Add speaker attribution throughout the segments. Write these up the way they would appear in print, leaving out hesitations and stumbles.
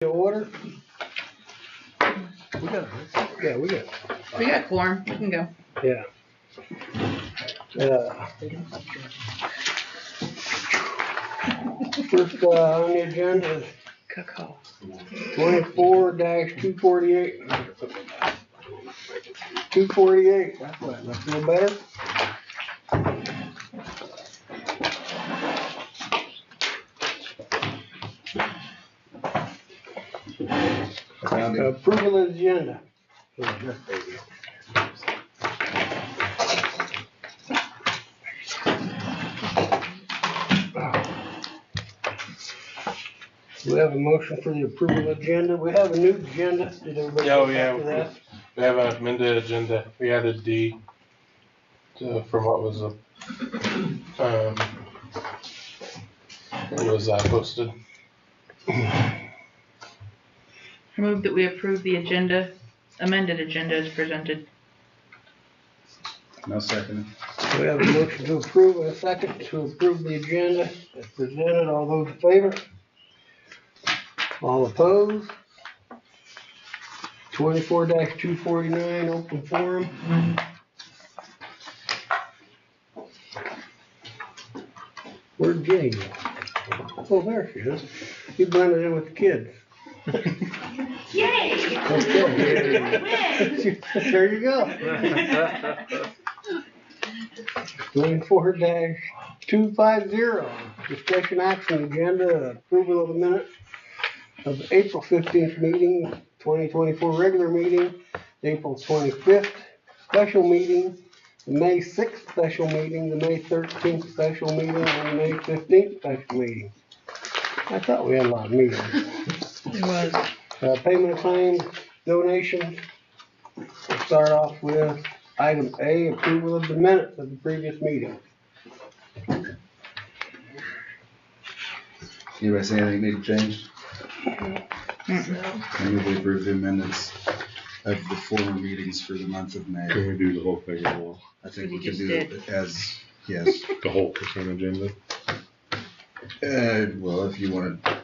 Speaker 1: Order. We got it.
Speaker 2: We got quorum. We can go.
Speaker 1: Yeah. First on the agenda is
Speaker 2: Cacao.
Speaker 1: 24-248. 248. That's right. That feel better? Approval of the agenda. We have a motion for the approval agenda. We have a new agenda. Did everybody
Speaker 3: Oh,
Speaker 1: get
Speaker 3: yeah.
Speaker 1: back to that?
Speaker 3: We have an amended agenda. We added D from what was posted.
Speaker 2: I move that we approve the agenda, amended agenda as presented.
Speaker 4: No second.
Speaker 1: We have a motion to approve and a second to approve the agenda as presented. All those in favor? All opposed? 24-249 open forum. Where'd Jenny go? Oh, there she is. You blended in with the kids.
Speaker 5: Yay!
Speaker 1: Okay. There you go. 24-250, discussion action agenda, approval of the minutes of the April 15th meeting, 2024 regular meeting, April 25th special meeting, the May 6th special meeting, the May 13th special meeting, and the May 15th special meeting. I thought we had a lot of meetings.
Speaker 2: It was.
Speaker 1: Payment of claims, donations. We'll start off with item A, approval of the minutes of the previous meeting.
Speaker 4: Anybody see anything need to change?
Speaker 2: Mm-mm.
Speaker 4: Maybe we approve the amendments of the former meetings for the month of May.
Speaker 6: Can we do the whole thing at once?
Speaker 4: I think
Speaker 2: We
Speaker 4: we can
Speaker 2: just
Speaker 4: do
Speaker 2: did.
Speaker 4: it as, yes.
Speaker 6: The whole consent agenda?
Speaker 4: Well, if you want to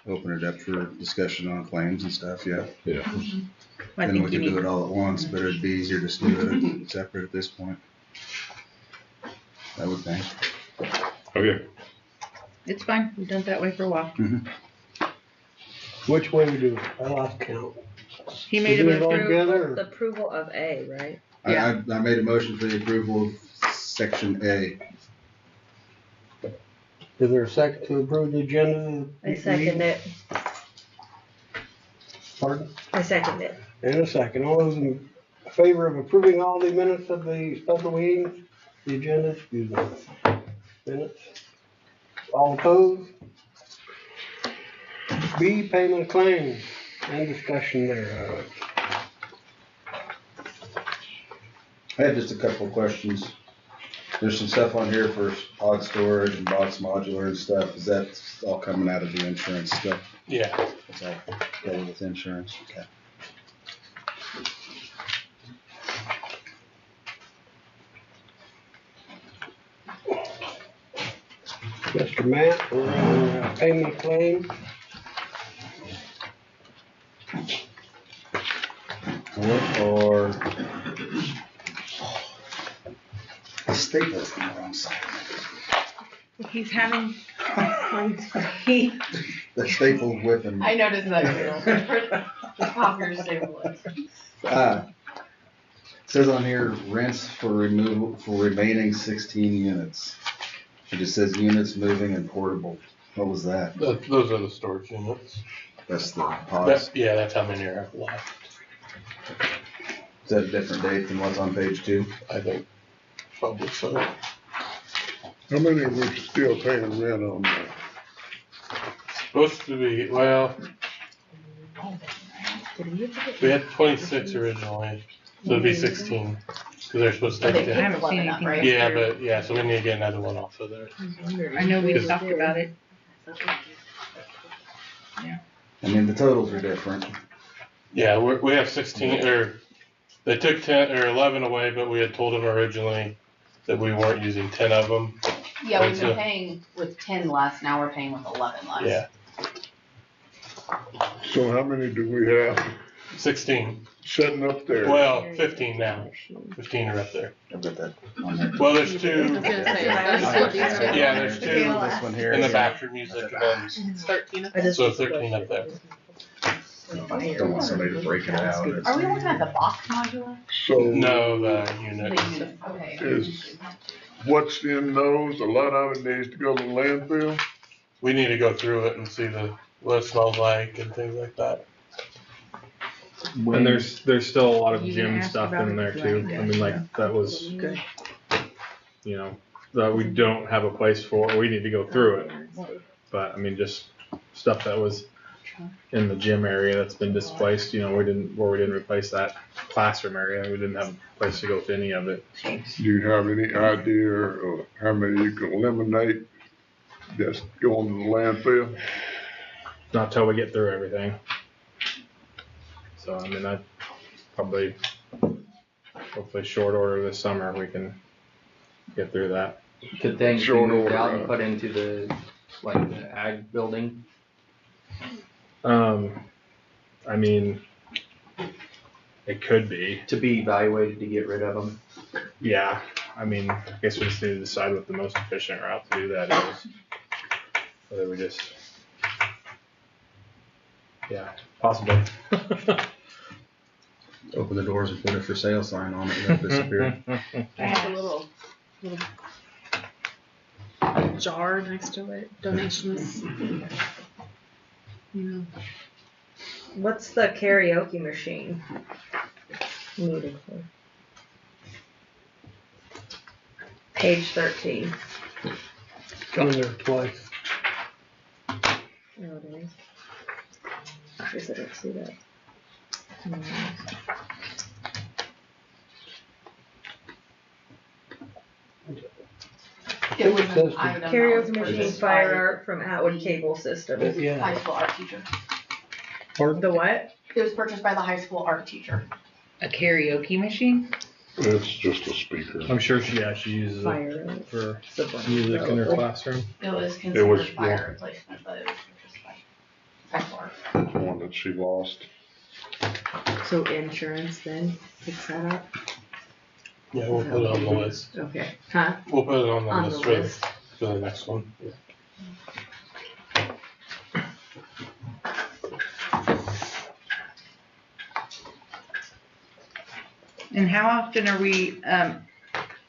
Speaker 4: open it up for discussion on claims and stuff, yeah.
Speaker 6: Yeah.
Speaker 2: I
Speaker 4: Then
Speaker 2: think
Speaker 4: we
Speaker 2: you
Speaker 4: can do
Speaker 2: need,
Speaker 4: it all at once, but it'd be easier just to do it separate at this point. I would think.
Speaker 6: Okay.
Speaker 2: it's fine. We've done it that way for a while.
Speaker 1: Which way we do it? I lost count.
Speaker 2: He made
Speaker 1: We
Speaker 2: a
Speaker 1: do it all
Speaker 2: motion.
Speaker 1: together,
Speaker 5: The
Speaker 1: or-
Speaker 5: approval of A, right?
Speaker 2: Yeah.
Speaker 4: I made a motion for the approval of section A.
Speaker 1: Is there a second to approve the agenda?
Speaker 5: I second it.
Speaker 1: Pardon?
Speaker 5: I second it.
Speaker 1: And a second. All those in favor of approving all the minutes of the special meetings, the agenda, excuse me, minutes? All opposed? B, payment of claims and discussion thereof.
Speaker 4: I had just a couple of questions. There's some stuff on here for pod storage and box modular and stuff. Is that all coming out of the insurance stuff?
Speaker 3: Yeah.
Speaker 4: It's all going with insurance? Okay.
Speaker 1: Mr. Matt, we're on payment of claims.
Speaker 4: What are the staples on the wrong side?
Speaker 2: He's having,
Speaker 4: The staple with them.
Speaker 7: I noticed that too. The copier stabilized.
Speaker 4: Says on here, rents for removal, for remaining 16 units. It just says units moving and portable. What was that?
Speaker 3: Those are the storage units.
Speaker 4: That's the pods.
Speaker 3: That's how many are left.
Speaker 4: Is that a different date than what's on page 2?
Speaker 3: I think probably so.
Speaker 6: How many are we still paying rent on that?
Speaker 3: Supposed to be, well, we had 26 originally, so it'd be 16, because they're supposed to
Speaker 7: But
Speaker 3: take
Speaker 7: they
Speaker 2: I
Speaker 7: picked
Speaker 2: haven't seen
Speaker 7: 11 up,
Speaker 2: anything.
Speaker 7: right?
Speaker 3: Yeah, but, yeah, so we need to get another one off of there.
Speaker 2: I know we talked about it.
Speaker 4: I mean, the totals are different.
Speaker 3: Yeah, we have 16, or they took 10 or 11 away, but we had told them originally that we weren't using 10 of them.
Speaker 7: Yeah, we've
Speaker 3: That's
Speaker 7: been
Speaker 3: a-
Speaker 7: paying with 10 less, now we're paying with 11 less.
Speaker 3: Yeah.
Speaker 6: So how many do we have
Speaker 3: 16.
Speaker 6: sitting up there?
Speaker 3: Well, 15 now. 15 are up there. Well, there's two. Yeah, there's two
Speaker 4: This one here.
Speaker 3: in the bathroom music and then, so 13 up there.
Speaker 4: Don't want somebody to break it out.
Speaker 7: Are we looking at the box modular?
Speaker 6: So
Speaker 3: No, the unit.
Speaker 7: Okay.
Speaker 6: is, what's in those, a lot of it needs to go to landfill?
Speaker 3: We need to go through it and see what it smells like and things like that.
Speaker 8: And there's still a lot of
Speaker 2: You
Speaker 8: gym
Speaker 2: asked
Speaker 8: stuff
Speaker 2: about
Speaker 8: in
Speaker 2: it,
Speaker 8: there too.
Speaker 2: right?
Speaker 8: I mean, like that was,
Speaker 2: Good.
Speaker 8: you know, that we don't have a place for. We need to go through it. But I mean, just stuff that was in the gym area that's been displaced. You know, we didn't replace that classroom area. We didn't have a place to go with any of it.
Speaker 6: Do you have any idea of how many you can eliminate that's going to the landfill?
Speaker 8: Not till we get through everything. So I mean, I probably, hopefully, short order this summer we can get through that.
Speaker 9: Could things be
Speaker 6: Short
Speaker 9: moved
Speaker 6: order,
Speaker 9: out and put into the ag building?
Speaker 8: I mean, it could be.
Speaker 9: To be evaluated to get rid of them?
Speaker 8: Yeah. I mean, I guess we just need to decide what the most efficient route to do that is. Whether we just, yeah, possibly.
Speaker 4: Open the doors and put a for sale sign on it, it'll disappear.
Speaker 5: I have a little jar next to it, donations. What's the karaoke machine needed for? Page 13.
Speaker 1: It's on there twice.
Speaker 5: Oh, it is. I guess I didn't see that.
Speaker 7: It was
Speaker 1: Says
Speaker 7: an
Speaker 1: the-
Speaker 7: item that
Speaker 5: Karaoke
Speaker 7: was
Speaker 5: machine,
Speaker 7: purchased
Speaker 5: fire
Speaker 7: by
Speaker 5: art from Atwood Cable Systems.
Speaker 1: Yeah.
Speaker 7: high school art teacher.
Speaker 1: Pardon?
Speaker 5: The what?
Speaker 7: It was purchased by the high school art teacher.
Speaker 2: A karaoke machine?
Speaker 6: It's just a speaker.
Speaker 8: I'm sure she uses it
Speaker 5: Fire art.
Speaker 8: for
Speaker 5: Sublime.
Speaker 8: music in her
Speaker 5: Oh,
Speaker 8: classroom.
Speaker 7: It was
Speaker 6: was,
Speaker 7: considered fire
Speaker 6: yeah.
Speaker 7: replacement, but it was purchased by high school art.
Speaker 6: It's one that she lost.
Speaker 5: So insurance then picks that up?
Speaker 3: Yeah, we'll put it on the list.
Speaker 5: Okay. Huh?
Speaker 3: We'll put it on the
Speaker 5: On the
Speaker 3: list
Speaker 5: list.
Speaker 3: for the next one. Yeah.
Speaker 2: And how often are we, I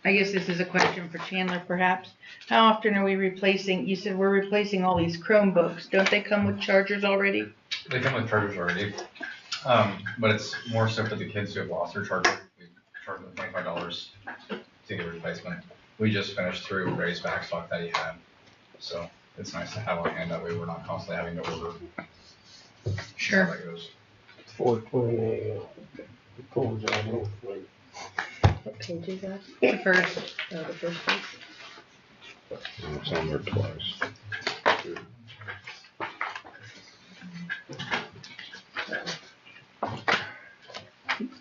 Speaker 2: guess this is a question for Chandler perhaps. How often are we replacing, you said we're replacing all these Chromebooks. Don't they come with chargers already?
Speaker 10: They come with chargers already, but it's more so for the kids who have lost their charger. We charge them $25 to get a replacement. We just finished through Ray's backstock that he had, so it's nice to have on hand. That way we're not constantly having to order.
Speaker 2: Sure.
Speaker 10: How that goes.
Speaker 1: 420. Pulls it out.
Speaker 5: What page is that?
Speaker 2: The first.
Speaker 5: Oh, the first page.
Speaker 6: It's on there twice.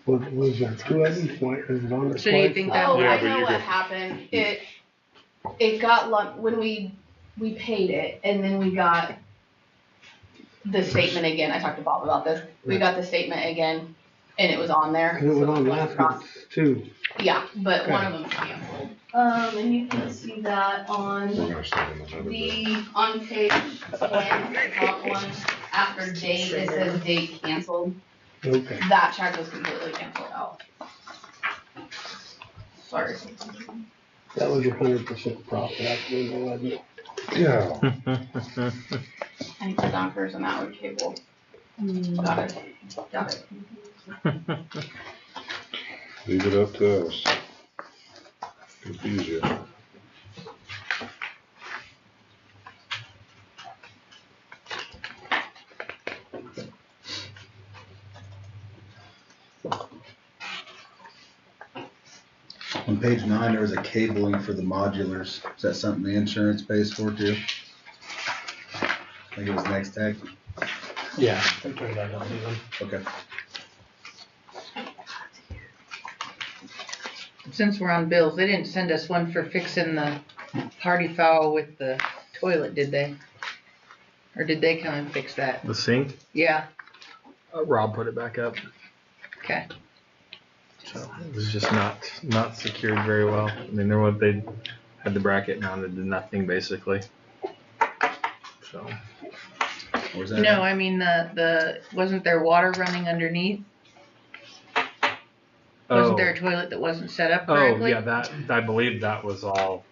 Speaker 1: Was there two of them? Why is it on there
Speaker 2: So do you
Speaker 1: twice?
Speaker 2: think that
Speaker 7: Oh,
Speaker 6: Yeah,
Speaker 7: I
Speaker 6: but
Speaker 7: know
Speaker 6: you
Speaker 7: what
Speaker 6: go-
Speaker 7: happened. It got lumped when we paid it, and then we got the statement again. I talked to Bob about this. We got the statement again, and it was on there.
Speaker 1: It was
Speaker 7: so
Speaker 1: on
Speaker 7: it went
Speaker 1: last
Speaker 7: across.
Speaker 1: month too.
Speaker 7: Yeah, but one of them's canceled. And you can see that on
Speaker 6: We're gonna send them another bill.
Speaker 7: on page 10, the top one, after date, it says date canceled.
Speaker 1: Okay.
Speaker 7: That check was completely canceled out. Sorry.
Speaker 1: That was 100% profit. That's what it was.
Speaker 6: Yeah.
Speaker 7: And the Donkers and Atwood Cable. Got it. Got it.
Speaker 6: Leave it up to us. Confuse you.
Speaker 4: On page 9, there was a cabling for the modulars. Is that something the insurance pays for too? I think it was Next Tech.
Speaker 3: Yeah. I turned that on even.
Speaker 4: Okay.
Speaker 2: Since we're on bills, they didn't send us one for fixing the party foul with the toilet, did they? Or did they come and fix that?
Speaker 8: The sink?
Speaker 2: Yeah,
Speaker 8: Rob put it back up.
Speaker 2: Okay.
Speaker 8: So it was just not secured very well. I mean, they had the bracket mounted to nothing basically. So
Speaker 4: Where's that?
Speaker 2: No, I mean, wasn't there water running underneath? Wasn't there a toilet that wasn't set up
Speaker 8: oh
Speaker 2: correctly?
Speaker 8: yeah, that I believe that was all.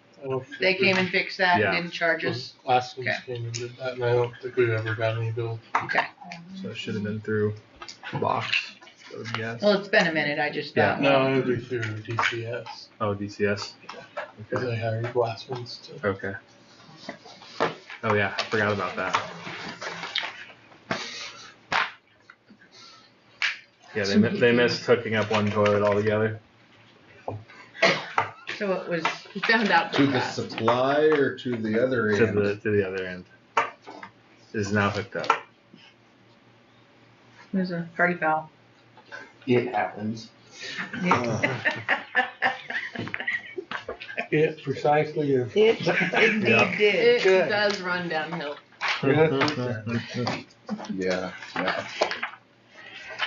Speaker 2: They came and fixed that
Speaker 8: Yeah.
Speaker 2: and didn't charge us?
Speaker 3: Last one
Speaker 2: Okay.
Speaker 3: came and did that, and I don't think we've ever got any bill.
Speaker 2: Okay.
Speaker 8: So it should have been through box. I would guess.
Speaker 2: Well, it's been a minute, I just thought.
Speaker 3: No, it would be through DCS,
Speaker 8: Oh, DCS.
Speaker 3: because they hired Glassman's to.
Speaker 8: Okay. Oh yeah, I forgot about that. Yeah, they missed hooking up one toilet altogether.
Speaker 2: So it was,
Speaker 7: We found out
Speaker 4: To
Speaker 7: pretty
Speaker 4: the
Speaker 7: fast.
Speaker 4: supply or to the other
Speaker 8: To
Speaker 4: end?
Speaker 8: the other end. Is now hooked up.
Speaker 2: it was a party foul.
Speaker 9: It happens.
Speaker 1: It precisely is.
Speaker 2: It indeed
Speaker 8: Yeah.
Speaker 2: did.
Speaker 7: It
Speaker 1: Good.
Speaker 7: does run downhill.
Speaker 4: Yeah, yeah.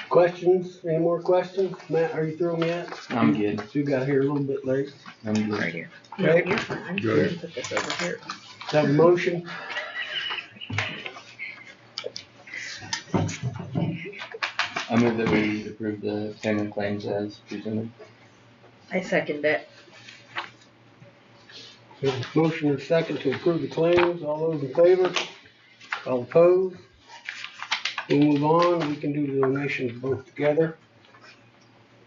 Speaker 1: Questions? Any more questions? Matt, are you through yet?
Speaker 9: I'm good.
Speaker 1: You got here a little bit late.
Speaker 9: I'm good.
Speaker 2: Right here.
Speaker 5: No,
Speaker 1: Okay,
Speaker 5: you're fine. I'm
Speaker 6: Good.
Speaker 5: gonna put this over here.
Speaker 1: have a motion?
Speaker 9: I move that we approve the payment claims as presented.
Speaker 5: I second it.
Speaker 1: We have a motion and a second to approve the claims. All those in favor? All opposed? We'll move on. We can do the donations both together.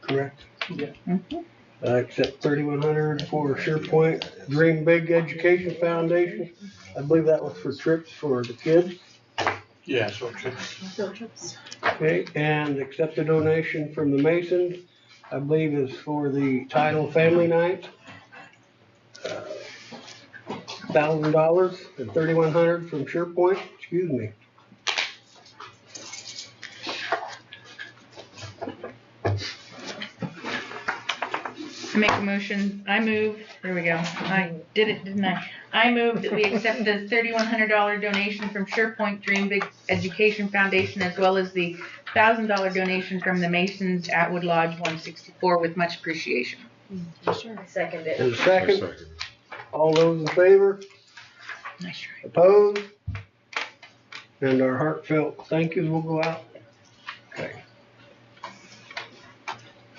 Speaker 1: Correct?
Speaker 2: Mhm.
Speaker 1: Except 3,100 for SharePoint Dream Big Education Foundation. I believe that was for trips for the kids.
Speaker 3: Yeah, short trips.
Speaker 5: Field trips.
Speaker 1: Okay, and accept a donation from the Masons, I believe is for the Title Family Night. $1,000 and 3,100 from SharePoint, excuse me.
Speaker 2: I make a motion, there we go, I did it, didn't I? I move that we accept the $3,100 donation from SharePoint Dream Big Education Foundation as well as the $1,000 donation from the Masons at Wood Lodge 164 with much appreciation.
Speaker 5: Sure. I second it.
Speaker 1: And a second, all those in favor,
Speaker 2: Nice try.
Speaker 1: opposed? And our heartfelt thank yous will go out. Okay.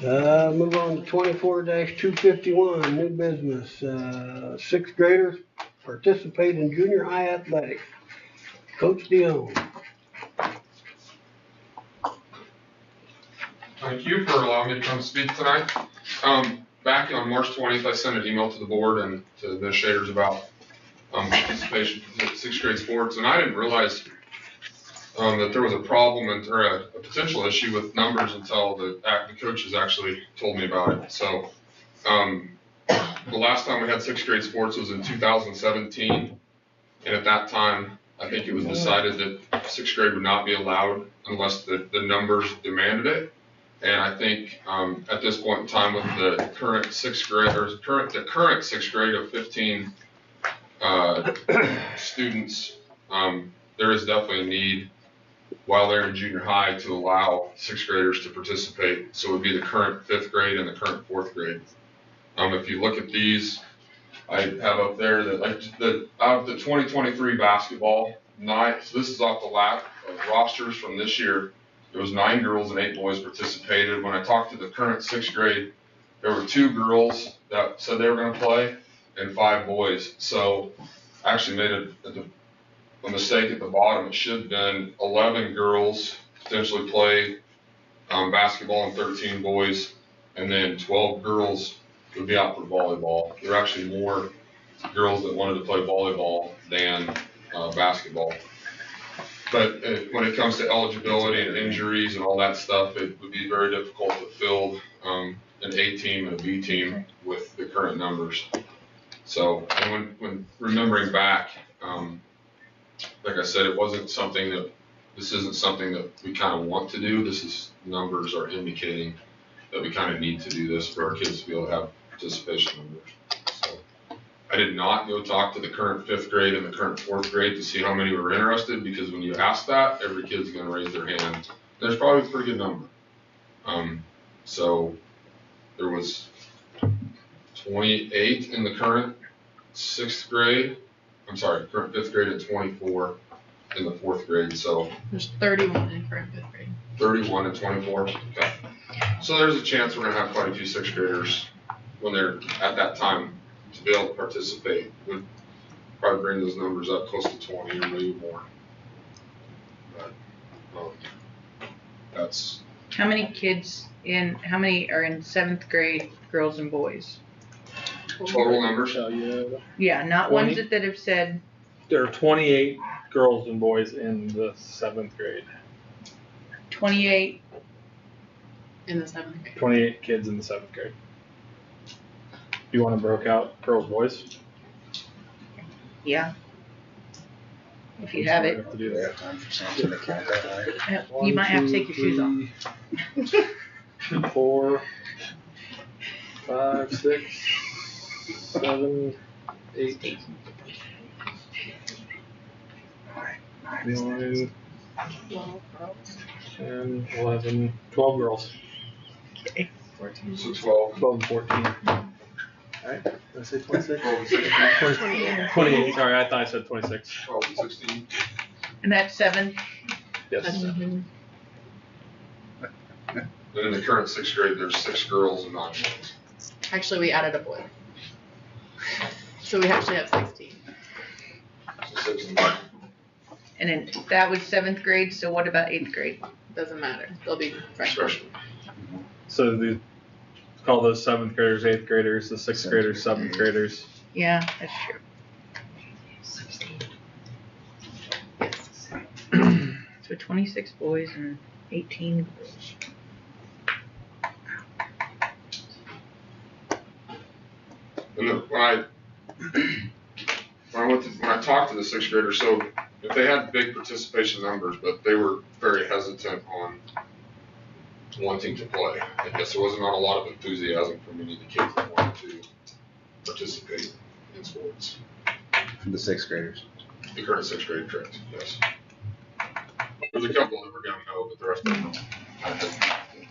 Speaker 1: Move on to 24-251, new business, sixth graders participate in junior high athletics. Coach Dion.
Speaker 11: Thank you for allowing me to come speak tonight. Back on March 20th, I sent an email to the board and to the administrators about participation in sixth grade sports, and I didn't realize that there was a problem or a potential issue with numbers until the coaches actually told me about it. So the last time we had sixth grade sports was in 2017, and at that time, I think it was decided that sixth grade would not be allowed unless the numbers demanded it. And I think at this point in time, with the current sixth grade or the current sixth grade of 15 students, there is definitely a need while they're in junior high to allow sixth graders to participate. So it would be the current fifth grade and the current fourth grade. If you look at these, I have up there that out of the 2023 basketball, so this is off the lap of rosters from this year. There was 9 girls and 8 boys participated. When I talked to the current sixth grade, there were 2 girls that said they were going to play and 5 boys. So I actually made a mistake at the bottom. It should have been 11 girls potentially play basketball and 13 boys, and then 12 girls would be out for volleyball. There are actually more girls that wanted to play volleyball than basketball. But when it comes to eligibility and injuries and all that stuff, it would be very difficult to field an A team and a B team with the current numbers. So, and when remembering back, like I said, this isn't something that we kind of want to do. Numbers are indicating that we kind of need to do this for our kids to be able to have participation numbers. So I did not go talk to the current fifth grade and the current fourth grade to see how many were interested, because when you ask that, every kid's going to raise their hand There's probably a pretty good number. So there was 28 in the current sixth grade. I'm sorry, current fifth grade, and 24 in the fourth grade. So
Speaker 2: There's 31 in current fifth grade.
Speaker 11: 31 and 24. Okay. So there's a chance we're gonna have quite a few sixth graders when they're at that time to be able to participate. Would probably bring those numbers up close to 20 or maybe more. But that's
Speaker 2: How many are in 7th grade, girls and boys?
Speaker 11: total numbers.
Speaker 2: Yeah, not
Speaker 8: 20?
Speaker 2: ones that have said,
Speaker 8: There are 28 girls and boys in the 7th grade.
Speaker 2: 28.
Speaker 5: In the 7th grade.
Speaker 8: 28 kids in the 7th grade. Do you want to broke out girls, boys?
Speaker 2: Yeah. If you have it.
Speaker 8: To do
Speaker 4: Do they
Speaker 8: that.
Speaker 4: have time for something to count that high?
Speaker 2: You might have to take your shoes off.
Speaker 8: 4, 5, 6, 7, 8, 9, 10, 11, 12 girls.
Speaker 11: So 12.
Speaker 8: 12 and 14. Alright, did I say 26?
Speaker 11: 12 and 16.
Speaker 8: 28, sorry, I thought I said 26.
Speaker 11: 12 and 16.
Speaker 2: And that's 7.
Speaker 8: Yes.
Speaker 11: And in the current sixth grade, there's 6 girls and 9 boys.
Speaker 5: Actually, we added a boy. So we actually have 16.
Speaker 11: So 16.
Speaker 2: And then that was 7th grade, so what about 8th grade?
Speaker 5: Doesn't matter. They'll be freshmen.
Speaker 11: Freshman.
Speaker 8: So the call those 7th graders 8th graders, the 6th graders 7th graders.
Speaker 2: Yeah, that's true. So 26 boys and 18 girls.
Speaker 11: And when I talked to the sixth graders, so if they had big participation numbers, but they were very hesitant on wanting to play. I guess there was not a lot of enthusiasm from any of the kids that wanted to participate in sports.
Speaker 4: The sixth graders.
Speaker 11: The current sixth grade, correct, yes. There's a couple that were gonna know, but the rest of them kind of hesitant.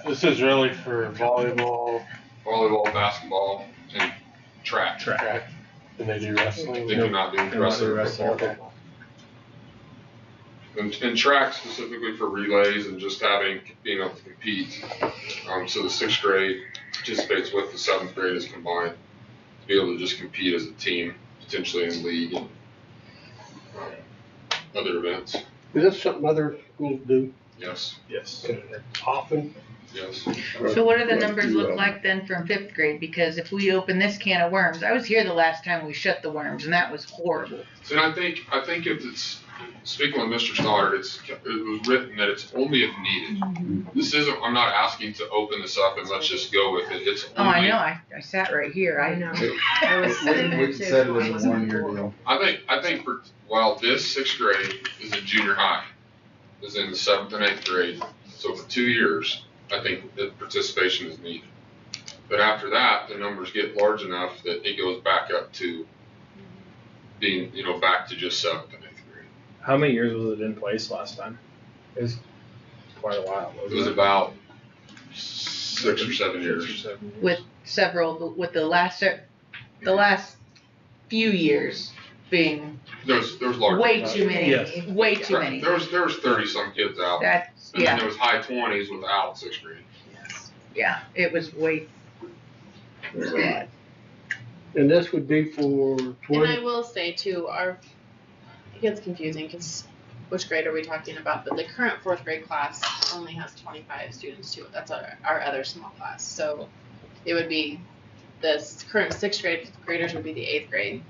Speaker 3: This is really for volleyball,
Speaker 11: Volleyball, basketball, and track.
Speaker 3: track, and they do wrestling.
Speaker 11: They do not do wrestling or football. And track specifically for relays and just being able to compete. So the sixth grade participates with the 7th grade as combined to be able to just compete as a team, potentially in league and other events.
Speaker 1: Is this something other schools do
Speaker 11: Yes,
Speaker 8: Yes.
Speaker 1: often?
Speaker 11: yes.
Speaker 2: So what do the numbers look like then from 5th grade? Because if we open this can of worms, I was here the last time we shut the worms and that was horrible.
Speaker 11: So I think if it's, speaking with Mr. Stoddard, it was written that it's only if needed. This isn't, I'm not asking to open this up and let's just go with it. It's
Speaker 2: Oh, I
Speaker 11: only,
Speaker 2: know, I sat right here.
Speaker 5: I know. I was sitting there
Speaker 4: We
Speaker 5: too.
Speaker 4: said it
Speaker 5: I
Speaker 4: was a
Speaker 5: wasn't
Speaker 4: 1-year
Speaker 5: sure.
Speaker 4: deal.
Speaker 11: I think while this sixth grade is in junior high, is in the 7th and 8th grade, so for 2 years, I think that participation is needed. But after that, the numbers get large enough that it goes back up to being, back to just 7th and 8th grade.
Speaker 8: How many years was it in place last time? It was quite a while.
Speaker 11: It was about 6 or 7 years.
Speaker 2: With with the last few years being
Speaker 11: There was large.
Speaker 2: way too many,
Speaker 8: Yes.
Speaker 2: way too
Speaker 11: Right.
Speaker 2: many.
Speaker 11: There was 30 some kids out.
Speaker 2: That's,
Speaker 11: And then
Speaker 2: yeah,
Speaker 11: there was high 20s without 6th grade.
Speaker 2: yeah, it was way, it was a lot.
Speaker 1: And this would be for
Speaker 5: And I
Speaker 1: 20,
Speaker 5: will say too, it gets confusing because which grade are we talking about? But the current 4th grade class only has 25 students too. That's our other small class. So it would be the current 6th grade graders would be the 8th grade,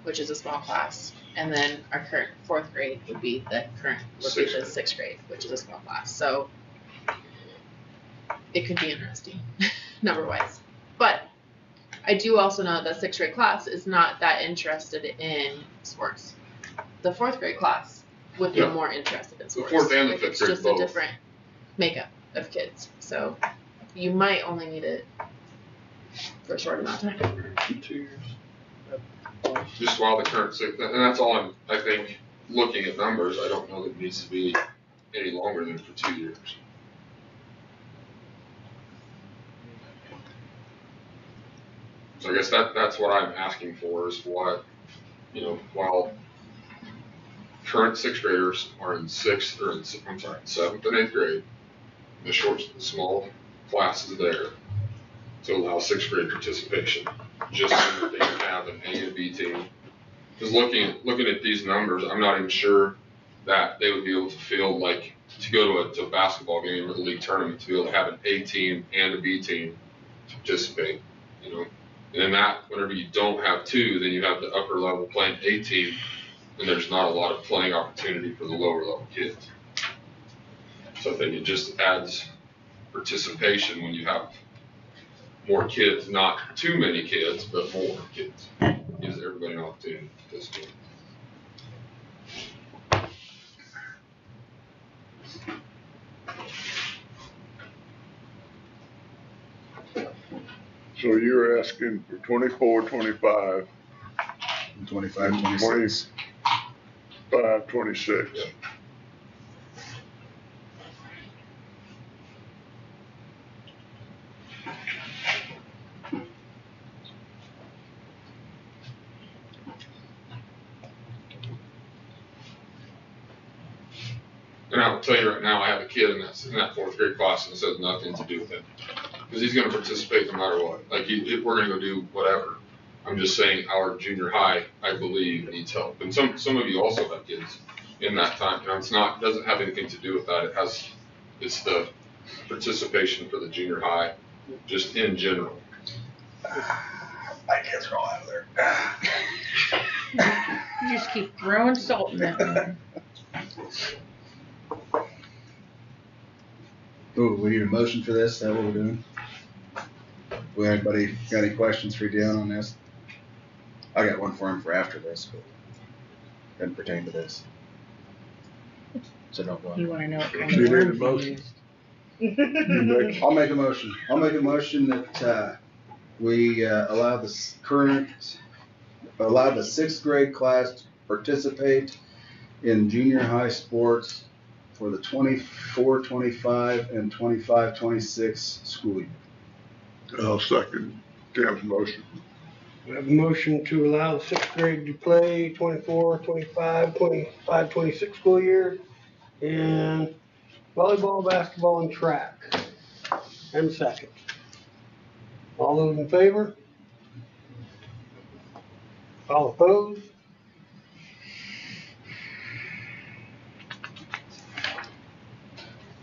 Speaker 5: which is a small class. And then our current 4th grade would be the 6th grade, which is a small class. So it could be interesting number wise. But I do also know that 6th grade class is not that interested in sports. The 4th grade class would be
Speaker 11: Yeah.
Speaker 5: more interested in sports.
Speaker 11: 4th and the
Speaker 5: Like,
Speaker 11: 5th
Speaker 5: it's
Speaker 11: grade
Speaker 5: just
Speaker 11: both.
Speaker 5: a different makeup of kids. So you might only need it for a short amount of time.
Speaker 8: 2 years.
Speaker 11: Just while the current 6th, and that's all I think, looking at numbers, I don't know that it needs to be any longer than for 2 years. So I guess that's what I'm asking for is what, while current sixth graders are in seventh and eighth grade, the small classes there to allow sixth grade participation, just so that they can have an A and B team. Because looking at these numbers, I'm not even sure that they would be able to field, like, to go to a basketball game or the league tournament, to be able to have an A team and a B team to participate, And in that, whenever you don't have two, then you have the upper level playing A team, and there's not a lot of playing opportunity for the lower level kids. So I think it just adds participation when you have more kids, not too many kids, but more kids. Gives everybody an opportunity to participate.
Speaker 6: So you're asking for 24, 25,
Speaker 4: 25, 26.
Speaker 6: 25, 26.
Speaker 11: Yeah. And I'll tell you right now, I have a kid in that fourth grade class, and this has nothing to do with him. Because he's going to participate no matter what. Like, we're going to go do whatever. I'm just saying our junior high, I believe, needs help. And some of you also have kids in that time. It doesn't have anything to do with that. It's the participation for the junior high, just in general.
Speaker 4: My kids are all out of there.
Speaker 2: You just keep throwing salt in that one.
Speaker 4: Ooh, we need a motion for this, is that what we're doing? Well, anybody got any questions for Dion on this? I got one for him for after this, but doesn't pertain to this. So don't go on.
Speaker 2: You wanna know what kind
Speaker 6: You
Speaker 2: of
Speaker 6: need a
Speaker 2: words you
Speaker 6: motion.
Speaker 2: used.
Speaker 4: I'll make a motion. I'll make a motion that, we, allow the sixth grade class to participate in junior high sports for the 24-25 and 25-26 school year.
Speaker 6: I'll second Tim's motion.
Speaker 1: We have a motion to allow the sixth grade to play 24, 25, 25, 26 school year in volleyball, basketball, and track. And second. All those in favor? All opposed?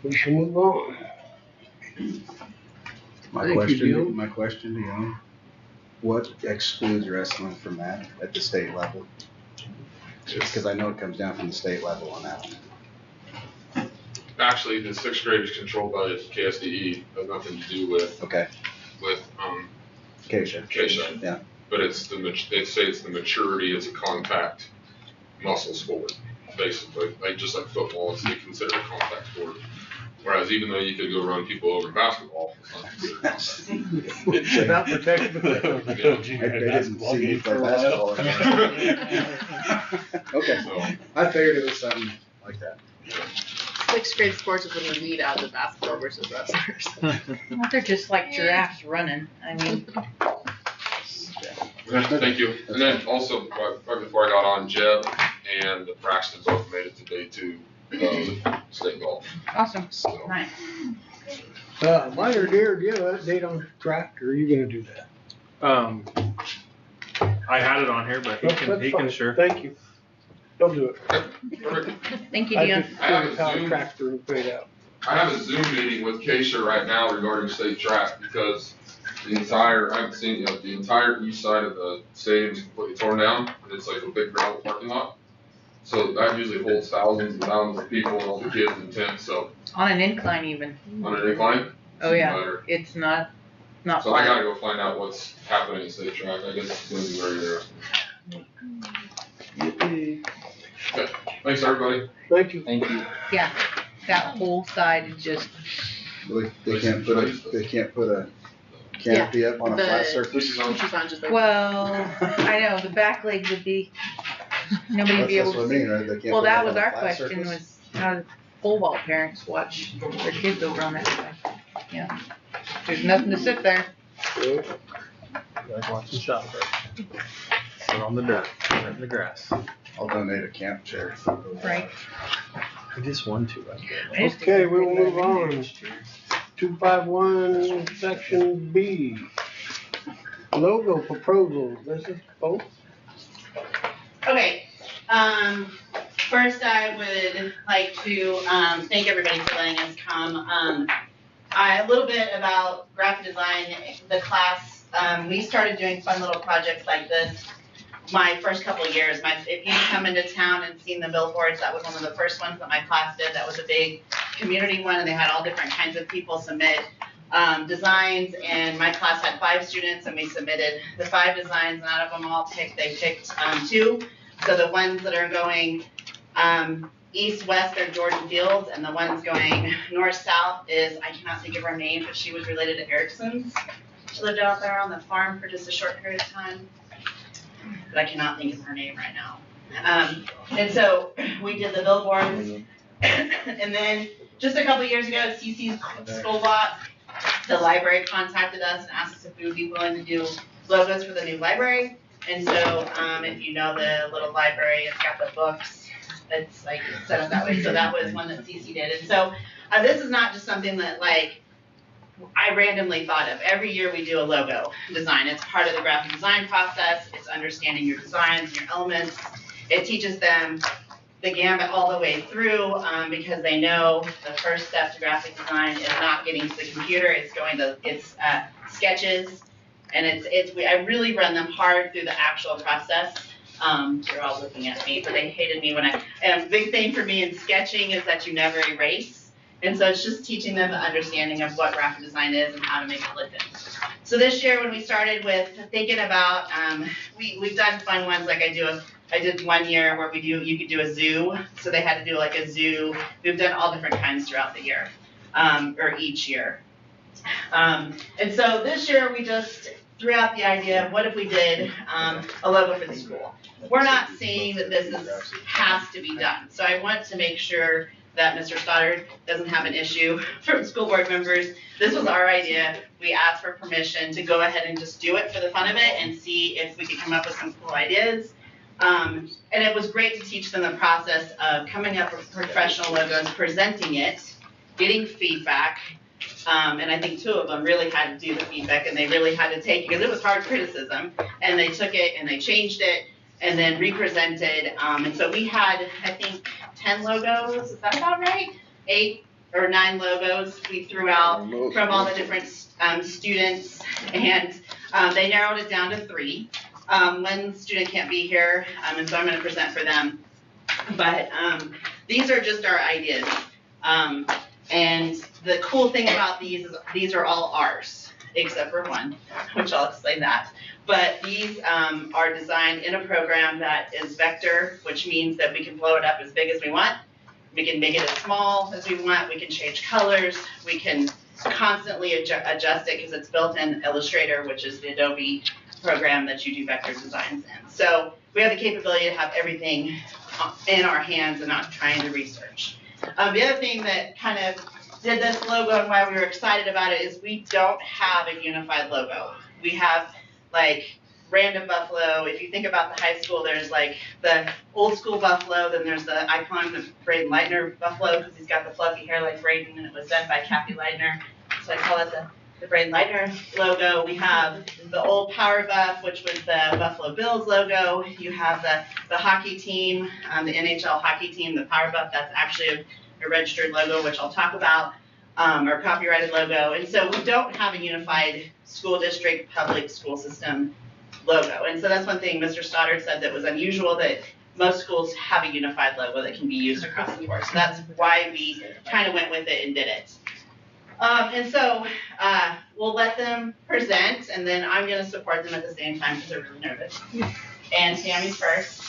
Speaker 1: We shall move on.
Speaker 4: My
Speaker 1: Thank you, Dion.
Speaker 4: question, Dion, what excludes wrestling from that at the state level? Because I know it comes down from the state level on that one.
Speaker 11: Actually, the sixth grade is controlled by KSDE. Has nothing to do with
Speaker 4: Okay, Keisha.
Speaker 11: Keisha.
Speaker 4: Yeah.
Speaker 11: But they say it's the maturity as a contact muscle sport, basically. Just like football, they consider it a contact sport. Whereas even though you could go run people over in basketball, it's not considered.
Speaker 1: Without protection.
Speaker 4: I didn't see you play basketball. Okay,
Speaker 11: So,
Speaker 4: I figured it was something like that.
Speaker 5: Sixth grade sports is when you lead out the basketball versus wrestlers.
Speaker 2: Well, they're just like giraffes running. I mean,
Speaker 11: thank you. And then also, right before I got on, Jeb and Braxton both made it to day 2 of state golf.
Speaker 2: awesome.
Speaker 11: So,
Speaker 2: Nice.
Speaker 1: Minor deer, do you have an update on track, or are you gonna do that?
Speaker 8: I had it on here, but he
Speaker 1: That's
Speaker 8: can
Speaker 1: fine.
Speaker 8: sure.
Speaker 1: Thank you. Don't do it.
Speaker 11: perfect.
Speaker 2: Thank you,
Speaker 1: I
Speaker 2: Dion.
Speaker 1: just
Speaker 11: I have
Speaker 1: figured
Speaker 11: a
Speaker 1: how
Speaker 11: Zoom.
Speaker 1: tractor would fade out.
Speaker 11: I have a Zoom meeting with Keisha right now regarding state track because I haven't seen it yet, the entire east side of the stadium is completely torn down. And it's like a big gravel parking lot. So that usually holds thousands and thousands of people and all the kids in tents, so
Speaker 2: On an incline even.
Speaker 11: on an incline.
Speaker 2: Oh, yeah.
Speaker 11: Better.
Speaker 2: It's not
Speaker 11: So I
Speaker 2: flat.
Speaker 11: gotta go find out what's happening in state track. I guess it's gonna be very interesting. Okay, thanks everybody.
Speaker 1: Thank you.
Speaker 9: Thank you.
Speaker 2: Yeah, that whole side is just,
Speaker 4: They can't put a canopy up on a flat surface.
Speaker 2: well, I know, the back leg would be, nobody would be able
Speaker 4: That's what
Speaker 2: to
Speaker 4: I
Speaker 2: see.
Speaker 4: mean, right? They can't
Speaker 2: Well,
Speaker 4: put it
Speaker 2: that
Speaker 4: up
Speaker 2: was
Speaker 4: on a
Speaker 2: our
Speaker 4: flat
Speaker 2: question
Speaker 4: surface?
Speaker 2: was, pole vault parents watch their kids over on that side. Yeah. There's nothing to sit there.
Speaker 8: Like watching shot put. Sit on the dirt, right in the grass.
Speaker 4: I'll donate a camp chair.
Speaker 2: Right.
Speaker 8: I just won two.
Speaker 1: Okay, we will move on. 251, section B. Logo proposals, this is both.
Speaker 12: Okay, first I would like to, thank everybody for letting us come. A little bit about graphic design, the class, we started doing fun little projects like this my first couple of years. If you come into town and seen the billboards, that was one of the first ones that my class did. That was a big community one, and they had all different kinds of people submit designs, and my class had 5 students, and we submitted the 5 designs, and out of them all they picked 2. So the ones that are going east-west are Jordan Fields, and the ones going north-south is, I cannot think of her name, but she was related to Erickson's. She lived out there on the farm for just a short period of time, but I cannot think of her name right now. And so we did the billboards, and then just a couple of years ago, CC's School Bot, the library contacted us and asked us if we would be willing to do logos for the new library. And so, if you know the little library, it's got the books, it's like set up that way. So that was one that CC did. And so, this is not just something that like I randomly thought of. Every year we do a logo design. It's part of the graphic design process. It's understanding your designs, your elements. It teaches them the gambit all the way through, because they know the first step to graphic design is not getting to the computer. It's sketches, and I really run them hard through the actual process. You're all looking at me, but they hated me when and a big thing for me in sketching is that you never erase. And so it's just teaching them the understanding of what graphic design is and how to make it look good. So this year when we started with thinking about, we've done fun ones like I did one year where you could do a zoo. So they had to do like a zoo. We've done all different kinds throughout the year, or each year. And so this year we just threw out the idea of what if we did a logo for the school. We're not saying that this has to be done. So I want to make sure that Mr. Stoddard doesn't have an issue from school board members. This was our idea. We asked for permission to go ahead and just do it for the fun of it and see if we could come up with some cool ideas. And it was great to teach them the process of coming up with professional logos, presenting it, getting feedback. And I think 2 of them really had to do the feedback, and they really had to take it because it was hard criticism. And they took it and they changed it and then represented. And so we had, I think, 10 logos. Is that about right? 8 or 9 logos we threw out from all the different students, and they narrowed it down to 3. One student can't be here, and so I'm going to present for them. But these are just our ideas. And the cool thing about these is these are all ours, except for one, which I'll explain that. But these are designed in a program that is vector, which means that we can blow it up as big as we want. We can make it as small as we want. We can change colors. We can constantly adjust it because it's built in Illustrator, which is the Adobe program that you do vector designs in. So we have the capability to have everything in our hands and not trying to research. The other thing that kind of did this logo and why we were excited about it is we don't have a unified logo. We have like random buffalo. If you think about the high school, there's like the old school buffalo, then there's the icon, the Braden Leitner buffalo, because he's got the fluffy hair like Braden, and it was done by Kathy Leitner. So I call it the Braden Leitner logo. We have the old Power Buff, which was the Buffalo Bills logo. You have the hockey team, the NHL hockey team, the Power Buff. That's actually a registered logo, which I'll talk about, or copyrighted logo. And so we don't have a unified school district public school system logo. And so that's one thing Mr. Stoddard said that was unusual, that most schools have a unified logo that can be used across the board. So that's why we kind of went with it and did it. And so we'll let them present, and then I'm going to support them at the same time because they're really nervous. And Tammy's first.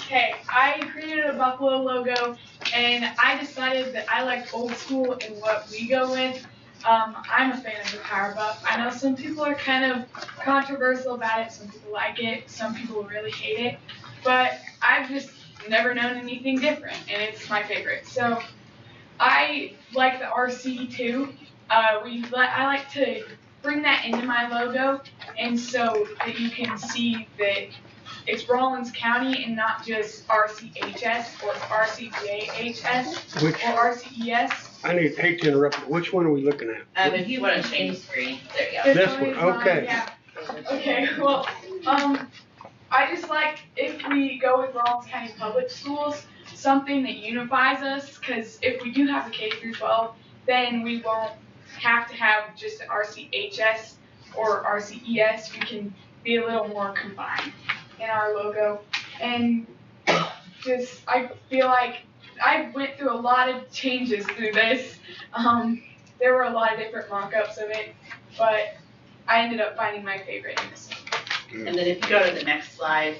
Speaker 13: Okay, I created a Buffalo logo, and I decided that I like old school and what we go with. I'm a fan of the Power Buff. I know some people are kind of controversial about it. Some people like it. Some people really hate it. But I've just never known anything different, and it's my favorite. So I like the RC too. I like to bring that into my logo, and so that you can see that it's Rawlins County and not just RCHS or RCJHS
Speaker 1: Which,
Speaker 13: or RCES.
Speaker 1: hate to interrupt, but which one are we looking at?
Speaker 12: If you wanna change the screen, there you go.
Speaker 1: This one,
Speaker 13: is mine,
Speaker 1: okay.
Speaker 13: yeah. Okay, well, I just like if we go with Rawlins County Public Schools, something that unifies us, because if we do have a K through 12, then we won't have to have just an RCHS or RCES. We can be a little more combined in our logo. And just, I feel like I went through a lot of changes through this. There were a lot of different mock-ups of it, but I ended up finding my favorite in this one.
Speaker 12: And then if you go to the next slide,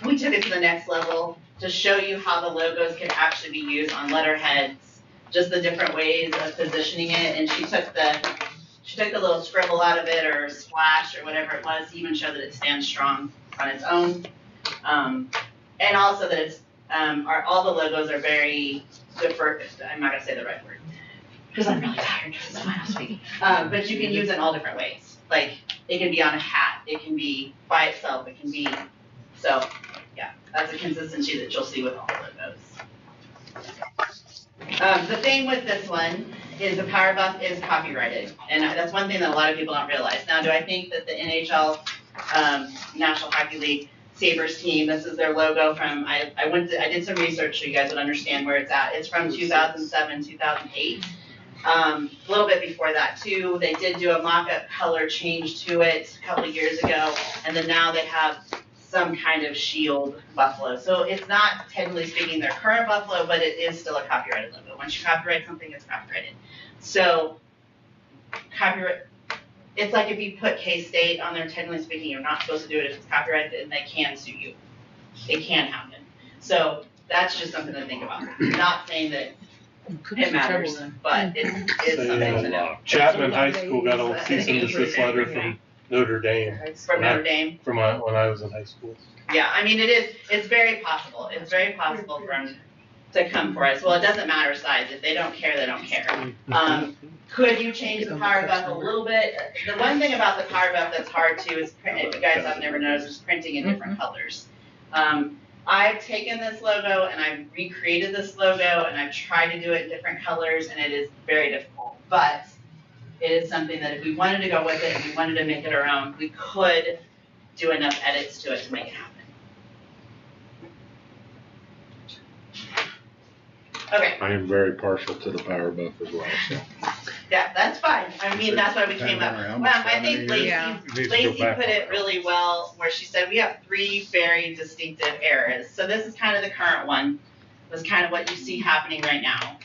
Speaker 12: we took it to the next level to show you how the logos can actually be used on letterheads, just the different ways of positioning it. And she took the little scribble out of it or splash or whatever it was to even show that it stands strong on its own. And also that it's, all the logos are very good for, I'm not gonna say the right word, because I'm really tired, because it's my last speaking. But you can use it in all different ways. Like, it can be on a hat, it can be by itself, it can be, so, yeah, that's a consistency that you'll see with all the logos. The thing with this one is the Power Buff is copyrighted, and that's one thing that a lot of people don't realize. Now, do I think that the NHL, National Hockey League Sabres team, this is their logo from, I did some research so you guys would understand where it's at. It's from 2007, 2008. A little bit before that too. They did do a mock-up color change to it a couple of years ago, and then now they have some kind of shield buffalo. So it's not technically speaking their current buffalo, but it is still a copyrighted logo. Once you copyright something, it's copyrighted. So copyright, it's like if you put K-State on there, technically speaking, you're not supposed to do it if it's copyrighted, and they can sue you. It can happen. So that's just something to think about. Not saying that it matters, but it's something to know.
Speaker 3: Chapman High School got a cease and desist letter from Notre Dame.
Speaker 12: From Notre Dame?
Speaker 3: From when I was in high school.
Speaker 12: Yeah, I mean, it's very possible. It's very possible for them to come for us. Well, it doesn't matter size. If they don't care, they don't care. Could you change the Power Buff a little bit? The one thing about the Power Buff that's hard too is print. If you guys have never noticed, is printing in different colors. I've taken this logo and I've recreated this logo and I've tried to do it in different colors, and it is very difficult. But it is something that if we wanted to go with it and we wanted to make it our own, we could do enough edits to it to make it happen. Okay.
Speaker 14: I am very partial to the Power Buff as well. So.
Speaker 12: Yeah, that's fine. I mean, that's why we came up. Well, I think Lacey put it really well, where she said we have 3 very distinctive eras. So this is kind of the current one. That's kind of what you see happening right now.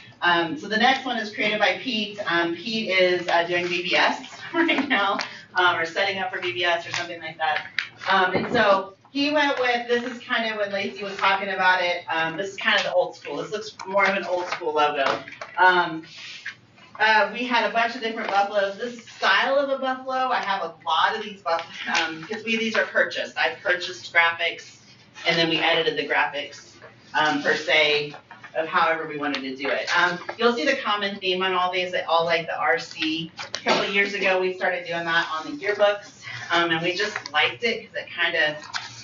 Speaker 12: So the next one is created by Pete. Pete is doing VBS right now, or setting up for VBS or something like that. And so he went with, this is kind of when Lacey was talking about it, this is kind of the old school. This looks more of an old school logo. We had a bunch of different buffaloes. This style of a buffalo, I have a lot of these buffaloes, because these are purchased. I purchased graphics, and then we edited the graphics, per se, of however we wanted to do it. You'll see the common theme on all these. They all like the RC. A couple of years ago, we started doing that on the yearbooks, and we just liked it because it kind of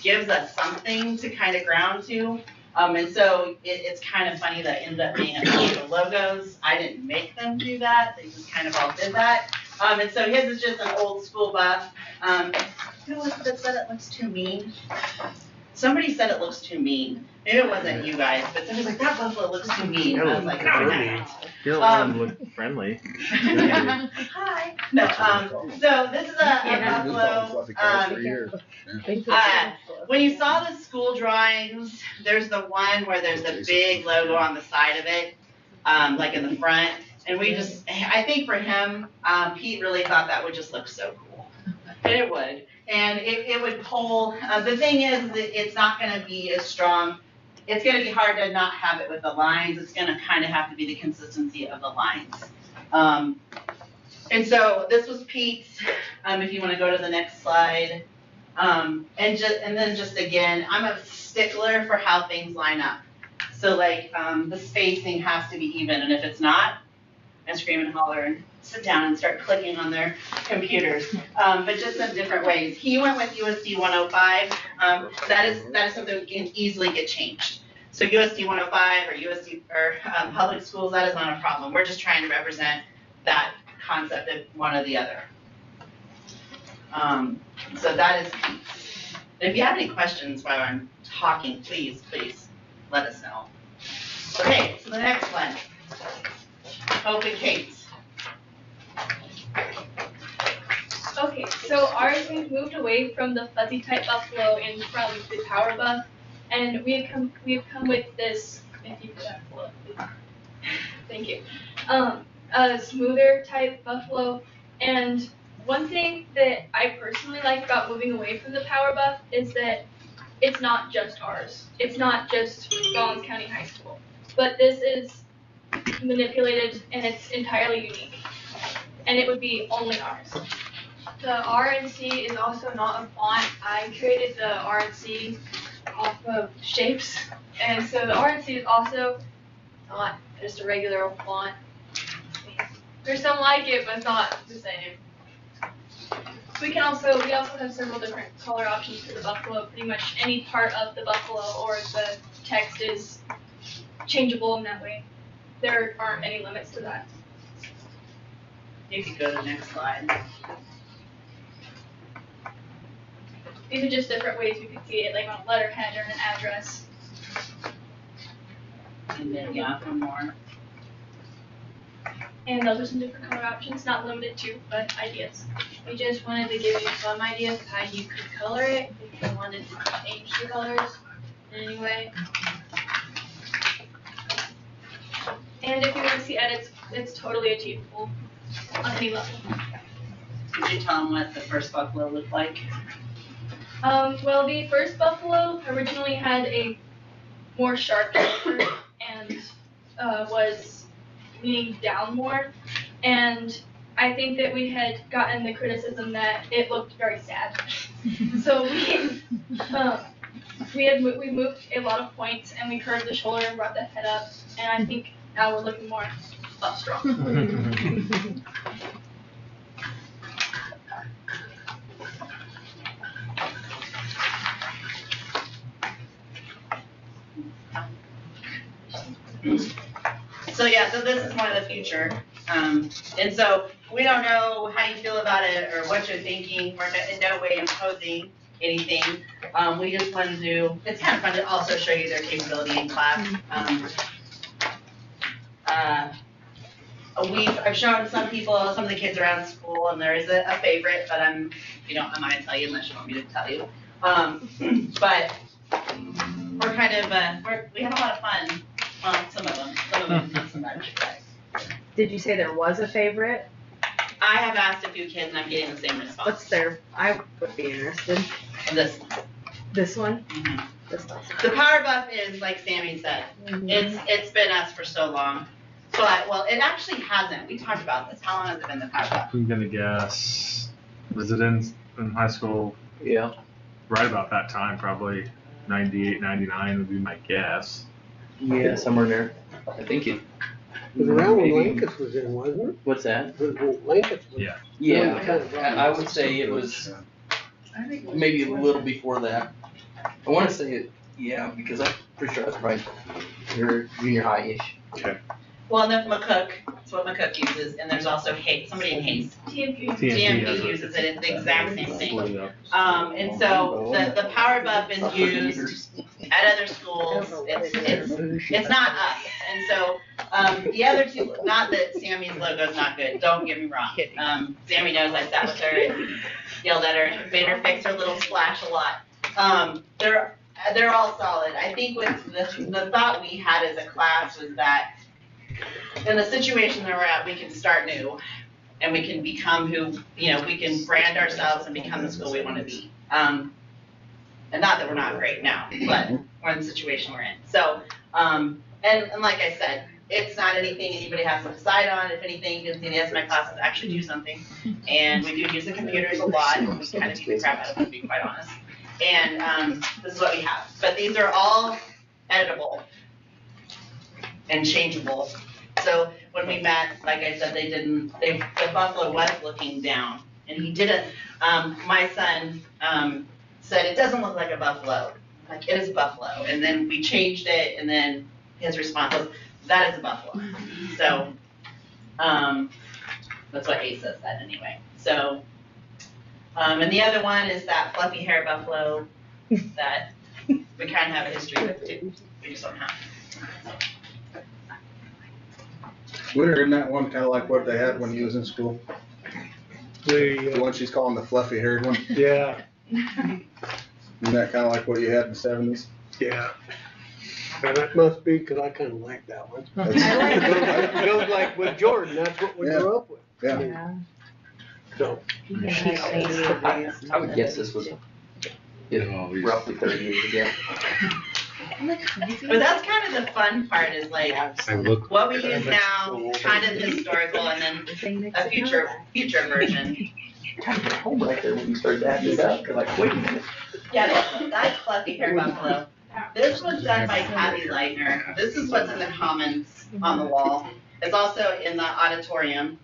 Speaker 12: gives us something to kind of ground to. And so it's kind of funny that it ended up being a bunch of logos. I didn't make them do that. They just kind of all did that. And so his is just an old school buff. Who was it that said it looks too mean? Somebody said it looks too mean. Maybe it wasn't you guys, but somebody was like, that buffalo looks too mean. And I was like, no.
Speaker 8: Your one looked friendly.
Speaker 12: Hi. No, so this is a buffalo. When you saw the school drawings, there's the one where there's a big logo on the side of it, like in the front. And we just, I think for him, Pete really thought that would just look so cool. And it would. And it would pull, the thing is that it's not going to be as strong. It's going to be hard to not have it with the lines. It's going to kind of have to be the consistency of the lines. And so this was Pete's, if you want to go to the next slide. And then just again, I'm a stickler for how things line up. So like, the spacing has to be even, and if it's not, I scream and holler and sit down and start clicking on their computers. But just in different ways. He went with USD 105. That is something that can easily get changed. So USD 105 or USD or public schools, that is not a problem. We're just trying to represent that concept of one or the other. So that is key. If you have any questions while I'm talking, please let us know. Okay, so the next one. Hope and Kate.
Speaker 15: Okay, so ours, we've moved away from the fuzzy type buffalo and from the power buff, and we've come with this. Thank you for that, Philip. Thank you. A smoother type buffalo, and one thing that I personally like about moving away from the power buff is that it's not just ours. It's not just Rollins County High School, but this is manipulated and it's entirely unique, and it would be only ours.
Speaker 13: The RNC is also not a font. I created the RNC off of shapes, and so the RNC is also not just a regular old font. There's some like it, but it's not the same. We also have several different color options for the buffalo. Pretty much any part of the buffalo or the text is changeable in that way. There aren't any limits to that.
Speaker 12: You can go to the next slide.
Speaker 15: These are just different ways we could see it, like on a letterhead or an address.
Speaker 12: And then, yeah, one more.
Speaker 15: And those are some different color options, not limited to, but ideas.
Speaker 5: We just wanted to give you some ideas of how you could color it, if you wanted to change the colors in any way.
Speaker 15: And if you want to see edits, it's totally achievable on any level.
Speaker 12: Could you tell them what the first buffalo looked like?
Speaker 15: Well, the first buffalo originally had a more sharp color and was leaning down more. And I think that we had gotten the criticism that it looked very sad. So we moved a lot of points and we curved the shoulder and brought the head up. And I think now we're looking more strong.
Speaker 12: So yeah, so this is one of the future. And so we don't know how you feel about it or what you're thinking. We're in no way imposing anything. We just wanted to, it's kind of fun to also show you their capability in class. I've shown some of the kids around school, and there is a favorite, but I'm not gonna tell you unless you want me to tell you. But we're kind of, we have a lot of fun. Some of them, not so much. But.
Speaker 16: Did you say there was a favorite?
Speaker 12: I have asked a few kids, and I'm getting the same response.
Speaker 16: What's their? I would be interested.
Speaker 12: This one.
Speaker 16: This one?
Speaker 12: Mm-hmm.
Speaker 16: This one.
Speaker 12: The Power Buff is, like Sammy said, it's been us for so long. But, well, it actually hasn't. We talked about this. How long has it been the Power Buff?
Speaker 8: I'm gonna guess, was it in high school?
Speaker 9: Yeah.
Speaker 8: Right about that time, probably 98, 99 would be my guess.
Speaker 9: Yeah, somewhere there. I think it.
Speaker 1: It was around when
Speaker 9: maybe-
Speaker 1: Lankus was in, wasn't it?
Speaker 9: What's that?
Speaker 1: It was when Lankus was.
Speaker 8: Yeah.
Speaker 9: Yeah, I would say it was maybe a little before that. I want to say it, yeah, because I'm pretty sure that's probably your junior high-ish.
Speaker 8: Okay.
Speaker 12: Well, and then McCook, that's what McCook uses, and there's also somebody in Hayes. TMP uses it, it's the exact same thing. And so the Power Buff is used at other schools, it's not us. And so, the other two, not that Sammy's logo is not good, don't get me wrong. Sammy knows I sat with her and yelled at her, made her fix her little splash a lot. They're all solid. I think with the thought we had as a class was that in the situation that we're at, we can start new and we can become who, we can brand ourselves and become the school we want to be. And not that we're not great now, but we're in the situation we're in. So, and like I said, it's not anything anybody has to decide on. If anything, you can see the SMI classes actually do something. And we do use the computers a lot. We kind of beat the crap out of them, to be quite honest. And, this is what we have. But these are all editable and changeable. So when we met, like I said, the buffalo was looking down. And he didn't, my son, said, it doesn't look like a buffalo. Like, it is buffalo. And then we changed it, and then his response was, that is a buffalo. So, that's what Asa said anyway. So, and the other one is that fluffy hair buffalo that we kind of have a history with too. We just don't have.
Speaker 4: Isn't that one kind of like what they had when you was in school? The one she's calling the fluffy haired one?
Speaker 1: Yeah,
Speaker 4: Isn't that kind of like what you had in the 70s?
Speaker 1: yeah. And that must be because I kind of like that one.
Speaker 4: That's-
Speaker 1: It goes like with Jordan, that's what we grew up with.
Speaker 4: Yeah.
Speaker 1: So,
Speaker 9: I would guess this was roughly 30 years ago.
Speaker 12: But that's kind of the fun part is like, what we use now, kind of historical, and then a future version.
Speaker 9: Home right there when you started adding it up. You're like, wait a minute.
Speaker 12: Yeah, that's fluffy hair buffalo. This was done by Kathy Leitner. This is what's in the commons on the wall. It's also in the auditorium,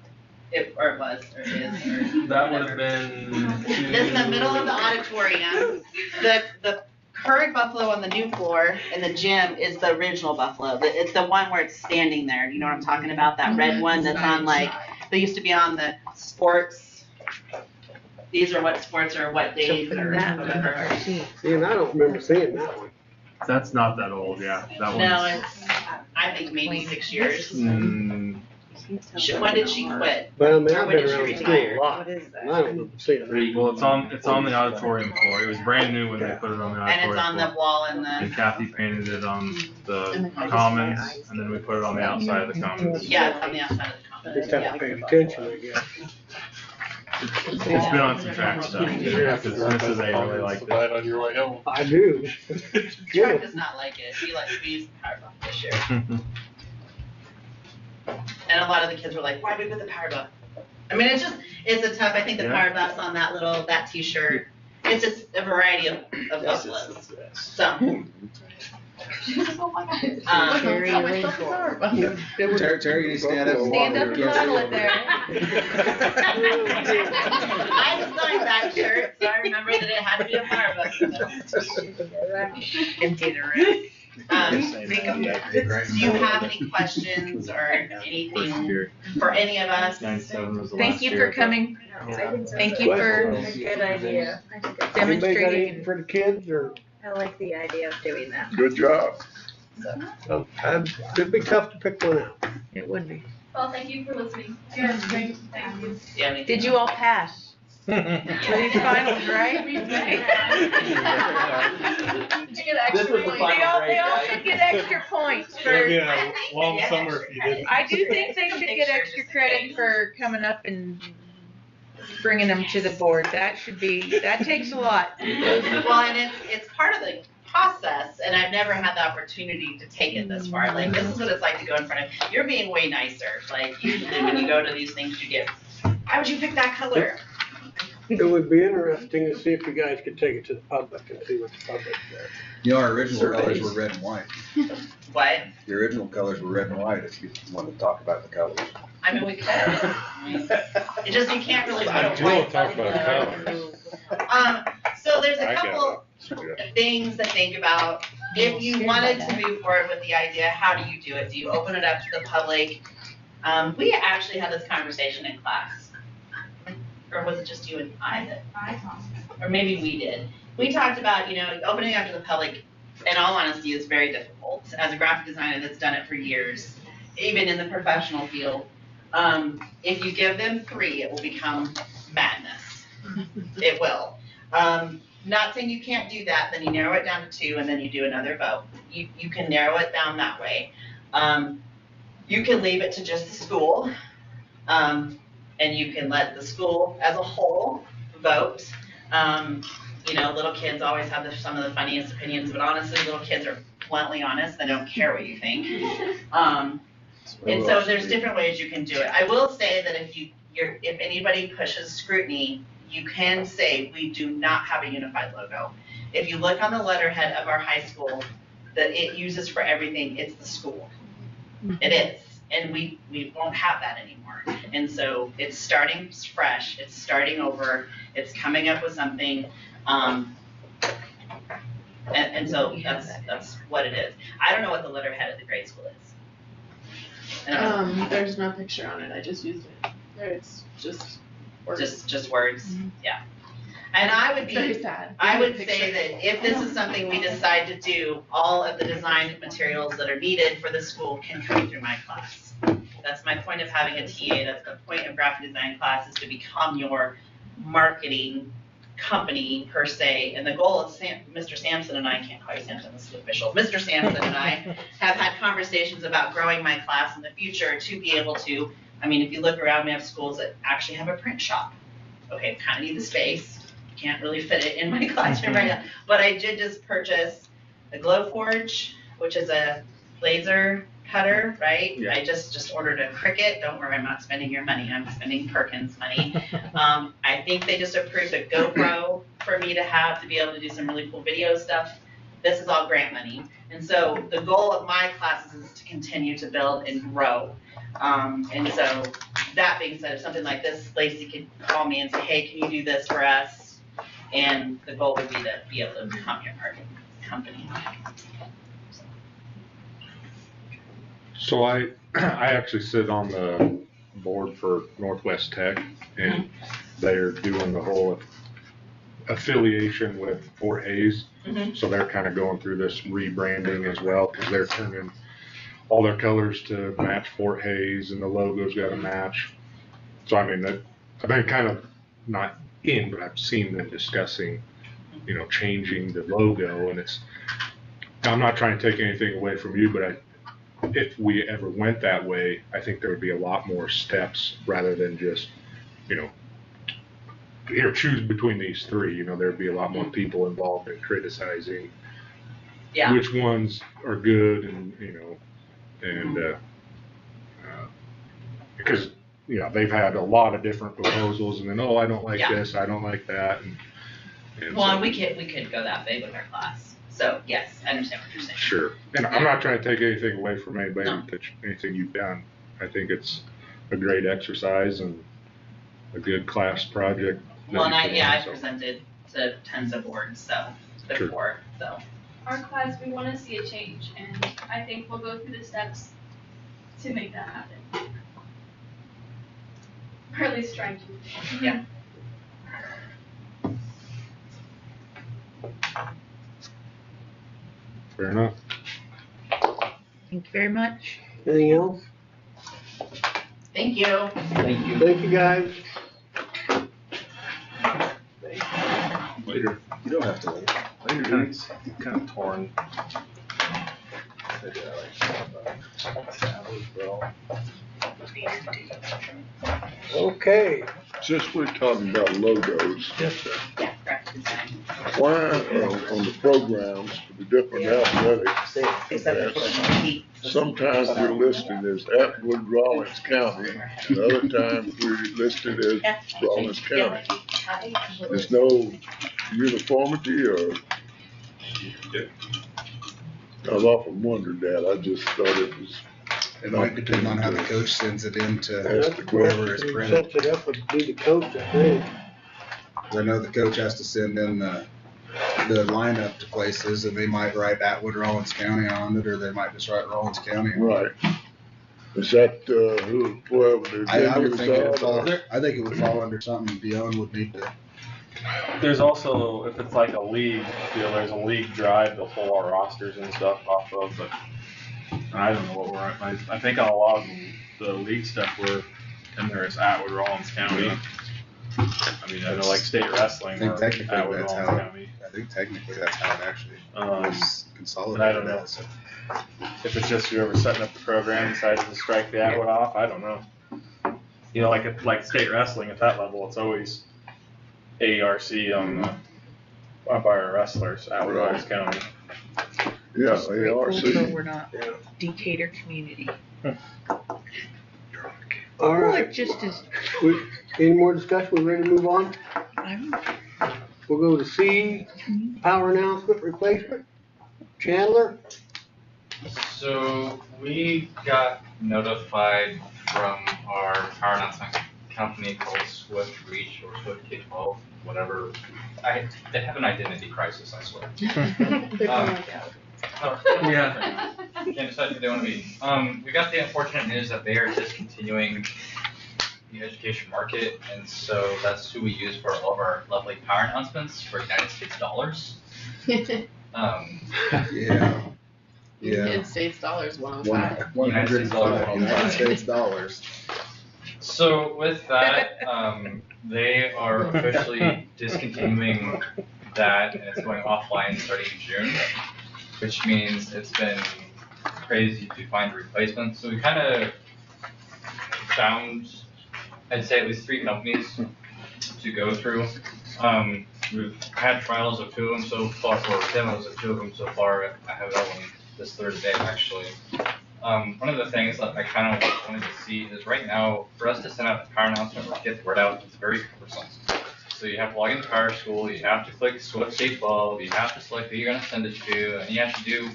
Speaker 12: it was, or is, or
Speaker 8: That would
Speaker 12: whatever.
Speaker 8: have been.
Speaker 12: This in the middle of the auditorium. The current buffalo on the new floor in the gym is the original buffalo. It's the one where it's standing there. You know what I'm talking about? That red one that's on like, they used to be on the sports. These are what sports or what days or whatever.
Speaker 1: see, and I don't remember seeing that one.
Speaker 8: That's not that old, yeah. That
Speaker 12: No,
Speaker 8: one's.
Speaker 12: it's, I think maybe 6 years.
Speaker 8: Mm,
Speaker 12: When did she quit?
Speaker 1: But I mean,
Speaker 12: Or
Speaker 1: I've
Speaker 12: when
Speaker 1: been
Speaker 12: did she
Speaker 1: around
Speaker 12: retire?
Speaker 1: school a lot, and I don't remember seeing that.
Speaker 8: well, it's on the auditorium floor. It was brand new when they put it on the
Speaker 12: And it's
Speaker 8: auditorium
Speaker 12: on
Speaker 8: floor.
Speaker 12: the wall in
Speaker 8: And
Speaker 12: the,
Speaker 8: Kathy painted it on the commons, and then we put it on the outside of the commons.
Speaker 12: yeah, it's on the outside of the common.
Speaker 1: Just haven't paid attention, I guess.
Speaker 8: It's been on some track stuff, because Mrs. A really liked
Speaker 3: Buy
Speaker 8: it.
Speaker 3: it on your way home.
Speaker 1: I do.
Speaker 12: Chuck does not like it. He likes, we use the power buff this year. And a lot of the kids were like, why did we put the power buff? I mean, it's a tough, I think the
Speaker 8: Yeah.
Speaker 12: power buff's on that t-shirt. It's just a variety of buffaloes. So.
Speaker 7: Terry,
Speaker 4: Terry, you stand up and walk
Speaker 2: Stand up
Speaker 4: over
Speaker 2: and
Speaker 4: against
Speaker 2: cuddle
Speaker 4: the-
Speaker 2: it there.
Speaker 12: I designed that shirt, so I remember that it had to be a power buff.
Speaker 2: Empty the room.
Speaker 12: Do you have any questions or anything for any of us?
Speaker 8: 9/7 was the
Speaker 2: Thank
Speaker 8: last
Speaker 2: you
Speaker 8: year.
Speaker 2: for coming. Thank you for
Speaker 16: Good idea.
Speaker 1: Anybody got
Speaker 2: demonstrating.
Speaker 1: anything for the kids, or,
Speaker 16: I like the idea of doing that.
Speaker 6: Good job.
Speaker 1: it'd be tough to pick one out.
Speaker 2: It would be.
Speaker 15: Well, thank you for listening.
Speaker 13: Yes, thank you.
Speaker 12: Yeah,
Speaker 2: Did you all pass? These finals, right?
Speaker 13: Did you get extra
Speaker 9: This was the
Speaker 13: points?
Speaker 9: final grade,
Speaker 2: They all
Speaker 9: right?
Speaker 2: should get extra points for.
Speaker 3: It'll be a long summer if you didn't.
Speaker 2: I do think they should get extra credit for coming up and bringing them to the board. That takes a lot.
Speaker 12: Well, and it's part of the process, and I've never had the opportunity to take it this far. Like, this is what it's like to go in front of, you're being way nicer. Like, usually when you go to these things, you get, why would you pick that color?
Speaker 1: It would be interesting to see if you guys could take it to the public and see what the public says.
Speaker 4: You know, our original colors were red and white.
Speaker 12: What?
Speaker 4: The original colors were red and white, if you want to talk about the colors.
Speaker 12: I mean, we could. I mean, it just, you can't really put
Speaker 3: I
Speaker 12: a
Speaker 3: do
Speaker 12: white
Speaker 3: talk
Speaker 12: buffalo.
Speaker 3: about colors.
Speaker 12: So there's a
Speaker 3: I got
Speaker 12: couple things to think about. If you wanted to move forward with the idea, how do you do it? Do you open it up to the public? We actually had this conversation in class. Or was it just you and I that? Or maybe we did. We talked about, opening up to the public, in all honesty, is very difficult. As a graphic designer that's done it for years, even in the professional field, if you give them 3, it will become madness. It will. Not saying you can't do that, then you narrow it down to 2, and then you do another vote. You can narrow it down that way. You can leave it to just the school, and you can let the school as a whole vote. Little kids always have some of the funniest opinions, but honestly, little kids are bluntly honest. They don't care what you think. And so there's different ways you can do it. I will say that if anybody pushes scrutiny, you can say we do not have a unified logo. If you look on the letterhead of our high school, that it uses for everything, it's the school. It is, and we won't have that anymore. And so it's starting fresh, it's starting over, it's coming up with something, and so that's what it is. I don't know what the letterhead of the grade school is. I don't know.
Speaker 5: There's no picture on it, I just used it. It's just words.
Speaker 12: Just words, yeah. And I would
Speaker 5: It's very
Speaker 12: be,
Speaker 5: sad.
Speaker 12: I would
Speaker 5: Picture.
Speaker 12: say that if this is something we decide to do, all of the design materials that are needed for the school can come through my class. That's my point of having a TA, that's the point of graphic design class, is to become your marketing company per se. And the goal of Mr. Sampson and I, can't call you Sampson, this is official, Mr. Sampson and I have had conversations about growing my class in the future to be able to, I mean, if you look around, we have schools that actually have a print shop. Okay, kind of need the space. Can't really fit it in my classroom right now, but I did just purchase a Glowforge, which is a laser cutter, right?
Speaker 8: Yeah.
Speaker 12: I just ordered a Cricut. Don't worry, I'm not spending your money. I'm spending Perkins money. I think they just approved a GoPro for me to have to be able to do some really cool video stuff. This is all grant money, and so the goal of my classes is to continue to build and grow. And so that being said, if something like this, Lacey could call me and say, hey, can you do this for us? And the goal would be to be able to become your marketing company.
Speaker 14: So I actually sit on the board for Northwest Tech, and they're doing the whole affiliation with Fort Hays.
Speaker 12: Mhm.
Speaker 14: So they're kind of going through this rebranding as well, because they're turning all their colors to match Fort Hays, and the logo's got to match. So I mean, I've been kind of not in, but I've seen them discussing, changing the logo, and I'm not trying to take anything away from you, but if we ever went that way, I think there would be a lot more steps rather than just, here, choose between these three. There'd be a lot more people involved in criticizing which ones are good, and because they've had a lot of different proposals, and then I don't like this, I don't like that, and
Speaker 12: Well,
Speaker 14: so,
Speaker 12: and we could go that big with our class. So yes, I understand what you're saying.
Speaker 14: sure. And I'm not trying to take anything away from anybody, anything you've done. I think it's a great exercise and a good class project.
Speaker 12: Well, and I
Speaker 14: So,
Speaker 12: presented to tons of boards, before, so.
Speaker 15: Our class, we want to see a change, and I think we'll go through the steps to make that happen. Or at least try to.
Speaker 12: Yeah.
Speaker 14: Fair enough.
Speaker 2: Thank you very much.
Speaker 1: Anything else?
Speaker 12: Thank you.
Speaker 9: Thank you.
Speaker 1: Thank you, guys.
Speaker 14: Later.
Speaker 8: You don't have to wait.
Speaker 14: Later.
Speaker 8: Kind of torn.
Speaker 1: Okay.
Speaker 6: Since we're talking about logos,
Speaker 1: Yes, sir.
Speaker 12: Yeah, graphic design.
Speaker 6: why on the programs for the different athletics, sometimes we're listed as Atwood Rawlins County, and other times we're listed as Rawlins County. There's no uniformity, or I've often wondered that. I just thought it was.
Speaker 4: It might depend on how the coach sends it in to
Speaker 6: That's the
Speaker 4: whoever is
Speaker 1: Who
Speaker 4: printing.
Speaker 1: sets it up would be the coach, I think.
Speaker 4: I know the coach has to send in the lineup to places, and they might write Atwood Rawlins County on it, or they might just write Rawlins County on it.
Speaker 6: Right. Is that, whoever the
Speaker 4: I would think it would
Speaker 6: venues
Speaker 4: fall,
Speaker 6: are?
Speaker 4: I think it would fall under something Dion would need to.
Speaker 8: There's also, if it's like a league deal, there's a league drive they'll pull our rosters and stuff off of, but I don't know what we're at. I think on a lot of the league stuff we're in there is Atwood Rawlins County. I mean, I know like state wrestling,
Speaker 4: I think
Speaker 8: or
Speaker 4: technically
Speaker 8: Atwood
Speaker 4: that's
Speaker 8: Rawlins
Speaker 4: how,
Speaker 8: County.
Speaker 4: I think technically that's how it actually is
Speaker 8: But I
Speaker 4: consolidated
Speaker 8: don't know.
Speaker 4: as.
Speaker 8: If it's just whoever's setting up the program decided to strike the Atwood off, I don't know. Like state wrestling at that level, it's always ARC on by our wrestlers, Atwood Rawlins County.
Speaker 6: Yeah,
Speaker 2: But
Speaker 6: ARC.
Speaker 2: we're not Decatur community.
Speaker 1: All
Speaker 2: Well,
Speaker 1: right.
Speaker 2: it just is,
Speaker 1: Any more discussion? We ready to move on?
Speaker 2: I'm,
Speaker 1: we'll go to C, power announcement replacement. Chandler?
Speaker 10: So we got notified from our power announcement company called Swift Reach or Swift K-12, whatever. They have an identity crisis, I swear. Yeah. Can't decide who they want to be. We got the unfortunate news that they are discontinuing the education market, and so that's who we use for all of our lovely power announcements for United States dollars.
Speaker 4: Yeah.
Speaker 5: United States dollars, 105.
Speaker 4: United States dollars.
Speaker 10: So with that, they are officially discontinuing that, and it's going offline starting in June, which means it's been crazy to find replacements. So we kind of found, I'd say, at least 3 companies to go through. We've had trials of 2 of them so far, or demos of 2 of them so far. I have that one this Thursday, actually. One of the things that I kind of wanted to see is right now, for us to send out the power announcement or get the word out, it's very cumbersome. So you have to log into Power School, you have to click Swift K-12, you have to select who you're going to send it to, and you have to do,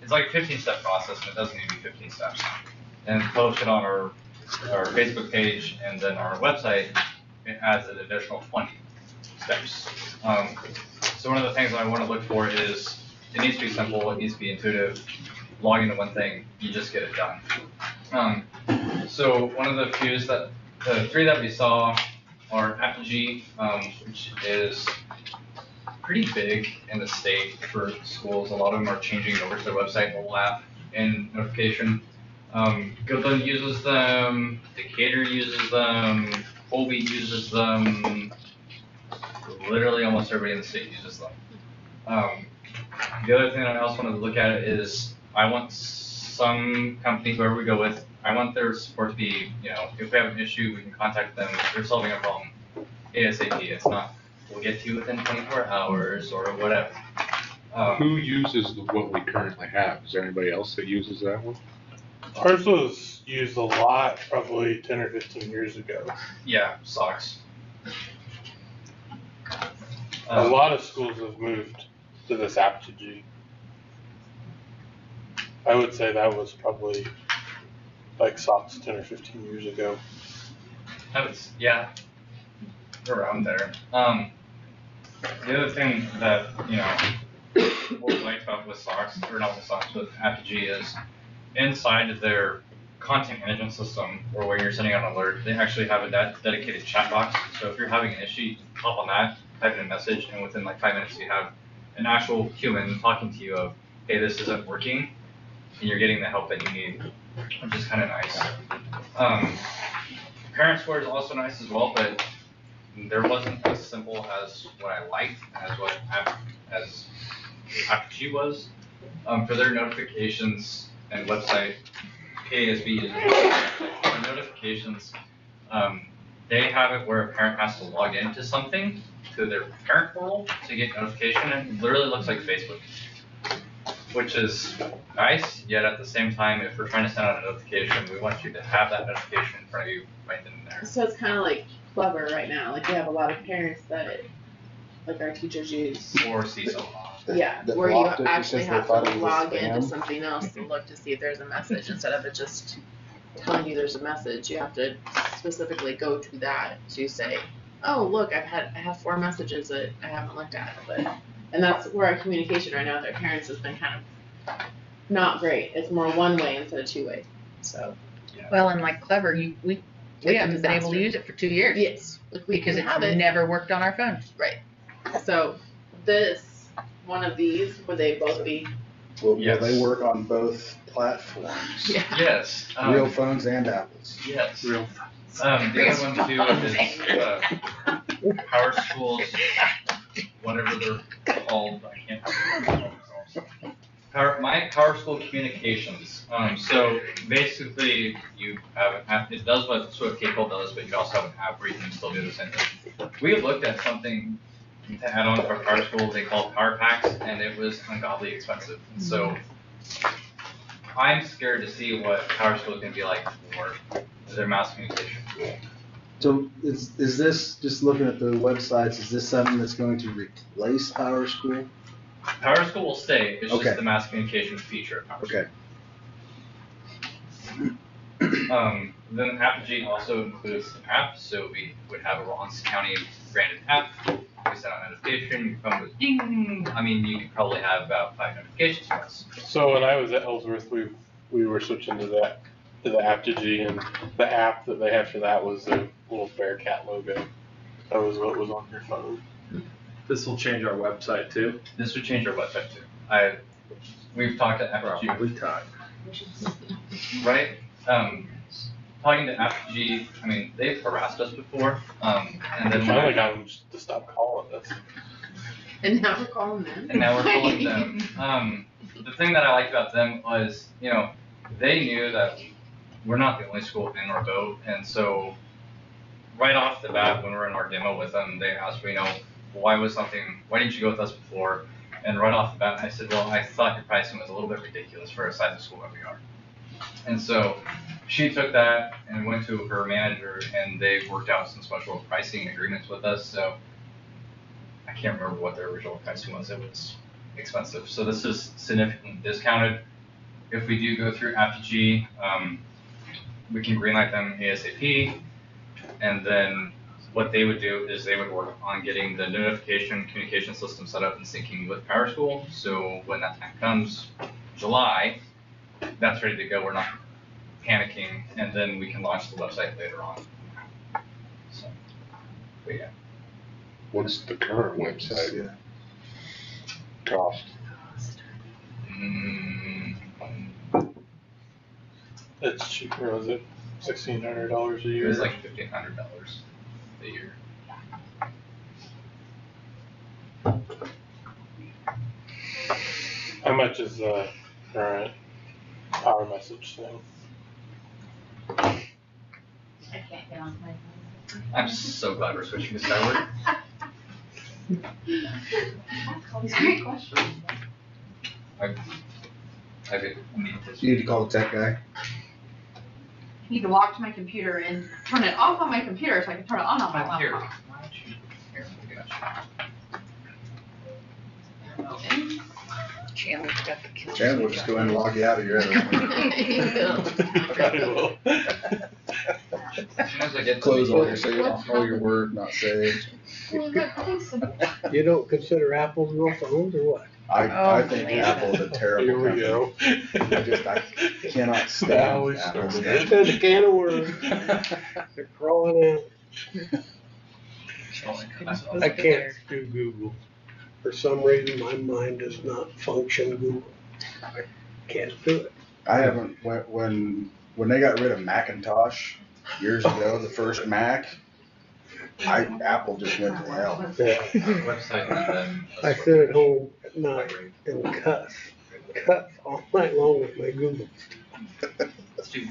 Speaker 10: it's like a 15-step process, and it doesn't need to be 15 steps. And post it on our Facebook page, and then our website, it adds an additional 20 steps. So one of the things that I want to look for is, it needs to be simple, it needs to be intuitive. Log into one thing, you just get it done. So one of the the 3 that we saw are Apogee, which is pretty big in the state for schools. A lot of them are changing over to their website, mobile app, and notification. Goodland uses them, Decatur uses them, Colby uses them. Literally almost everybody in the state uses them. The other thing I also wanted to look at is I want some company, whoever we go with, I want their support to be, if we have an issue, we can contact them. If they're solving a problem ASAP. It's not, we'll get to you within 24 hours or whatever.
Speaker 14: Who uses what we currently have? Is there anybody else that uses that one?
Speaker 3: Ours was used a lot, probably 10 or 15 years ago.
Speaker 10: Yeah, socks.
Speaker 3: A lot of schools have moved to this Apogee. I would say that was probably like socks 10 or 15 years ago.
Speaker 10: Yeah, around there. The other thing that, what we liked about with socks, or not with socks, with Apogee is inside of their content management system, or where you're sending out an alert, they actually have a dedicated chat box. So if you're having an issue, you hop on that, type in a message, and within like 5 minutes you have an actual human talking to you of, hey, this isn't working, and you're getting the help that you need, which is kind of nice. Parent score is also nice as well, but there wasn't as simple as what I liked as what Apogee was. For their notifications and website, KASB is for notifications. They have it where a parent has to log into something, to their parent portal, to get notification, and it literally looks like Facebook, which is nice, yet at the same time, if we're trying to send out a notification, we want you to have that notification in front of you right then and there.
Speaker 5: So it's kind of like Clever right now. Like we have a lot of parents that, like our teachers use.
Speaker 10: Or CISO.
Speaker 5: Yeah,
Speaker 4: that
Speaker 5: where you
Speaker 4: blocked it
Speaker 5: actually
Speaker 4: because they
Speaker 5: have
Speaker 4: thought
Speaker 5: to
Speaker 4: it was
Speaker 5: log
Speaker 4: spam.
Speaker 5: into something else to look to see if there's a message instead of it just telling you there's a message. You have to specifically go to that to say, oh, look, I have 4 messages that I haven't looked at, and that's where our communication right now with our parents has been kind of not great. It's more one way instead of 2 way. So.
Speaker 2: Well, and like Clever, we haven't been able to use it for 2 years.
Speaker 5: Yes,
Speaker 2: because
Speaker 5: have
Speaker 2: it's
Speaker 5: it.
Speaker 2: never worked on our phones.
Speaker 5: Right. So one of these, would they both be?
Speaker 4: Will
Speaker 10: Yes.
Speaker 4: they work on both platforms?
Speaker 5: Yeah.
Speaker 10: Yes.
Speaker 4: Real phones and Apples.
Speaker 10: Yes.
Speaker 14: Real.
Speaker 10: The other one too is Power Schools, whatever they're called. I can't remember. My Power School Communications. So basically, you have an app. It does what Swift K-12 does, but you also have an app where you can still do the same thing. We have looked at something to add on to our Power School. They call Power Packs, and it was ungodly expensive. And so I'm scared to see what Power School is going to be like for their mass communication tool.
Speaker 4: So is this, just looking at the websites, is this something that's going to replace Power School?
Speaker 10: Power School will stay, it's
Speaker 4: Okay.
Speaker 10: just the mass communication feature of Power
Speaker 4: Okay.
Speaker 10: Then Apogee also includes an app, so we would have a Rollins County branded app. We send out notification, your phone goes ding. I mean, you could probably have about 5 notifications from us.
Speaker 3: So when I was at Ellsworth, we were switching to the Apogee, and the app that they had for that was the little Bearcat logo. That was what was on your phone.
Speaker 8: This will change our website too.
Speaker 10: This would change our website too. We've talked to Apogee. Right? Talking to Apogee, I mean, they've harassed us before, and then
Speaker 3: Finally got them to stop calling us.
Speaker 5: And now we're calling them.
Speaker 10: And now we're calling them. The thing that I liked about them was, you know, they knew that we're not the only school in our boat, and so right off the bat, when we were in our demo with them, they asked me, you know, why didn't you go with us before? And right off the bat, I said, well, I thought your pricing was a little bit ridiculous for a size of school that we are. And so she took that and went to her manager, and they worked out some special pricing agreements with us. So I can't remember what their original pricing was. It was expensive. So this is significantly discounted. If we do go through Apogee, we can greenlight them ASAP. And then what they would do is they would work on getting the notification communication system set up and syncing with Power School. So when that time comes, July, that's ready to go. We're not panicking, and then we can launch the website later on. So, but yeah.
Speaker 6: What's the current website cost?
Speaker 3: It's cheaper, was it $1,600 a year?
Speaker 10: It was like $1,500 a year.
Speaker 3: How much is the current power message thing?
Speaker 12: I can't get on my phone.
Speaker 10: I'm so glad we're switching to Skyward.
Speaker 12: These great questions.
Speaker 4: You need to call the tech guy.
Speaker 7: I need to walk to my computer and turn it off on my computer so I can turn it on my laptop.
Speaker 10: Here,
Speaker 16: Chandler's got the kids.
Speaker 4: Chandler will just go in and log you out of your other one. Close all your saves, all your Word not saved.
Speaker 1: You don't consider Apple's no phones or what?
Speaker 4: I think Apple's a terrible
Speaker 3: Here we go.
Speaker 4: I cannot
Speaker 3: Now
Speaker 4: stand
Speaker 3: we
Speaker 4: Apple.
Speaker 3: started.
Speaker 1: There's a can of worms. They're crawling out. I can't do Google. For some reason, my mind does not function Google. I can't do it.
Speaker 4: I haven't, when they got rid of Macintosh years ago, the first Mac, Apple just went to hell.
Speaker 1: I sit at home at night and cuss all night long with my Google.
Speaker 10: Let's do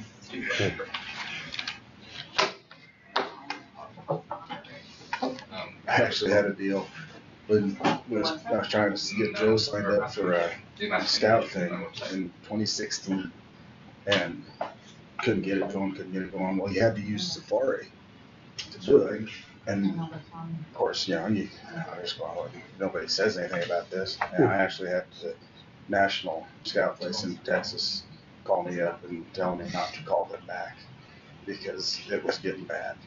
Speaker 4: I actually had a deal when I was trying to get Joe signed up for a scout thing in 2016 and couldn't get it going. Well, you had to use Safari to do it. And of course, I just go, nobody says anything about this. And I actually had the National Scout place in Texas call me up and tell me not to call them back because it was getting bad.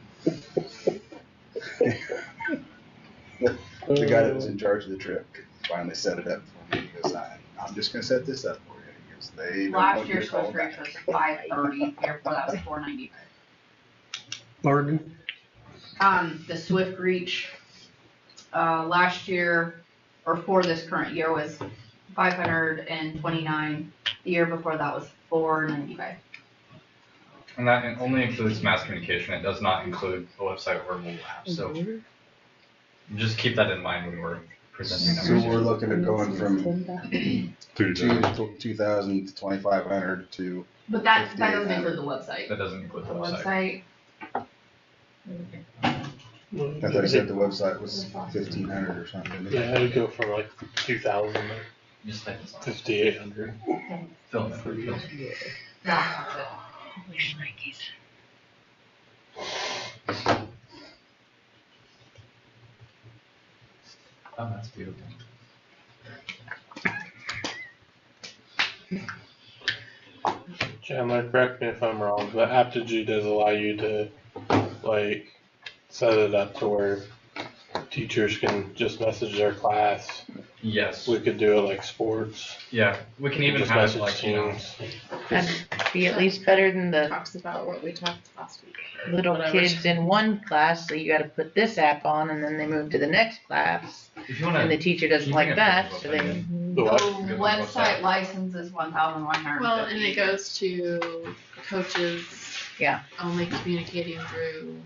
Speaker 4: The guy that was in charge of the trip finally set it up for me because I'm just going to set this up for you because they don't
Speaker 7: Last
Speaker 4: want you to
Speaker 7: year's
Speaker 4: call
Speaker 7: Swift Reach
Speaker 4: back.
Speaker 7: was 530, year before that was 495.
Speaker 1: Pardon?
Speaker 7: The Swift Reach, last year, or for this current year, was 529. The year before that was 495.
Speaker 10: And that only includes mass communication. It does not include the website or mobile app. So just keep that in mind when we're presenting
Speaker 4: So
Speaker 10: numbers.
Speaker 4: we're looking at going from 2,000 to 2,500 to.
Speaker 7: But that doesn't
Speaker 4: 5,800.
Speaker 7: include the website.
Speaker 10: That doesn't include
Speaker 7: The
Speaker 10: the website.
Speaker 7: website,
Speaker 4: I thought he said the website was 1,500 or something.
Speaker 3: Yeah, it'd go from like 2,000 to
Speaker 10: Just type this on.
Speaker 3: 5,800.
Speaker 10: Fill it in.
Speaker 16: Wish Nikes.
Speaker 10: Oh, that's beautiful.
Speaker 3: Chandler, correct me if I'm wrong, but Apogee does allow you to, like, set it up to where teachers can just message their class.
Speaker 10: Yes.
Speaker 3: We could do it like sports.
Speaker 10: Yeah, we can even
Speaker 3: Just
Speaker 10: have
Speaker 3: message
Speaker 10: like, you know,
Speaker 3: teams.
Speaker 2: That'd be at least better than the
Speaker 5: Talks about what we talked last week.
Speaker 2: little
Speaker 5: Whatever.
Speaker 2: kids in one class, so you gotta put this app on, and then they move to the next class,
Speaker 10: if you wanna.
Speaker 2: and the teacher doesn't like that, so they.
Speaker 1: The what?
Speaker 7: The website license is $1,150.
Speaker 5: Well, and it goes to coaches.
Speaker 2: Yeah.
Speaker 5: Only communicating through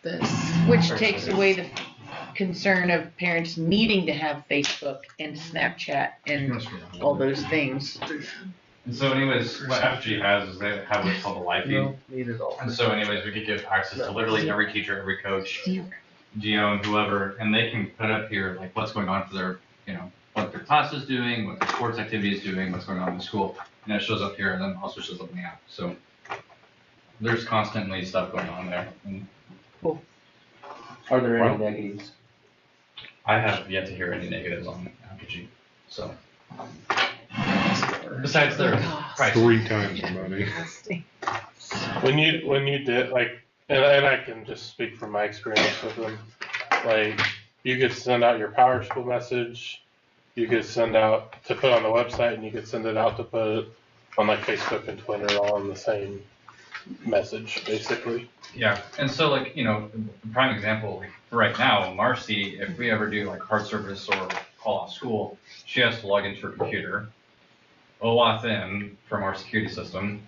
Speaker 5: this.
Speaker 2: Which takes away the concern of parents needing to have Facebook and Snapchat and all those things.
Speaker 10: And so anyways, what FG has is they have what's called a live feed. And so anyways, we could give access to literally every teacher, every coach, GO and whoever, and they can put up here like what's going on for their, you know, what their class is doing, what their sports activity is doing, what's going on in the school. And it shows up here and then also shows up in the app. So there's constantly stuff going on there. And
Speaker 9: Are there any negatives?
Speaker 10: I have yet to hear any negatives on Apogee. So besides their price.
Speaker 14: 3 times the money.
Speaker 3: When you did like, and I can just speak from my experience with them, like you could send out your Power School message, you could send out to put on the website, and you could send it out to put on like Facebook and Twitter all in the same message, basically.
Speaker 10: Yeah, and so like, you know, prime example, like right now, Marcy, if we ever do like card service or call off school, she has to log into her computer, OAuth in from our security system,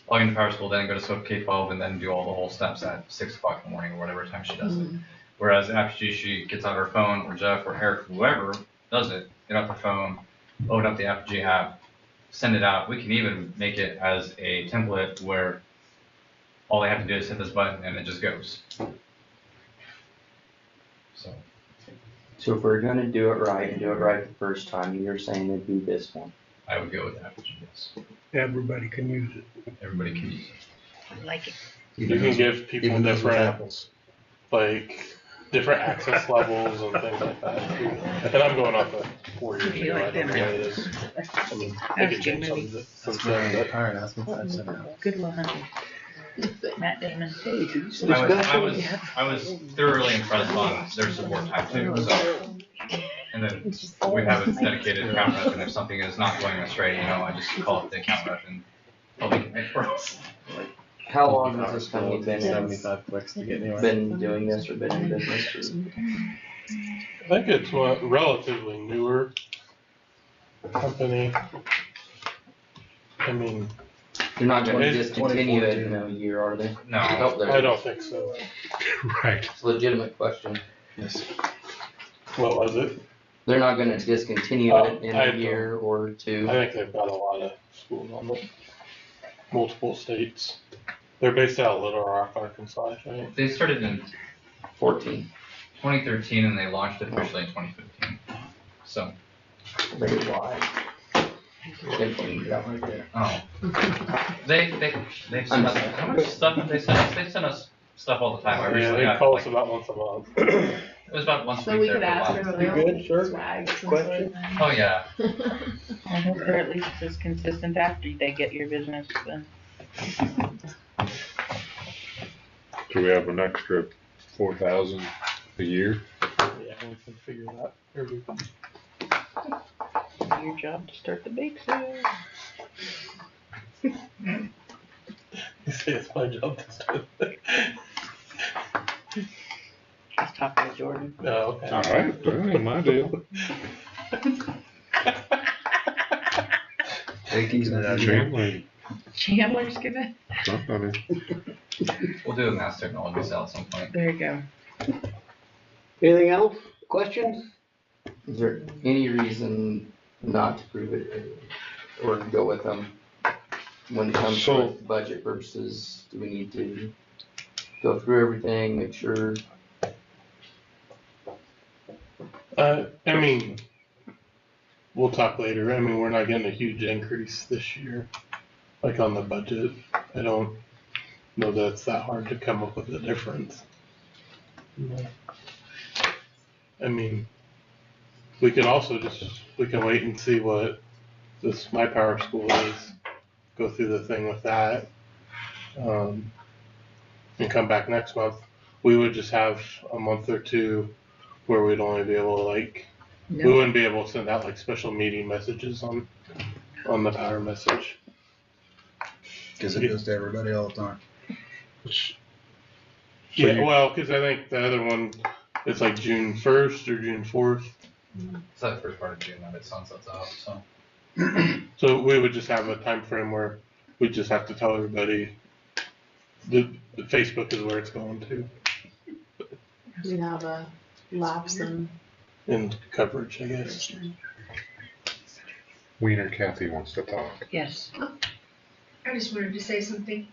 Speaker 10: log into Power School, then go to SOAP K-12, and then do all the whole steps at 6 o'clock in the morning or whatever time she does it. Whereas Apogee, she gets out her phone, or Jeff, or Eric, whoever does it, get out their phone, load up the Apogee app, send it out. We can even make it as a template where all they have to do is hit this button and it just goes.
Speaker 9: So if we're gonna do it right and do it right the first time, you're saying it'd be this one?
Speaker 10: I would go with Apogee, yes.
Speaker 1: Everybody can use it.
Speaker 10: Everybody can use it.
Speaker 2: I like it.
Speaker 3: You can give people
Speaker 4: Even those with
Speaker 3: different,
Speaker 4: apples.
Speaker 3: like, different access levels and things like that. And I'm going off of 4 years
Speaker 2: You
Speaker 3: ago.
Speaker 2: like
Speaker 3: I don't know
Speaker 2: them,
Speaker 3: what it is. I mean, they could change some of it since then, but
Speaker 4: Alright, ask me 5 cents.
Speaker 2: Good one, honey. Matt Damon.
Speaker 10: I was thoroughly impressed on their support time too, so. And then we have a dedicated account rep, and if something is not going astray, you know, I just call up the account rep and they'll make it right for us.
Speaker 9: How long has this company been
Speaker 4: 75 clicks to get anywhere.
Speaker 9: been doing this or been in business? Or?
Speaker 3: I think it's a relatively newer company. I mean,
Speaker 9: They're not gonna
Speaker 3: It's
Speaker 9: discontinue it in a year, are they?
Speaker 10: No.
Speaker 9: Oh, there
Speaker 3: I
Speaker 9: it
Speaker 3: don't
Speaker 9: is.
Speaker 3: think so.
Speaker 14: Right.
Speaker 9: It's a legitimate question.
Speaker 4: Yes.
Speaker 3: What was it?
Speaker 9: They're not gonna discontinue it in
Speaker 3: I
Speaker 9: a
Speaker 3: don't-
Speaker 9: year or
Speaker 3: I
Speaker 9: two.
Speaker 3: think they've got a lot of schools on the multiple states. They're based out of Little Rock, Arkansas, I think.
Speaker 10: They started in
Speaker 9: 14.
Speaker 10: 2013 and they launched officially in 2015. So,
Speaker 9: Very wide.
Speaker 10: oh. They've sent us, how much stuff did they send us? They send us stuff all the time. I
Speaker 3: Yeah,
Speaker 10: recently
Speaker 3: they
Speaker 10: got,
Speaker 3: call
Speaker 10: like,
Speaker 3: us about once a month.
Speaker 10: it was about once a
Speaker 5: So
Speaker 10: week
Speaker 5: we
Speaker 10: there
Speaker 5: could
Speaker 10: for a
Speaker 5: ask
Speaker 10: while.
Speaker 5: her.
Speaker 1: You good, sir?
Speaker 5: Swag, some
Speaker 1: Question?
Speaker 5: sort of
Speaker 10: Oh, yeah.
Speaker 2: I hope they're at least as consistent after they get your business, then.
Speaker 14: So we have an extra 4,000 a year.
Speaker 3: Yeah, we can figure that. Here we go.
Speaker 2: Your job to start the bake sale.
Speaker 3: You say it's my job to start.
Speaker 2: Just talking to Jordan.
Speaker 3: Oh, okay.
Speaker 14: All right, that ain't my deal.
Speaker 4: JT's not out here.
Speaker 14: Chandler,
Speaker 2: Chandler's gonna.
Speaker 14: somebody.
Speaker 10: We'll do a mass technology sale at some point.
Speaker 2: There you go.
Speaker 1: Anything else? Questions?
Speaker 9: Is there any reason not to prove it or to go with them when it comes
Speaker 14: So-
Speaker 9: to budget purposes? Do we need to go through everything, make sure?
Speaker 3: I mean, we'll talk later. I mean, we're not getting a huge increase this year, like on the budget. I don't know that it's that hard to come up with a difference. I mean, we can also we can wait and see what this My Power School is, go through the thing with that, and come back next month. We would just have a month or two where we'd only be able to we wouldn't be able to send out like special meeting messages on the Power message.
Speaker 4: Cause it goes to everybody all the time.
Speaker 3: Yeah, well, because I think the other one, it's like June 1st or June 4th.
Speaker 10: It's like the first part of June that it sunsets out, so.
Speaker 3: So we would just have a time frame where we just have to tell everybody the Facebook is where it's going to
Speaker 5: We have a lapse
Speaker 3: in coverage, I guess.
Speaker 14: Wiener Kathy wants to talk.
Speaker 17: Yes.
Speaker 18: I just wanted to say something.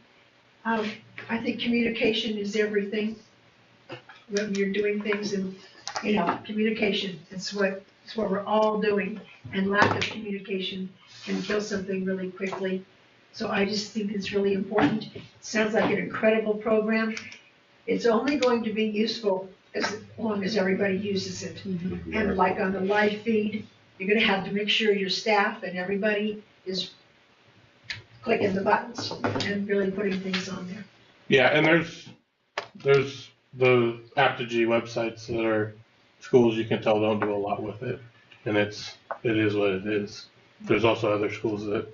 Speaker 18: I think communication is everything. When you're doing things and, communication, it's what we're all doing. And lack of communication can kill something really quickly. So I just think it's really important. It sounds like an incredible program. It's only going to be useful as long as everybody uses it. And like on the live feed, you're gonna have to make sure your staff and everybody is clicking the buttons and really putting things on there.
Speaker 3: Yeah, and there's the Apogee websites that are schools you can tell don't do a lot with it, and it is what it is. There's also other schools that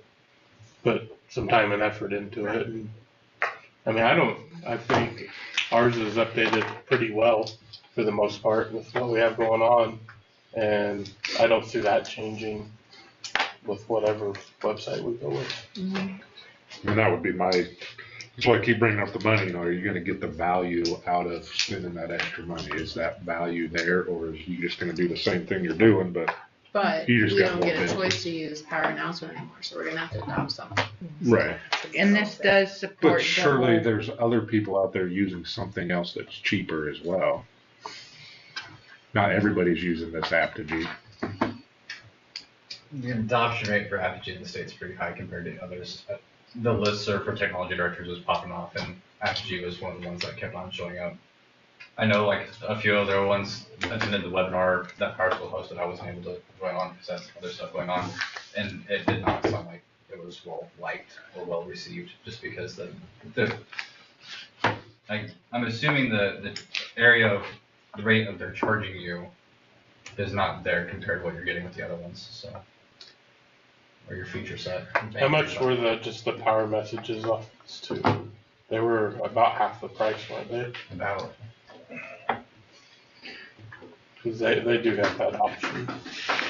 Speaker 3: put some time and effort into it. And, I think ours is updated pretty well for the most part with what we have going on, and I don't see that changing with whatever website we go with.
Speaker 14: And that would be that's why I keep bringing up the money. Are you gonna get the value out of spending that extra money? Is that value there, or is you just gonna do the same thing you're doing, but
Speaker 5: we
Speaker 14: you just got
Speaker 5: don't
Speaker 14: more
Speaker 5: get a
Speaker 14: benefits?
Speaker 5: choice to use Power Announcer anymore, so we're gonna have to adopt something.
Speaker 14: Right.
Speaker 2: And this does support.
Speaker 14: But
Speaker 2: the
Speaker 14: surely
Speaker 2: whole-
Speaker 14: there's other people out there using something else that's cheaper as well. Not everybody's using this Apogee.
Speaker 10: The adoption rate for Apogee in the States is pretty high compared to others. The listserv for technology directors was popping off, and Apogee was one of the ones that kept on showing up. I know like a few other ones attended the webinar that Power School hosted. I wasn't able to join on because that's other stuff going on, and it did not sound like it was well liked or well received, just because I'm assuming the area of the rate of they're charging you is not there compared to what you're getting with the other ones, so. Or your feature set.
Speaker 3: How much were just the Power messages off this too? They were about half the price, weren't they?
Speaker 10: About.
Speaker 3: Because they do have that option.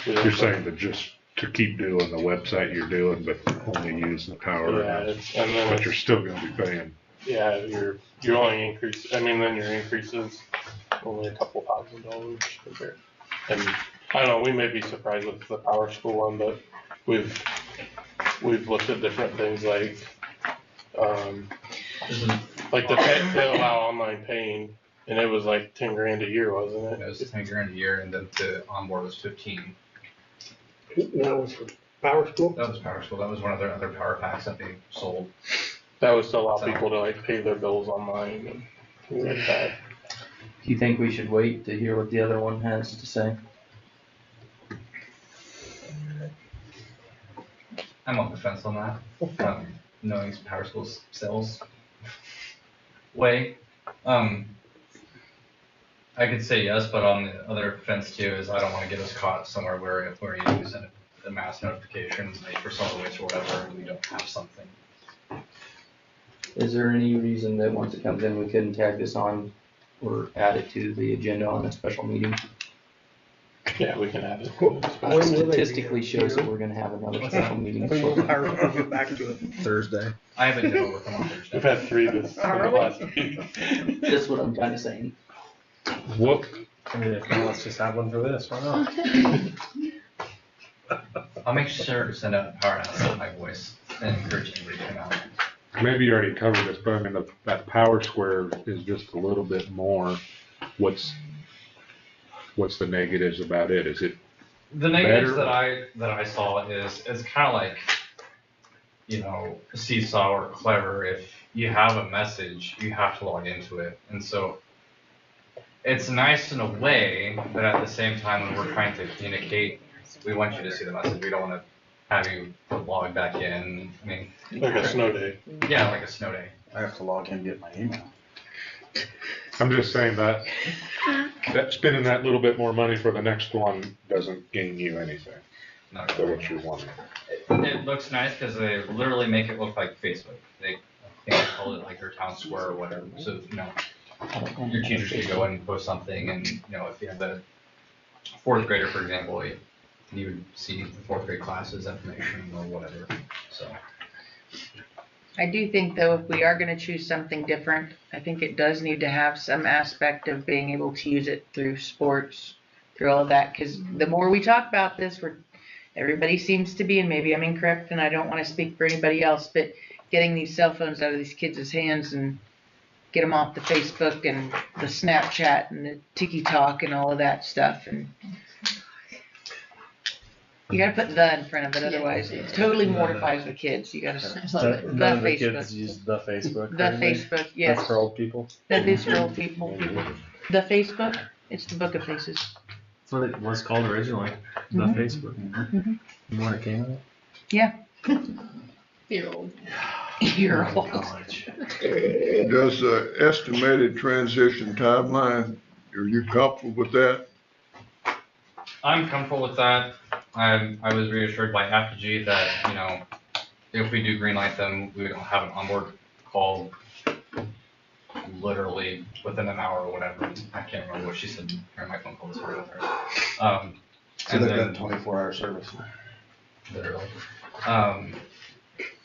Speaker 14: You're saying that just to keep doing the website you're doing, but only use the Power.
Speaker 3: Yeah, and then
Speaker 14: but you're still gonna be paying.
Speaker 3: Yeah, you're only then your increase is only a couple $1,000 compared. And I don't know, we may be surprised with the Power School one, but we've looked at different things like they allow online paying, and it was like 10 grand a year, wasn't it?
Speaker 10: It was 10 grand a year, and then to onboard was 15.
Speaker 1: That was for Power School?
Speaker 10: That was Power School. That was one of their other power packs that they sold.
Speaker 3: That was to allow people to pay their bills online and things like that.
Speaker 9: Do you think we should wait to hear what the other one has to say?
Speaker 10: I'm on the fence on that. Knowing Power School's sales way. I could say yes, but on the other fence too is I don't want to get us caught somewhere where you send a mass notification like for solid waste or whatever and we don't have something.
Speaker 9: Is there any reason that once it comes in, we couldn't tag this on or add it to the agenda on a special meeting?
Speaker 3: Yeah, we can add it.
Speaker 9: Statistically shows that we're gonna have another special meeting.
Speaker 1: When will Power School get back to it?
Speaker 4: Thursday.
Speaker 10: I haven't done with them on Thursday.
Speaker 3: We've had 3 this last week.
Speaker 9: That's what I'm kind of saying.
Speaker 8: Whoop. Let's just have one for this. Why not?
Speaker 10: I'll make sure to send out a power announcement in my voice and encourage everybody to come out.
Speaker 14: Maybe you already covered this, but that Power Square is just a little bit more. What's the negatives about it? Is it
Speaker 10: the negatives
Speaker 14: better?
Speaker 10: that I saw is it's kind of like, Seesaw or Clever. If you have a message, you have to log into it, and so it's nice in a way, but at the same time, when we're trying to communicate, we want you to see the message. We don't want to have you log back in. I mean,
Speaker 3: Like a snow day.
Speaker 10: Yeah, like a snow day.
Speaker 4: I have to log in and get my email.
Speaker 14: I'm just saying that spending that little bit more money for the next one doesn't gain you anything.
Speaker 10: No.
Speaker 14: So what you're wanting.
Speaker 10: It looks nice because they literally make it look like Facebook. I think they call it like their town square or whatever. So, your teachers could go in and post something, and, if you have the fourth grader, for example, you would see the fourth grade classes information or whatever, so.
Speaker 2: I do think though, if we are gonna choose something different, I think it does need to have some aspect of being able to use it through sports, through all of that, cause the more we talk about this, everybody seems to be, and maybe I'm incorrect and I don't wanna speak for anybody else, but getting these cell phones out of these kids' hands and get them off the Facebook and the Snapchat and the TikTok and all of that stuff, and you gotta put the in front of it, otherwise it totally mortifies the kids. You gotta the
Speaker 8: None of the
Speaker 2: Facebook.
Speaker 8: kids use the Facebook.
Speaker 2: The
Speaker 8: currently?
Speaker 2: Facebook, yes.
Speaker 8: That's for old people.
Speaker 2: That is for old people. The Facebook, it's the book of faces.
Speaker 8: That's what it was called originally. The
Speaker 2: Mhm.
Speaker 8: Facebook.
Speaker 2: Mhm.
Speaker 8: When it came out.
Speaker 2: Yeah.
Speaker 5: You're old.
Speaker 2: You're old.
Speaker 6: Does the estimated transition timeline, are you comfortable with that?
Speaker 10: I'm comfortable with that. I was reassured by Apogee that, if we do greenlight them, we would have an onboard call literally within an hour or whatever. I can't remember what she said during my phone call this morning with her.
Speaker 4: So they've got 24-hour service.
Speaker 10: Literally.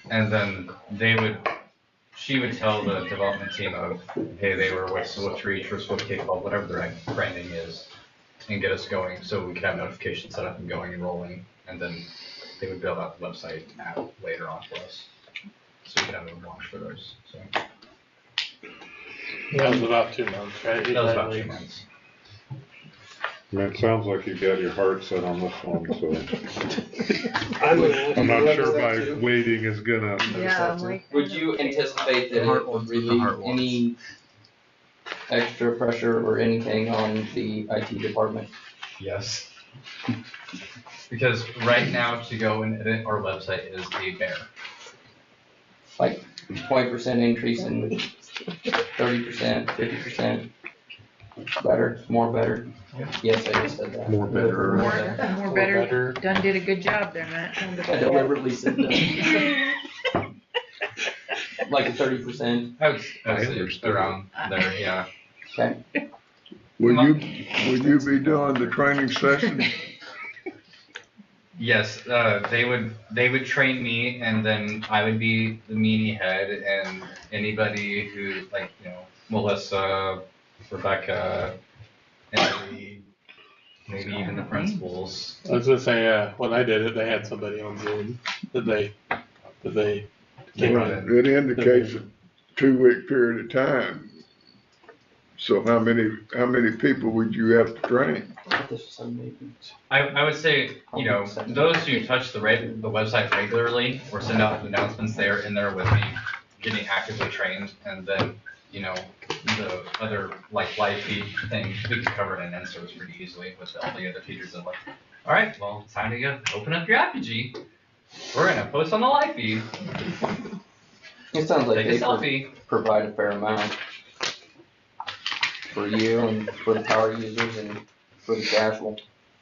Speaker 10: And then she would tell the development team of, hey, they were with Swift Reach or Swift K-12, whatever the right branding is, and get us going so we could have notifications set up and going and rolling. And then they would build out the website app later on for us. So we could have a launch for those. So
Speaker 3: That was about 2 months, right?
Speaker 10: that was about 2 months.
Speaker 14: I mean, it sounds like you've got your heart set on this one, so
Speaker 1: I'm gonna ask
Speaker 14: I'm
Speaker 1: you
Speaker 14: not
Speaker 1: about
Speaker 14: sure
Speaker 1: that
Speaker 14: my
Speaker 1: too.
Speaker 14: waiting is gonna.
Speaker 16: Yeah, I'm like.
Speaker 9: Would you anticipate that it would relieve any extra pressure or anything on the IT department?
Speaker 10: Yes. Because right now to go and edit our website is a bear.
Speaker 9: Like 20% increase in 30%, 50%? Better, more better? Yes, I just said that.
Speaker 14: More better.
Speaker 2: More better. Done did a good job there, Matt.
Speaker 9: I deliberately said that. Like a 30%.
Speaker 10: I would say around there, yeah.
Speaker 9: Okay.
Speaker 6: Will you be doing the training session?
Speaker 10: Yes, they would train me, and then I would be the meanie head, and anybody who, Melissa, Rebecca, and maybe even the principals.
Speaker 3: I was gonna say, when I did it, they had somebody on Zoom that they came on.
Speaker 6: It indicates a 2-week period of time. So how many people would you have to train?
Speaker 10: I would say, those who touch the website regularly or send out announcements, they're in there with me, getting actively trained, and then, the other live feed things, we can cover it in N-Service pretty easily with all the other features of like, all right, well, it's time to go open up your Apogee. We're gonna post on the live feed.
Speaker 9: It sounds like
Speaker 10: Take a
Speaker 9: they
Speaker 10: selfie.
Speaker 9: provide a fair amount for you and for the power users and for the casual.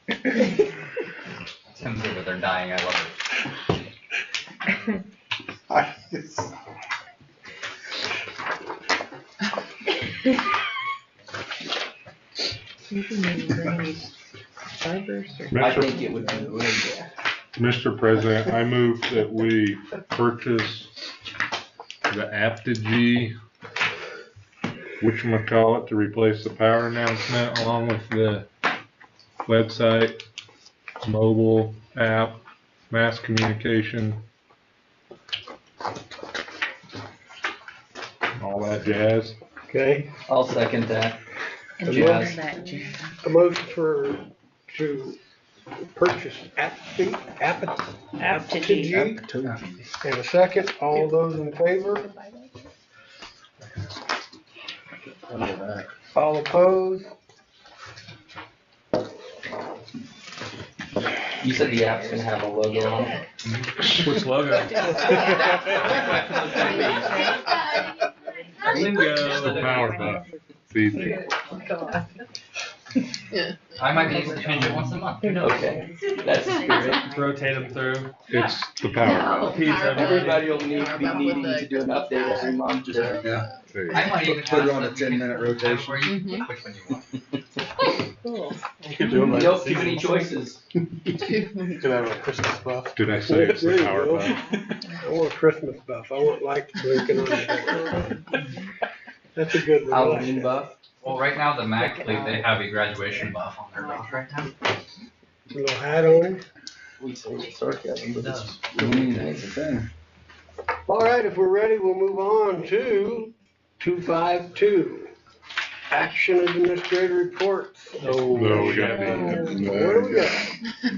Speaker 10: Tim's over there dying, I love it.
Speaker 9: I think it would be great.
Speaker 14: Mr. President, I move that we purchase the Apogee, whatchamacallit, to replace the power announcement along with the website, mobile app, mass communication, all that jazz.
Speaker 1: Okay,
Speaker 9: I'll second that.
Speaker 1: A
Speaker 9: Jazz.
Speaker 1: a motion to purchase Apogee, and a second, all those in favor? All opposed?
Speaker 9: You said the app's gonna have a logo on it.
Speaker 8: Which logo?
Speaker 14: Bingo. Power buff. It's easy.
Speaker 10: I might be able to change it once a month. Who knows?
Speaker 9: Okay, that's the spirit.
Speaker 3: Rotate them through.
Speaker 14: It's the power buff.
Speaker 9: Everybody will need to be needing to do an update every month.
Speaker 4: Yeah.
Speaker 14: There you
Speaker 10: I
Speaker 14: go.
Speaker 10: might even
Speaker 4: Put
Speaker 10: have
Speaker 4: it on a 10-minute rotation.
Speaker 10: where you pick which one you want.
Speaker 3: You could do them like
Speaker 9: Don't too many
Speaker 3: seasons.
Speaker 9: choices.
Speaker 3: You could have a Christmas buff.
Speaker 14: Did I say it's the power buff?
Speaker 1: I want a Christmas buff. I want lights blinking on it. That's a good one.
Speaker 9: Halloween buff.
Speaker 10: Well, right now, the Mac, they have a graduation buff on their buff right now.
Speaker 1: A little hat on.
Speaker 9: We say sarcasm, but it's
Speaker 10: does.
Speaker 9: it's a thing.
Speaker 1: All right, if we're ready, we'll move on to 252. Action Administrator Reports.
Speaker 3: Oh,
Speaker 14: No, we got
Speaker 1: What do we got?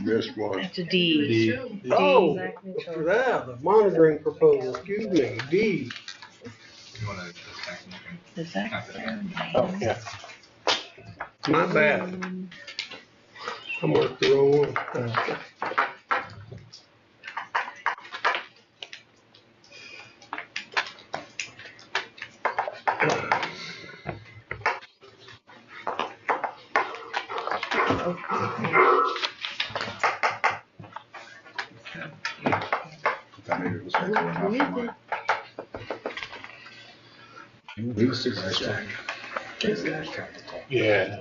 Speaker 6: Missed one.
Speaker 16: That's a D.
Speaker 1: Oh,
Speaker 16: Exactly.
Speaker 1: for that, the monitoring proposal, excuse me, D.
Speaker 10: You wanna disconnect, you can
Speaker 16: Is that?
Speaker 10: after that.
Speaker 3: Oh, yeah.
Speaker 1: My bad. I marked the wrong one.
Speaker 4: I knew it was going off. He was super jack.
Speaker 3: Yeah.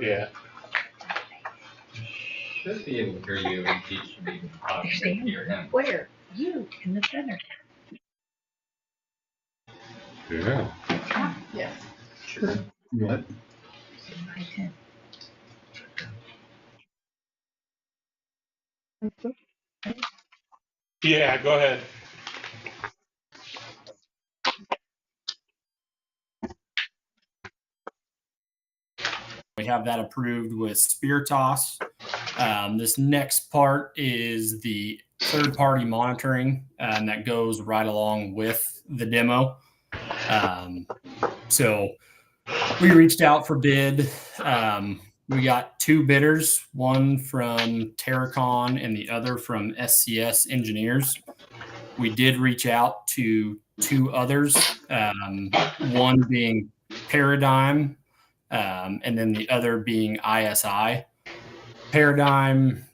Speaker 3: Yeah.
Speaker 10: Should be able to hear you and teach me how to hear him.
Speaker 16: Where? You, in the center.
Speaker 14: Yeah.
Speaker 5: Yes.
Speaker 9: Sure.
Speaker 4: What?
Speaker 3: Yeah, go ahead.
Speaker 17: We have that approved with Spiritas. This next part is the third-party monitoring that goes right along with the demo. So we reached out for bid. We got two bidders, one from Terracon and the other from SCS Engineers. We did reach out to two others, one being Paradigm, and then the other being ISI. Paradigm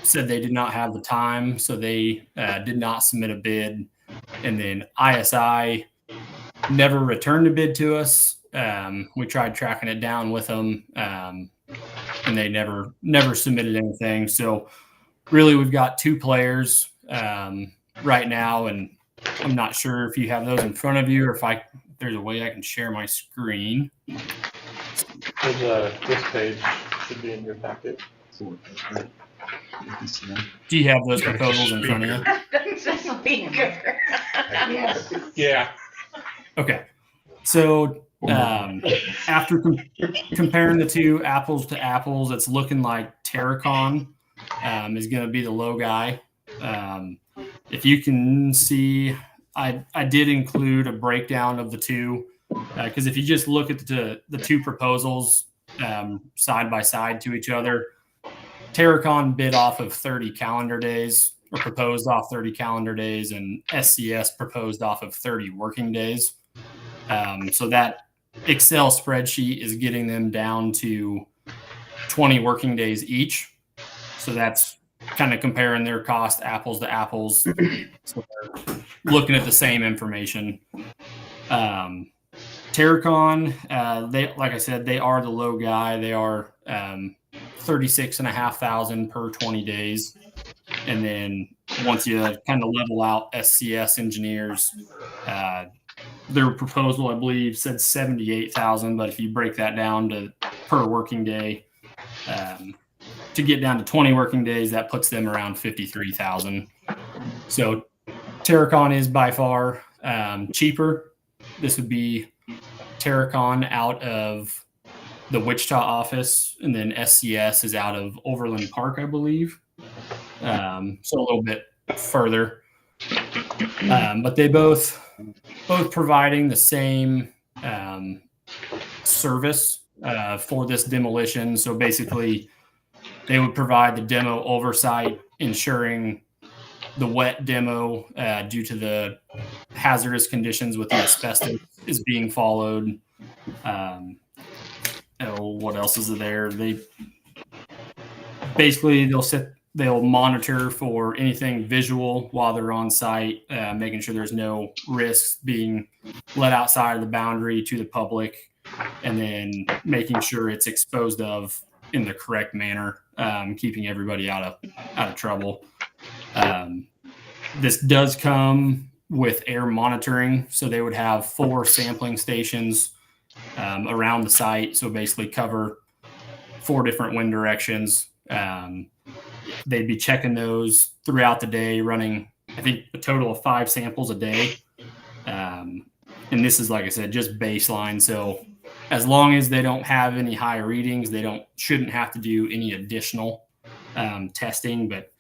Speaker 17: said they did not have the time, so they did not submit a bid. And then ISI never returned a bid to us. We tried tracking it down with them, and they never submitted anything. So really, we've got two players right now, and I'm not sure if you have those in front of you or if there's a way I can share my screen.
Speaker 3: This page should be in your packet.
Speaker 17: Do you have those proposals in front of you?
Speaker 16: That's a speaker.
Speaker 3: Yeah.
Speaker 17: Okay. So after comparing the two apples to apples, it's looking like Terracon is going to be the low guy. If you can see, I did include a breakdown of the two, because if you just look at the two proposals side by side to each other, Terracon bid off of 30 calendar days, or proposed off 30 calendar days, and SCS proposed off of 30 working days. So that Excel spreadsheet is getting them down to 20 working days each. So that's kind of comparing their cost apples to apples. So they're looking at the same information. Terracon, they, like I said, they are the low guy. They are 36,500 per 20 days. And then once you kind of level out SCS Engineers, their proposal, I believe, said 78,000. But if you break that down to per working day, to get down to 20 working days, that puts them around 53,000. So Terracon is by far cheaper. This would be Terracon out of the Wichita office, and then SCS is out of Overland Park, I believe. So a little bit further. But they both providing the same service for this demolition. So basically, They would provide the demo oversight, ensuring the wet demo, due to the hazardous conditions with the asbestos, is being followed. What else is there? They'll monitor for anything visual while they're on site, making sure there's no risks being let outside of the boundary to the public, and then making sure it's exposed of in the correct manner, keeping everybody out of trouble. This does come with air monitoring, so they would have 4 sampling stations around the site, so basically cover 4 different wind directions. They'd be checking those throughout the day, running, I think, a total of 5 samples a day. And this is, like I said, just baseline. So as long as they don't have any high readings, they shouldn't have to do any additional testing. But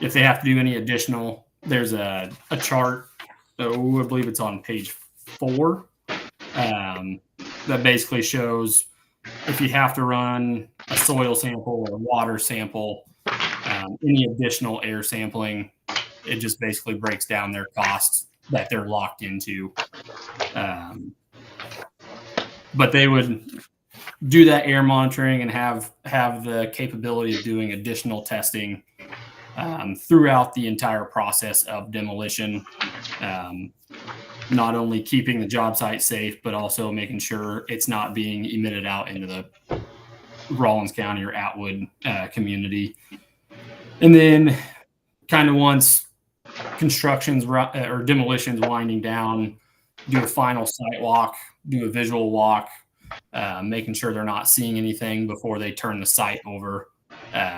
Speaker 17: if they have to do any additional, there's a chart. So I believe it's on page 4 that basically shows if you have to run a soil sample or a water sample, any additional air sampling, it just basically breaks down their costs that they're locked into. But they would do that air monitoring and have the capability of doing additional testing throughout the entire process of demolition. Not only keeping the job site safe, but also making sure it's not being emitted out into the Rawlins County or Atwood community. And then kind of once construction's or demolition's winding down, do a final site walk, do a visual walk, making sure they're not seeing anything before they turn the site over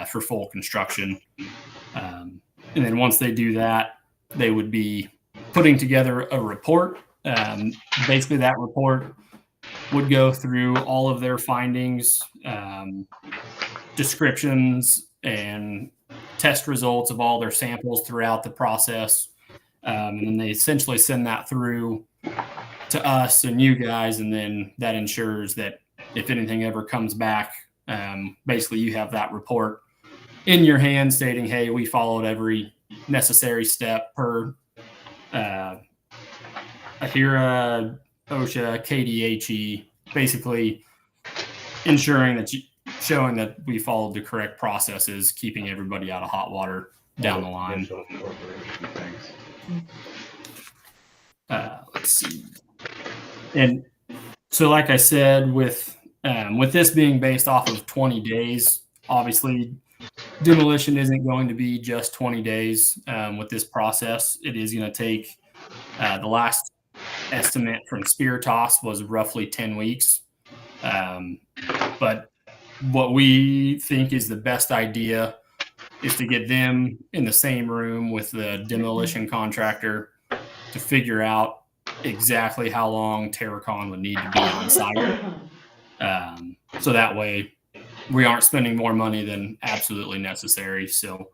Speaker 17: for full construction. And then once they do that, they would be putting together a report. Basically, that report would go through all of their findings, descriptions, and test results of all their samples throughout the process. And then they essentially send that through to us and you guys, and then that ensures that if anything ever comes back, basically you have that report in your hand stating, hey, we followed every necessary step per AHIRA, OSHA, KDHE, basically ensuring that showing that we followed the correct processes, keeping everybody out of hot water down the line. Let's see. And so, like I said, with this being based off of 20 days, obviously demolition isn't going to be just 20 days with this process. It is going to take, the last estimate from Spiritas was roughly 10 weeks. But what we think is the best idea is to get them in the same room with the demolition contractor to figure out exactly how long Terracon would need to be on site. So that way we aren't spending more money than absolutely necessary. So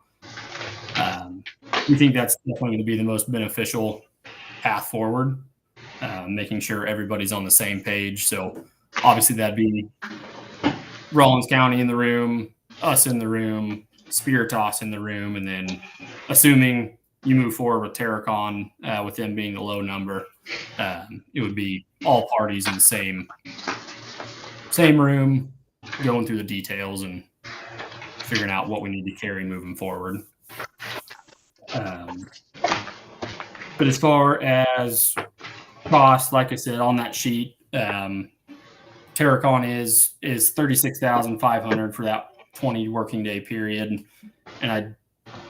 Speaker 17: we think that's definitely going to be the most beneficial path forward, making sure everybody's on the same page. So obviously that'd be Rawlins County in the room, us in the room, Spiritas in the room, and then assuming you move forward with Terracon, with them being the low number, it would be all parties in the same room, going through the details and figuring out what we need to carry moving forward. But as far as cost, like I said on that sheet, Terracon is $36,500 for that 20 working day period, and I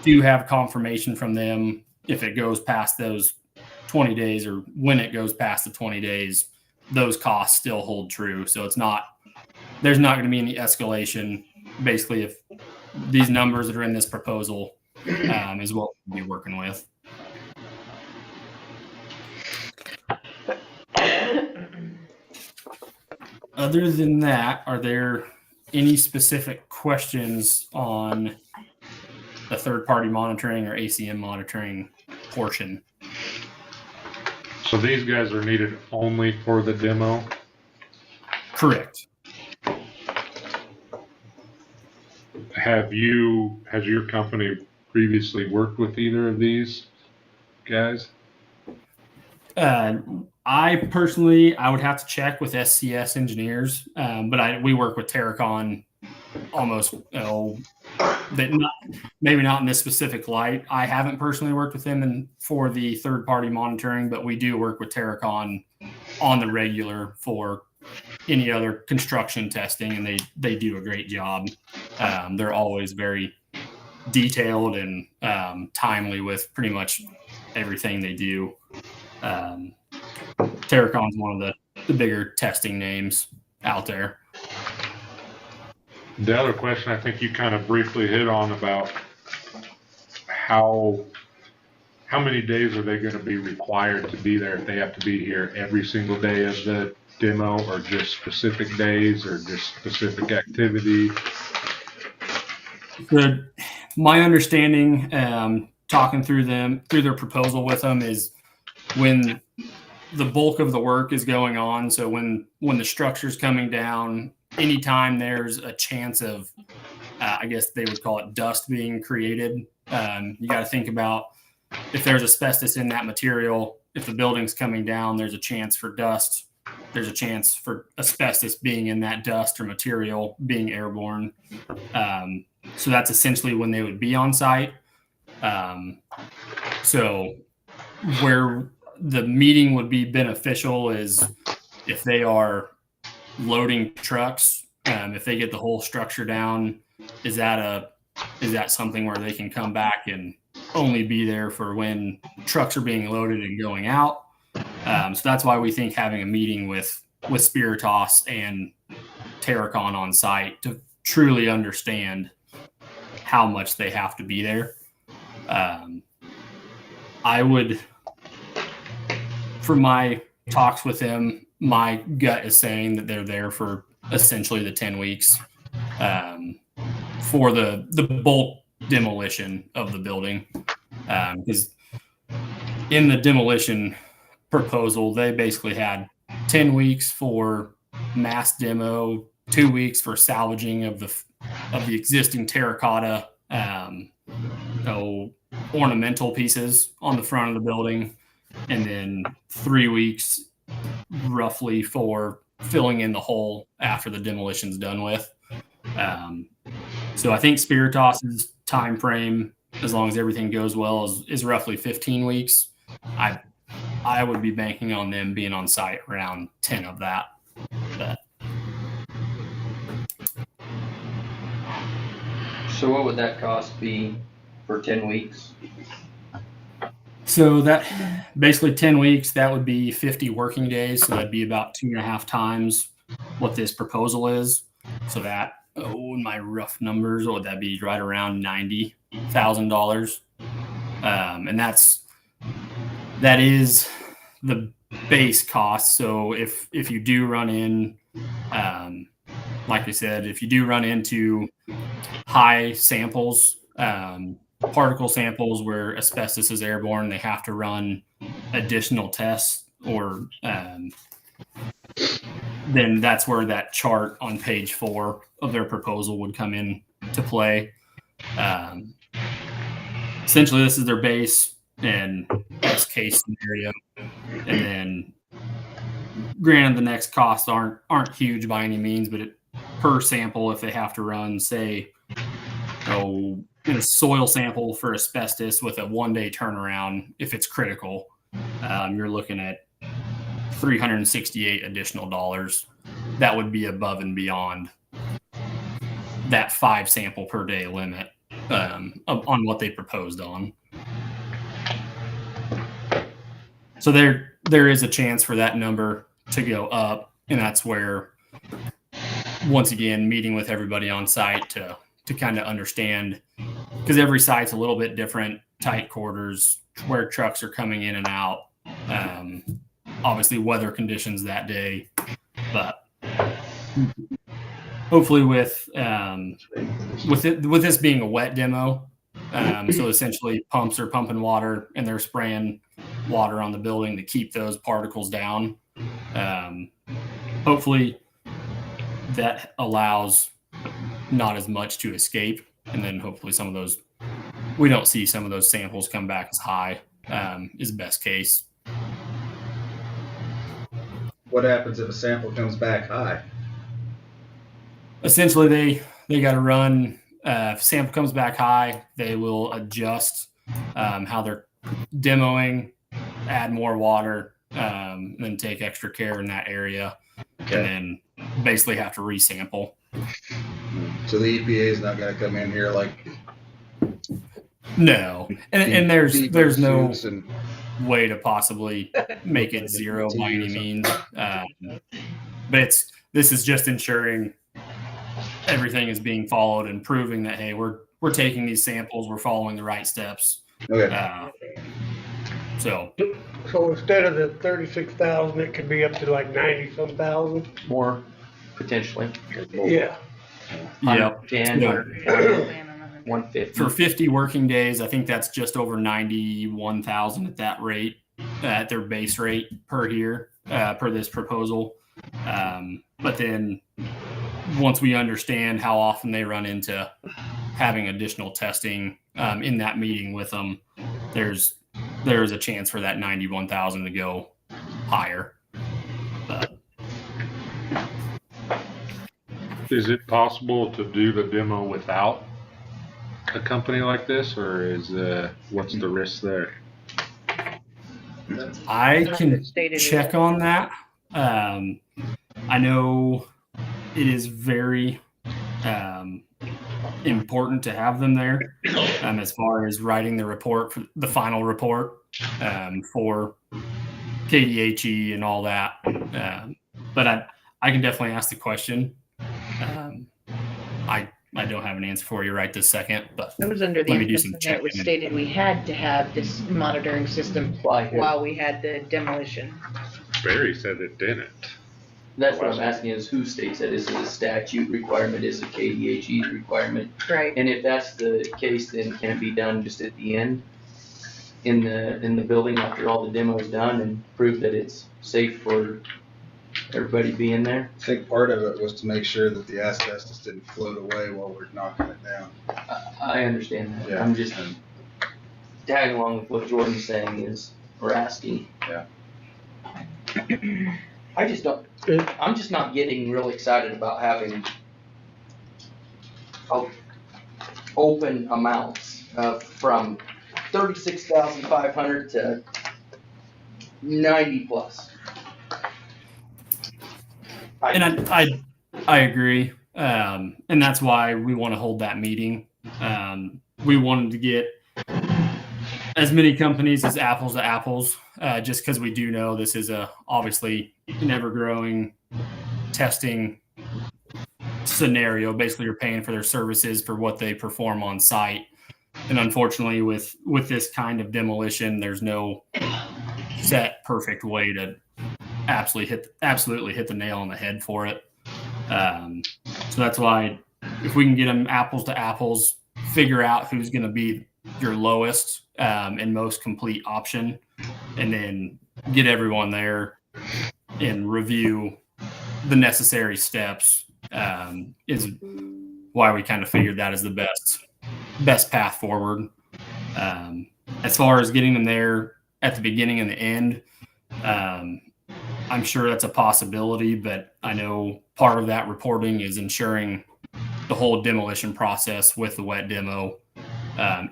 Speaker 17: do have confirmation from them if it goes past those 20 days or when it goes past the 20 days, those costs still hold true. So there's not going to be any escalation. Basically, if these numbers that are in this proposal is what we'll be working with. Other than that, are there any specific questions on the third-party monitoring or ACM monitoring portion?
Speaker 14: So these guys are needed only for the demo?
Speaker 17: Correct.
Speaker 14: has your company previously worked with either of these guys?
Speaker 17: I personally, I would have to check with SCS engineers, but we work with Terracon almost, maybe not in this specific light. I haven't personally worked with them for the third-party monitoring, but we do work with Terracon on the regular for any other construction testing, and they do a great job. They're always very detailed and timely with pretty much everything they do. Terracon's one of the bigger testing names out there.
Speaker 14: The other question I think you kind of briefly hit on about how many days are they going to be required to be there? If they have to be here every single day of the demo, or just specific days, or just specific activity?
Speaker 17: My understanding, talking through their proposal with them, is when the bulk of the work is going on. So when the structure's coming down, anytime there's a chance of, I guess they would call it dust being created, you got to think about if there's asbestos in that material, if the building's coming down, there's a chance for dust. There's a chance for asbestos being in that dust or material being airborne. So that's essentially when they would be on site. So where the meeting would be beneficial is if they are loading trucks, if they get the whole structure down, is that something where they can come back and only be there for when trucks are being loaded and going out? So that's why we think having a meeting with Spiritas and Terracon on site to truly understand how much they have to be there. I would, from my talks with them, my gut is saying that they're there for essentially the 10 weeks for the bulk demolition of the building. Because in the demolition proposal, they basically had 10 weeks for mass demo, 2 weeks for salvaging of the existing terracotta ornamental pieces on the front of the building, and then 3 weeks roughly for filling in the hole after the demolition's done with. So I think Spiritas's time frame, as long as everything goes well, is roughly 15 weeks. I would be banking on them being on site around 10 of that.
Speaker 9: So what would that cost be for 10 weeks?
Speaker 17: So that basically 10 weeks, that would be 50 working days. So that'd be about 2.5 times what this proposal is. So that, in my rough numbers, what would that be? Right around $90,000. And that is the base cost. So if you do run in, like I said, if you do run into high samples, particle samples where asbestos is airborne, they have to run additional tests, or then that's where that chart on page 4 of their proposal would come in to play. Essentially, this is their base and best case scenario, and then granted the next costs aren't huge by any means, but per sample, if they have to run, say, in a soil sample for asbestos with a 1-day turnaround, if it's critical, you're looking at $368 additional dollars. That would be above and beyond that 5 sample per day limit on what they proposed on. So there is a chance for that number to go up, and that's where, once again, meeting with everybody on site to kind of understand, because every site's a little bit different, tight quarters, where trucks are coming in and out, obviously weather conditions that day, but hopefully with this being a wet demo, so essentially pumps are pumping water and they're spraying water on the building to keep those particles down. Hopefully that allows not as much to escape. And then hopefully we don't see some of those samples come back as high, is best case.
Speaker 4: What happens if a sample comes back high?
Speaker 17: Essentially, they got to run. If sample comes back high, they will adjust how they're demoing, add more water, then take extra care in that area, and then basically have to resample.
Speaker 4: So the EPA is not going to come in here like
Speaker 17: no, and there's no way to possibly make it zero by any means. But this is just ensuring everything is being followed and proving that, hey, we're taking these samples, we're following the right steps.
Speaker 4: Okay.
Speaker 17: So
Speaker 1: instead of the 36,000, it could be up to like 90-some thousand.
Speaker 9: More potentially.
Speaker 1: Yeah.
Speaker 17: Yep.
Speaker 9: 150.
Speaker 17: For 50 working days, I think that's just over 91,000 at that rate, at their base rate per year, per this proposal. But then once we understand how often they run into having additional testing in that meeting with them, there's a chance for that 91,000 to go higher. But
Speaker 14: is it possible to do the demo without a company like this, or is what's the risk there?
Speaker 17: I can check on that. I know it is very important to have them there as far as writing the report, for the final report for KDHE and all that. But I can definitely ask the question. I don't have an answer for you right this second, but
Speaker 16: I was under the
Speaker 17: let me do some
Speaker 16: impression that it was
Speaker 17: checking.
Speaker 16: stated we had to have this monitoring system while we had the demolition.
Speaker 14: Barry said it didn't.
Speaker 9: That's what I'm asking is who states that? Is it a statute requirement? Is it KDHE's requirement?
Speaker 16: Right.
Speaker 9: And if that's the case, then can it be done just at the end in the building after all the demo is done and prove that it's safe for everybody being there?
Speaker 4: I think part of it was to make sure that the asbestos didn't float away while we're knocking it down.
Speaker 9: I understand that.
Speaker 4: Yeah.
Speaker 9: I'm just tagging along with what Jordan's saying or asking.
Speaker 4: Yeah.
Speaker 9: I'm just not getting real excited about having open amounts from 36,500 to 90 plus.
Speaker 17: And I agree. And that's why we want to hold that meeting. We wanted to get as many companies as apples to apples, just because we do know this is obviously an ever-growing testing scenario. Basically, you're paying for their services for what they perform on site. And unfortunately, with this kind of demolition, there's no set perfect way to absolutely hit the nail on the head for it. So that's why if we can get them apples to apples, figure out who's going to be your lowest and most complete option, and then get everyone there and review the necessary steps is why we kind of figured that is the best path forward. As far as getting them there at the beginning and the end, I'm sure that's a possibility, but I know part of that reporting is ensuring the whole demolition process with the wet demo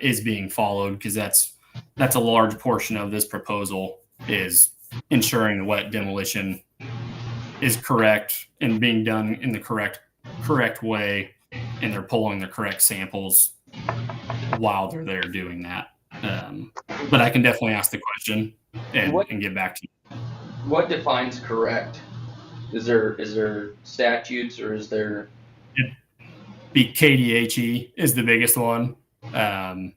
Speaker 17: is being followed, because that's a large portion of this proposal, is ensuring the wet demolition is correct and being done in the correct way, and they're pulling the correct samples while they're there doing that. But I can definitely ask the question and get back to you.
Speaker 9: What defines correct? Is there statutes, or is there?
Speaker 17: Be KDHE is the biggest one. I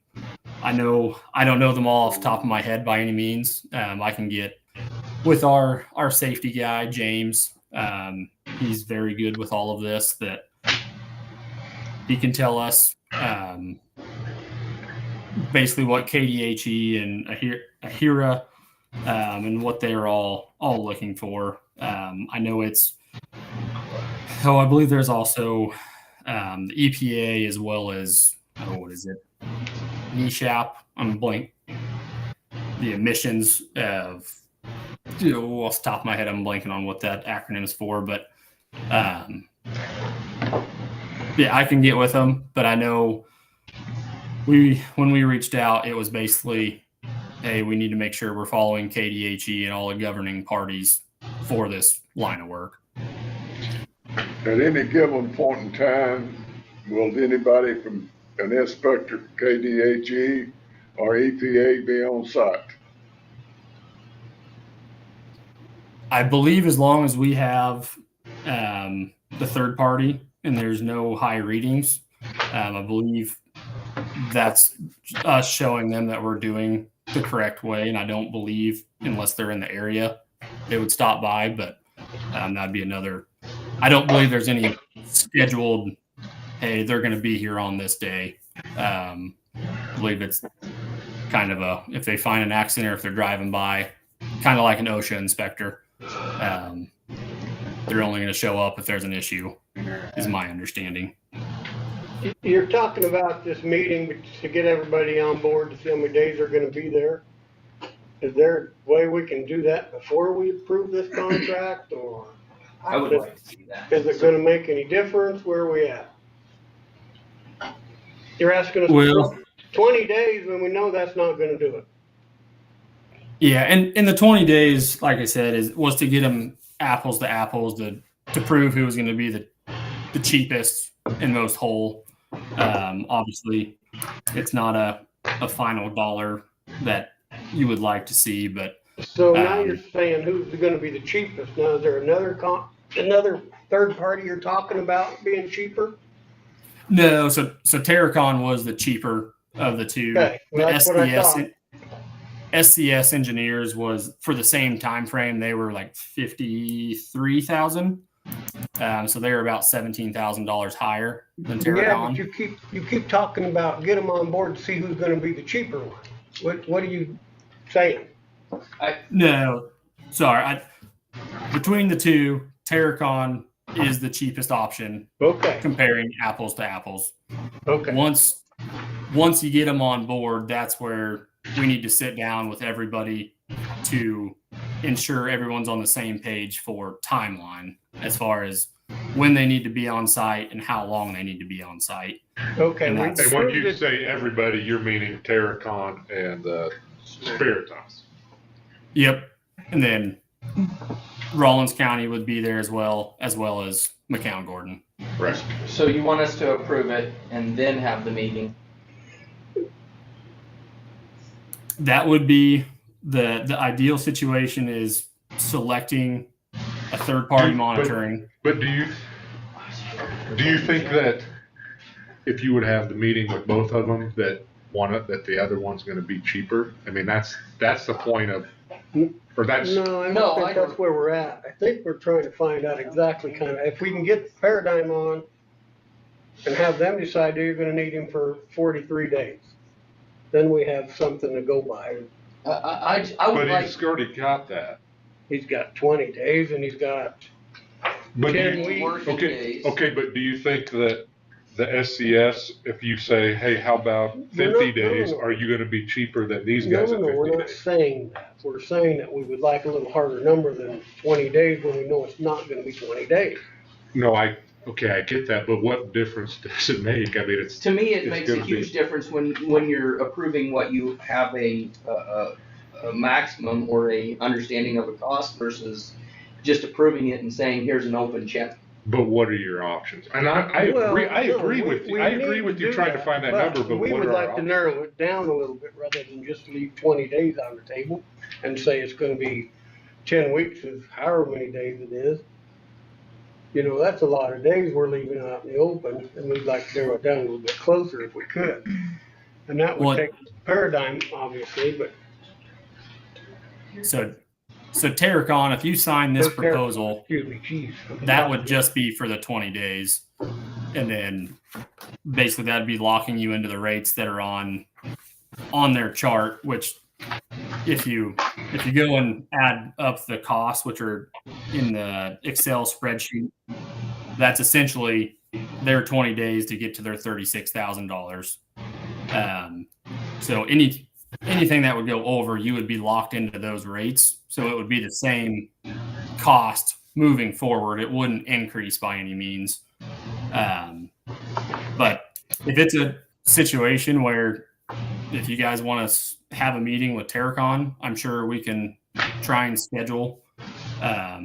Speaker 17: don't know them all off the top of my head by any means. I can get with our safety guy, James. He's very good with all of this, that he can tell us basically what KDHE and AHIRA and what they're all looking for. I know I believe there's also the EPA as well as, what is it? NESHAP, I'm blank. The emissions of, off the top of my head, I'm blanking on what that acronym is for, but yeah, I can get with them, but I know when we reached out, it was basically, hey, we need to make sure we're following KDHE and all the governing parties for this line of work.
Speaker 6: At any given point in time, will anybody from an inspector, KDHE or EPA be on site?
Speaker 17: I believe as long as we have the third party and there's no high readings, I believe that's us showing them that we're doing the correct way. And I don't believe, unless they're in the area, they would stop by. But that'd be another. I don't believe there's any scheduled, hey, they're going to be here on this day. I believe it's kind of a, if they find an accident or if they're driving by, kind of like an OSHA inspector. They're only going to show up if there's an issue, is my understanding.
Speaker 1: You're talking about this meeting to get everybody on board to see how many days they're gonna be there. Is there a way we can do that before we approve this contract, or?
Speaker 9: I would like to see that.
Speaker 1: Is it gonna make any difference? Where are we at? You're asking us
Speaker 17: Well-
Speaker 1: for 20 days when we know that's not gonna do it.
Speaker 17: Yeah, and in the 20 days, like I said, was to get them apples to apples to prove who was going to be the cheapest and most whole. Obviously, it's not a final dollar that you would like to see, but
Speaker 1: So now you're saying who's gonna be the cheapest? Now, is there another third party you're talking about being cheaper?
Speaker 17: no. So Terracon was the cheaper of the two.
Speaker 1: Okay, well,
Speaker 17: The
Speaker 1: that's what I thought.
Speaker 17: SCS Engineers was, for the same time frame, they were like $53,000. So they were about $17,000 higher than
Speaker 1: Yeah,
Speaker 17: Terracon.
Speaker 1: but you keep talking about get them on board to see who's gonna be the cheaper one. What are you saying?
Speaker 17: No, sorry. Between the two, Terracon is the cheapest option.
Speaker 1: Okay.
Speaker 17: Comparing apples to apples.
Speaker 1: Okay.
Speaker 17: Once you get them on board, that's where we need to sit down with everybody to ensure everyone's on the same page for timeline as far as when they need to be on site and how long they need to be on site.
Speaker 1: Okay.
Speaker 17: And
Speaker 14: And
Speaker 17: that's-
Speaker 14: when you say everybody, you're meaning Terracon and Spiritas.
Speaker 17: Yep. And then Rollins County would be there as well as McCown Gordon.
Speaker 14: Right.
Speaker 9: So you want us to approve it and then have the meeting?
Speaker 17: That would be the ideal situation, is selecting a third party monitoring.
Speaker 14: But do you think that if you would have the meeting with both of them, that the other one's going to be cheaper? I mean, that's the point of, or that's.
Speaker 1: No, I don't think that's where we're at. I think we're trying to find out exactly kind of, if we can get Paradigm on and have them decide you're gonna need him for 43 days. Then we have something to go by.
Speaker 9: I would
Speaker 14: But
Speaker 9: like.
Speaker 14: he's already got that.
Speaker 1: He's got 20 days and he's got
Speaker 14: But do
Speaker 1: 10
Speaker 14: you-
Speaker 1: weeks.
Speaker 14: Okay, but do you think that the SCS, if you say, hey, how about
Speaker 1: We're
Speaker 14: 50
Speaker 1: not-
Speaker 14: days,
Speaker 1: no.
Speaker 14: are you going to be cheaper than these
Speaker 1: No,
Speaker 14: guys
Speaker 1: no,
Speaker 14: at
Speaker 1: no,
Speaker 14: 50
Speaker 1: we're not
Speaker 14: days?
Speaker 1: saying that. We're saying that we would like a little harder number than 20 days when we know it's not gonna be 20 days.
Speaker 14: No, I get that, but what difference does it make? I mean, it's.
Speaker 9: To me, it
Speaker 14: it's
Speaker 9: makes a
Speaker 14: gonna
Speaker 9: huge
Speaker 14: be-
Speaker 9: difference when you're approving what you have a maximum or a understanding of a cost versus just approving it and saying, here's an open check.
Speaker 14: But what are your options? And I
Speaker 1: Well,
Speaker 14: agree, I
Speaker 1: no,
Speaker 14: agree
Speaker 1: we-
Speaker 14: with you.
Speaker 1: we
Speaker 14: I
Speaker 1: need
Speaker 14: agree with
Speaker 1: to
Speaker 14: you
Speaker 1: do
Speaker 14: trying to find that number, but
Speaker 1: we
Speaker 14: what
Speaker 1: would
Speaker 14: are our
Speaker 1: like to
Speaker 14: options?
Speaker 1: narrow it down a little bit rather than just leave 20 days on the table and say it's gonna be 10 weeks is however many days it is. You know, that's a lot of days we're leaving out in the open, and we'd like to narrow it down a little bit closer if we could. And that would
Speaker 17: Well-
Speaker 1: take Paradigm, obviously, but
Speaker 17: So Terracon, if you sign this proposal,
Speaker 1: excuse me, geez.
Speaker 17: that would just be for the 20 days. And then basically that'd be locking you into the rates that are on their chart, which if you go and add up the costs, which are in the Excel spreadsheet, that's essentially their 20 days to get to their $36,000. So anything that would go over, you would be locked into those rates. So it would be the same cost moving forward. It wouldn't increase by any means. But if it's a situation where if you guys want to have a meeting with Terracon, I'm sure we can try and schedule a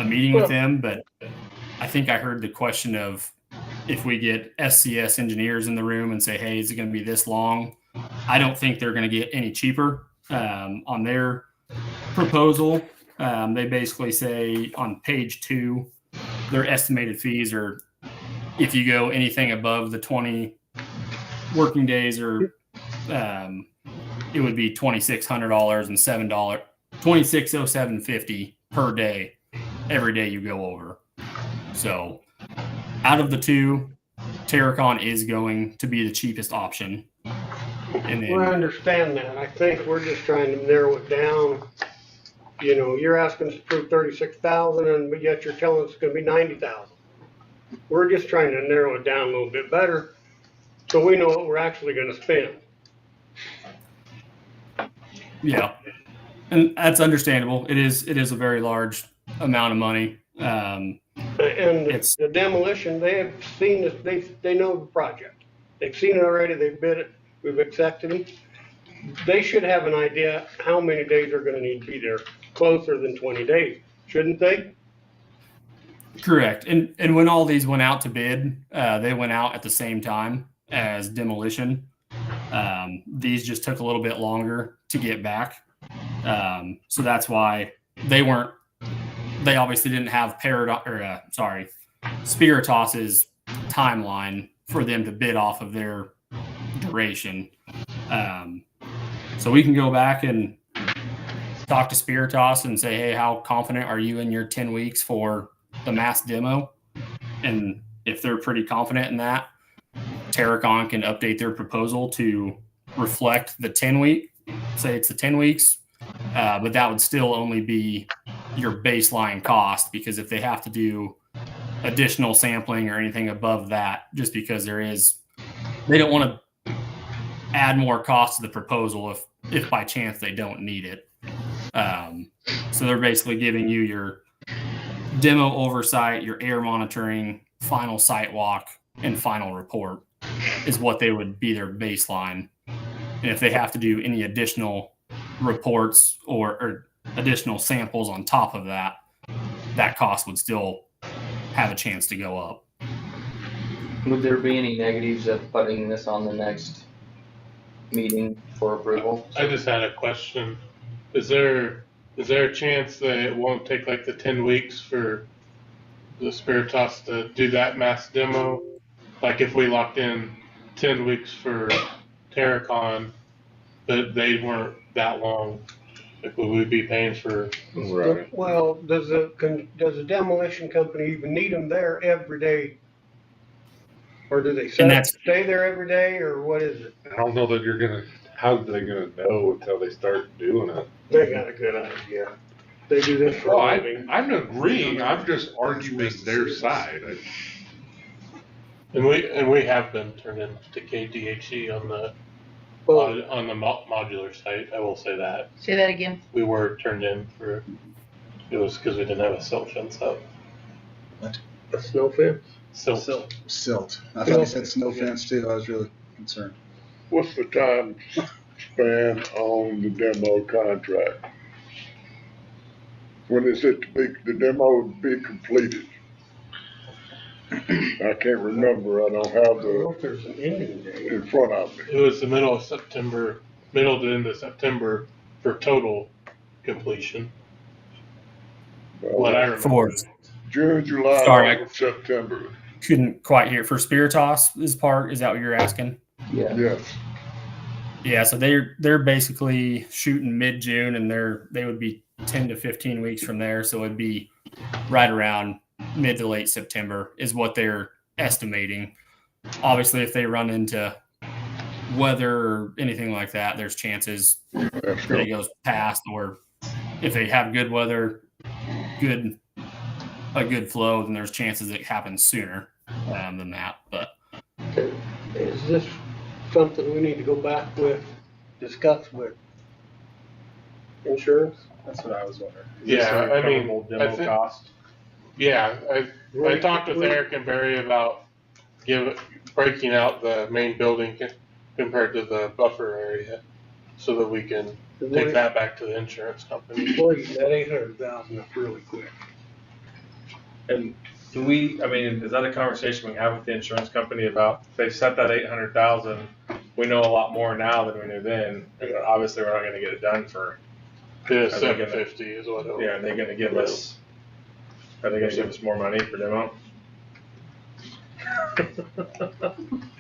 Speaker 17: meeting with them. But I think I heard the question of if we get SCS engineers in the room and say, hey, is it going to be this long? I don't think they're going to get any cheaper on their proposal. They basically say on page 2, their estimated fees are, if you go anything above the 20 working days, or it would be $2,600 and $7, $2,607.50 per day, every day you go over. So out of the two, Terracon is going to be the cheapest option. And then,
Speaker 1: Well, I understand that. I think we're just trying to narrow it down. You know, you're asking us to prove 36,000, and yet you're telling us it's gonna be 90,000. We're just trying to narrow it down a little bit better, so we know what we're actually gonna spend.
Speaker 17: yeah, and that's understandable. It is a very large amount of money.
Speaker 1: And the demolition, they have seen this, they know the project. They've seen it already, they've bid it, we've accepted them. They should have an idea how many days they're gonna need to be there, closer than 20 days, shouldn't they?
Speaker 17: Correct. And when all these went out to bid, they went out at the same time as demolition. These just took a little bit longer to get back. So that's why they obviously didn't have Spiritas's timeline for them to bid off of their duration. So we can go back and talk to Spiritas and say, hey, how confident are you in your 10 weeks for the mass demo? And if they're pretty confident in that, Terracon can update their proposal to reflect the 10 week, say it's the 10 weeks, but that would still only be your baseline cost, because if they have to do additional sampling or anything above that, just because they don't want to add more cost to the proposal if by chance they don't need it. So they're basically giving you your demo oversight, your air monitoring, final site walk, and final report is what they would be their baseline. And if they have to do any additional reports or additional samples on top of that, that cost would still have a chance to go up.
Speaker 9: Would there be any negatives of putting this on the next meeting for approval?
Speaker 3: I just had a question. Is there a chance that it won't take like the 10 weeks for the Spiritas to do that mass demo? Like if we locked in 10 weeks for Terracon, but they weren't that long, like would we be paying for?
Speaker 14: Right.
Speaker 1: Well, does a demolition company even need them there every day? Or do they stay there every day, or what is it?
Speaker 14: I don't know that how are they gonna know until they start doing it?
Speaker 1: They got a good idea. They do this for a living.
Speaker 14: I'm agreeing, I'm just arguing their side.
Speaker 3: And we have been turned into KDHE on the modular site. I will say that.
Speaker 2: Say that again.
Speaker 3: We were turned in for, it was because we didn't have a silt fence up.
Speaker 4: What?
Speaker 1: A snow fence?
Speaker 4: Silt. I thought you said snow fence too. I was really concerned.
Speaker 6: What's the time span on the demo contract? When is it the demo to be completed? I can't remember. I don't have
Speaker 1: there's an ending date
Speaker 6: in front of me.
Speaker 3: It was the middle to end of September for total completion. What I remember.
Speaker 6: June, July,
Speaker 17: Sorry,
Speaker 6: August, September.
Speaker 17: Couldn't quite hear. For Spiritas' part, is that what you're asking?
Speaker 6: Yeah. Yes.
Speaker 17: Yeah, so they're basically shooting mid-June, and they would be 10 to 15 weeks from there. So it'd be right around mid to late September is what they're estimating. Obviously, if they run into weather or anything like that, there's chances that it goes past, or if they have good weather, a good flow, then there's chances it happens sooner. than that. But
Speaker 1: Is this something we need to go back with, discuss with insurance?
Speaker 8: That's what I was wondering.
Speaker 3: Yeah, I mean, I
Speaker 8: demo
Speaker 3: think-
Speaker 8: cost.
Speaker 3: Yeah, I talked with Eric and Barry about breaking out the main building compared to the buffer area, so that we can take that back to the insurance company.
Speaker 1: Boy, that 800,000 is really quick.
Speaker 8: And do we, I mean, is that a conversation we have with the insurance company about, if they set that 800,000, we know a lot more now than we knew then, and obviously we're not gonna get it done for.
Speaker 3: Yeah,
Speaker 8: Are they gonna-
Speaker 3: 750 is what it was.
Speaker 8: Yeah, are they gonna give us more money for demo?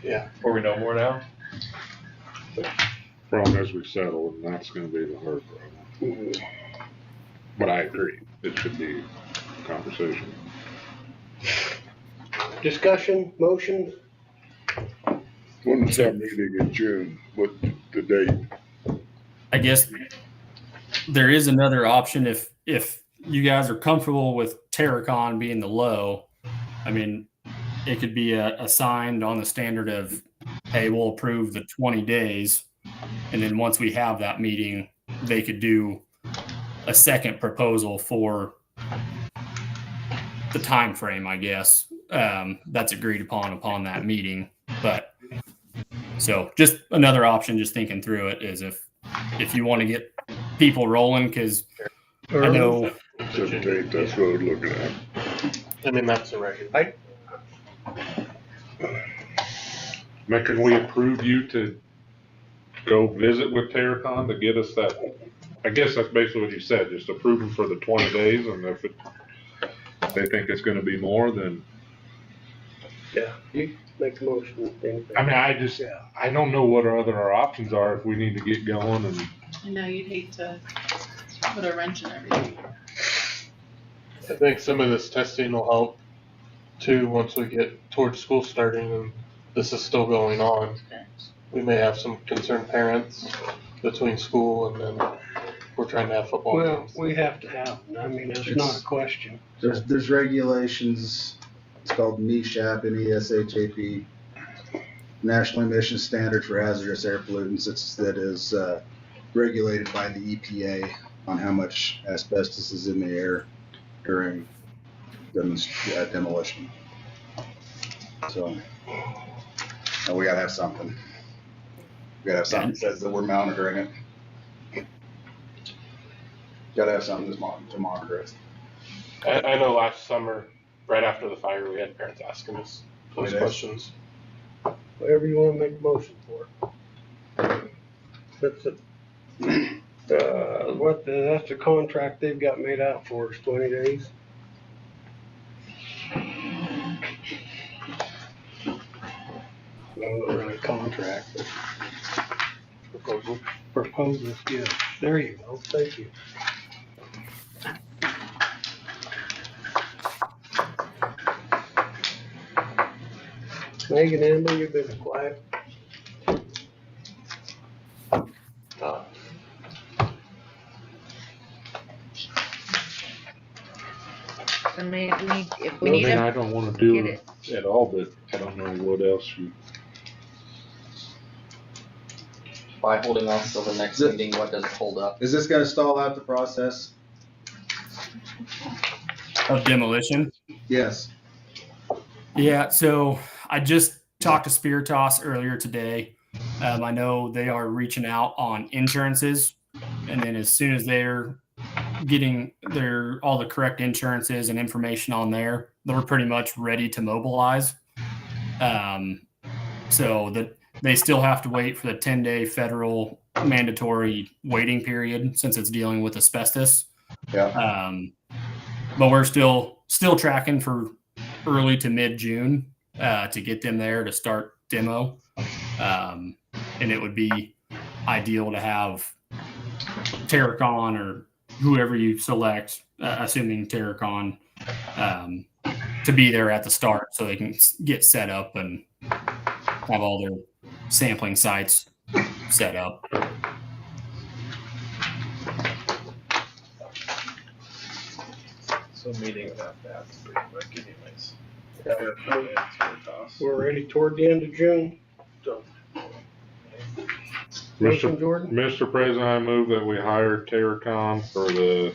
Speaker 3: Yeah.
Speaker 8: Or we know more now?
Speaker 14: Problem is we settle, and that's gonna be the hard problem. But I agree, it should be a conversation.
Speaker 1: Discussion, motion,
Speaker 6: When's that meeting in June? What the date?
Speaker 17: I guess there is another option if you guys are comfortable with Terracon being the low. I mean, it could be assigned on the standard of, hey, we'll approve the 20 days. And then once we have that meeting, they could do a second proposal for the time frame, I guess, that's agreed upon that meeting. But so just another option, just thinking through it, is if you want to get people rolling, because I know
Speaker 6: 17th, that's what I'm looking at.
Speaker 3: I mean, that's a regular.
Speaker 14: Now, can we approve you to go visit with Terracon to get us that? I guess that's basically what you said, just approve them for the 20 days, and if they think it's gonna be more, then.
Speaker 1: yeah, you make a motion.
Speaker 14: I mean, I don't know what our other options are if we need to get going and.
Speaker 5: I know you'd hate to put a wrench in everything.
Speaker 3: I think some of this testing will help too, once we get towards school starting and this is still going on. We may have some concerned parents between school and then we're trying to have football
Speaker 1: Well,
Speaker 3: games.
Speaker 1: we have to have them. I mean, it's not a question.
Speaker 4: There's regulations, it's called NESHAP, NESHAP, National Emission Standard for Hazardous Air Pollutants. That is regulated by the EPA on how much asbestos is in the air during demolition. So, we gotta have something. We gotta have something that says that we're monitoring it. Gotta have something to monitor it.
Speaker 3: I know last summer, right after the fire, we had parents asking us those
Speaker 4: It is.
Speaker 3: questions.
Speaker 1: Whatever you want to make a motion for. That's it. That's the contract they've got made out for, is 20 days. Well, not really a contract, but proposals, yeah. There you go, thank you. Megan, Amber, you've been quiet.
Speaker 2: I mean, if we
Speaker 14: Well,
Speaker 2: need
Speaker 14: then
Speaker 2: them,
Speaker 14: I don't wanna do
Speaker 2: get
Speaker 14: it at all, but I don't know what else you.
Speaker 9: By holding off till the next meeting, what does it hold up?
Speaker 4: Is this gonna stall out the process?
Speaker 17: of demolition.
Speaker 4: Yes.
Speaker 17: Yeah, so I just talked to Spiritas earlier today. I know they are reaching out on insurances, and then as soon as they're getting all the correct insurances and information on there, they're pretty much ready to mobilize. So that they still have to wait for the 10-day federal mandatory waiting period since it's dealing with asbestos.
Speaker 4: Yeah.
Speaker 17: But we're still tracking for early to mid-June to get them there to start demo. And it would be ideal to have Terracon or whoever you select, assuming Terracon, to be there at the start so they can get set up and have all their sampling sites set up.
Speaker 8: So meeting would have to happen pretty quick anyways.
Speaker 1: We're ready toward the end of June. So, motion, Jordan?
Speaker 14: Mr. President, I move that we hire Terracom for the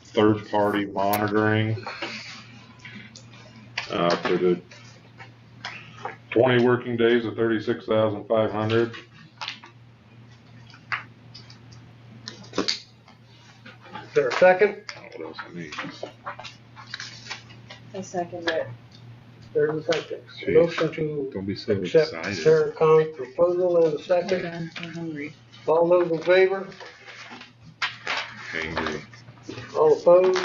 Speaker 14: third-party monitoring for the 20 working days of 36,500.
Speaker 1: Is there a second?
Speaker 14: What else I need?
Speaker 5: I second it.
Speaker 1: There's a second.
Speaker 14: Jeez.
Speaker 1: Motion to
Speaker 14: Don't be so
Speaker 1: accept
Speaker 14: excited.
Speaker 1: Terracom's proposal and a second.
Speaker 2: I'm hungry.
Speaker 1: All those in favor?
Speaker 14: Angry.
Speaker 1: All opposed?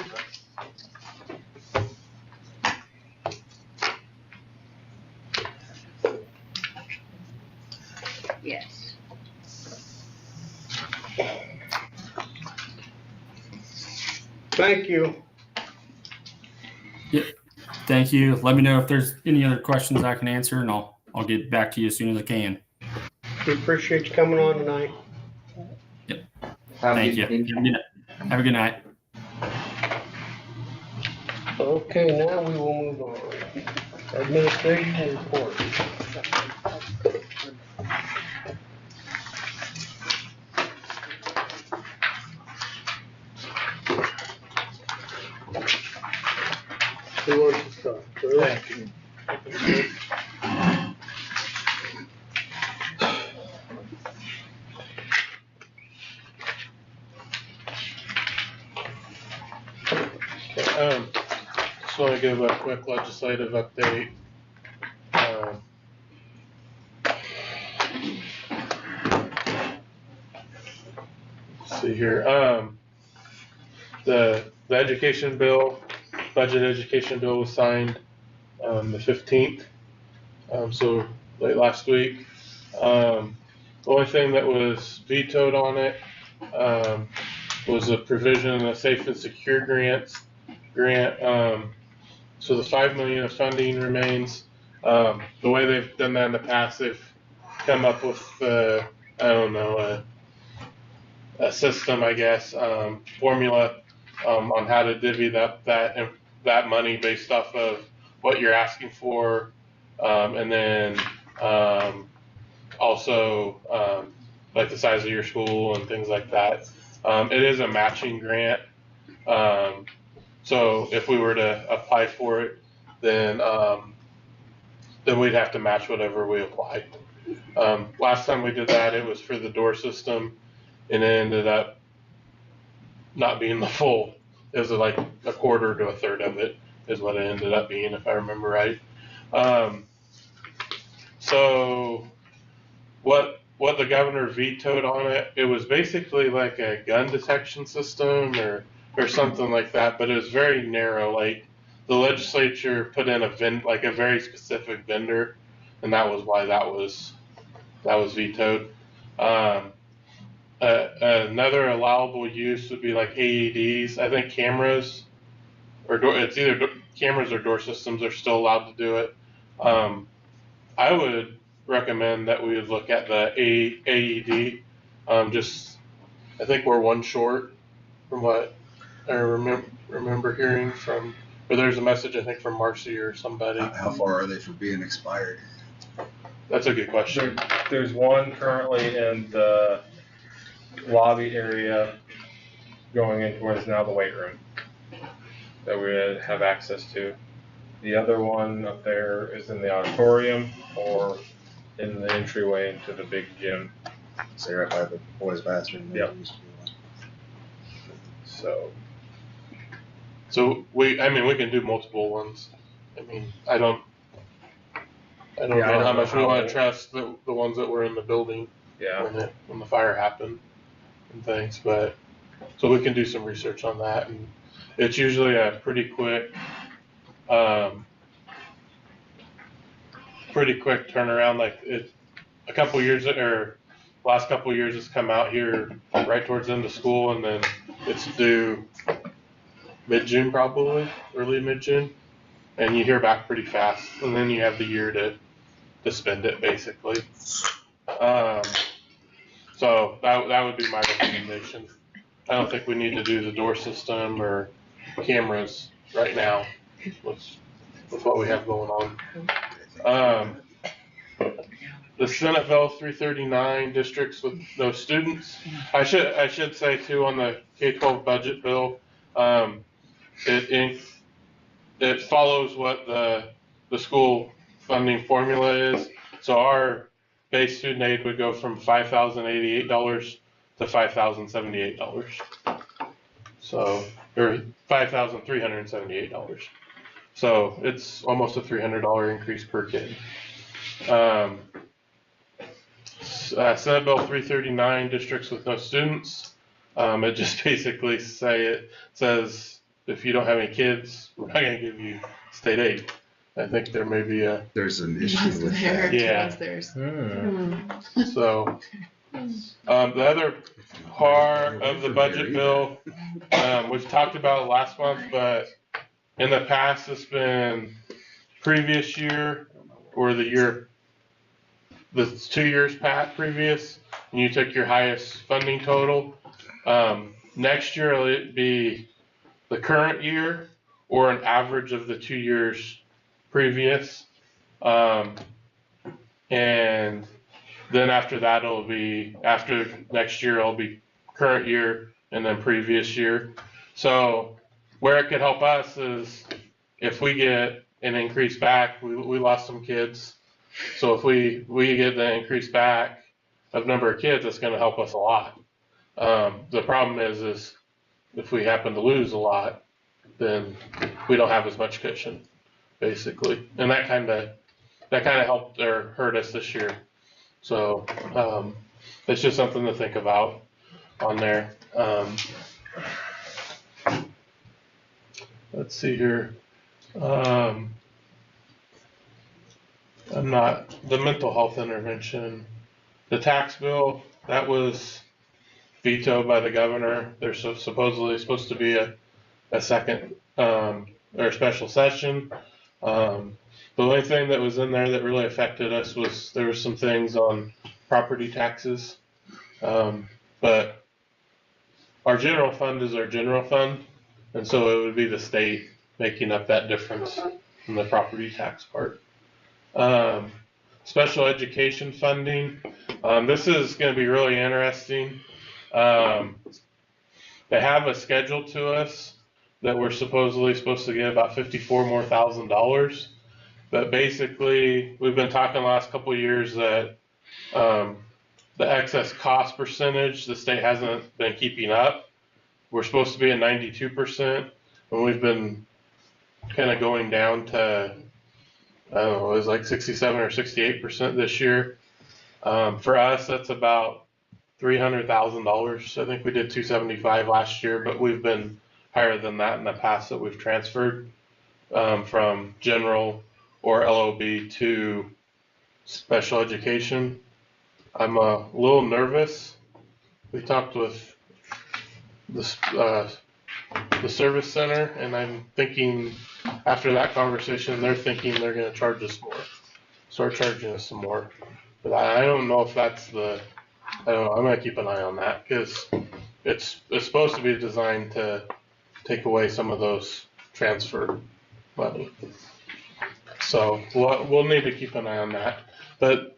Speaker 2: Yes.
Speaker 1: Thank you.
Speaker 17: Yep. Thank you. Let me know if there's any other questions I can answer, and I'll get back to you as soon as I can.
Speaker 1: We appreciate you coming on tonight.
Speaker 17: Thank you. Have a good night.
Speaker 1: Okay, now we will move on. Administration report. Who wants to start?
Speaker 3: Thank you. Just want to give a quick legislative update. Let's see here. The education bill, budget education bill was signed the 15th, so late last week. The only thing that was vetoed on it was a provision in the Safe and Secure grant. So the $5 million of funding remains. The way they've done that in the past, they've come up with a system, I guess, formula on how to divvy that money based off of what you're asking for, and then also like the size of your school and things like that. It is a matching grant, so if we were to apply for it, then we'd have to match whatever we apply. Last time we did that, it was for the door system, and it ended up not being the full. It was like a quarter to a third of it is what it ended up being, if I remember right. So what the governor vetoed on it, it was basically like a gun detection system or something like that, but it was very narrow. Like the legislature put in a very specific vendor, and that was why that was vetoed. Another allowable use would be like AEDs. I think cameras it's either cameras or door systems are still allowed to do it. I would recommend that we would look at the AED. I think we're one short from what I remember hearing from, or there's a message I think from Marcy or somebody.
Speaker 4: How far are they from being expired?
Speaker 3: That's a good question.
Speaker 8: There's one currently in the lobby area going into what is now the weight room that we have access to. The other one up there is in the auditorium or in the entryway into the big gym.
Speaker 4: Say right by the boys' bathroom.
Speaker 8: Yep.
Speaker 3: So we can do multiple ones. I don't know how much we want to trust the ones that were in the building when the fire happened and things, but so we can do some research on that, and it's usually a pretty quick turnaround. Like last couple of years it's come out here right towards the end of school, and then it's due mid-June, probably early mid-June, and you hear back pretty fast, and then you have the year to spend it basically. So that would be my recommendation. I don't think we need to do the door system or cameras right now. with what we have going on. The Senate Bill 339, districts with no students. I should say too, on the K-12 budget bill, it follows what the school funding formula is. So our base student aid would go from $5,088 to $5,078. So, or $5,378. So it's almost a $300 increase per kid. Senate Bill 339, districts with no students. It just basically says if you don't have any kids, we're not going to give you state aid. I think there may be
Speaker 4: there's an issue with that.
Speaker 3: Yeah. So the other part of the budget bill, we've talked about it last month, but in the past it's been previous year or the 2 years previous, and you took your highest funding total. Next year it'll be the current year or an average of the 2 years previous. And then after that after next year it'll be current year and then previous year. So where it could help us is if we get an increase back, we lost some kids. So if we get the increase back of number of kids, it's going to help us a lot. The problem is if we happen to lose a lot, then we don't have as much cushion, basically. And that kind of helped or hurt us this year. So it's just something to think about on there. Let's see here. The mental health intervention, the tax bill, that was vetoed by the governor. There's supposedly supposed to be a second or special session. The only thing that was in there that really affected us was there were some things on property taxes. But our general fund is our general fund, and so it would be the state making up that difference in the property tax part. Special education funding. This is going to be really interesting. They have a schedule to us that we're supposedly supposed to get about $54,000 more. But basically, we've been talking the last couple of years that the excess cost percentage, the state hasn't been keeping up. We're supposed to be at 92%, and we've been kind of going down to, I don't know, it was like 67 or 68% this year. For us, that's about $300,000. I think we did 275 last year, but we've been higher than that in the past that we've transferred from general or LOB to special education. I'm a little nervous. We talked with the service center, and I'm thinking after that conversation, they're thinking they're going to charge us more, start charging us some more. But I don't know if that's I'm going to keep an eye on that because it's supposed to be designed to take away some of those transfer money. So we'll need to keep an eye on that. But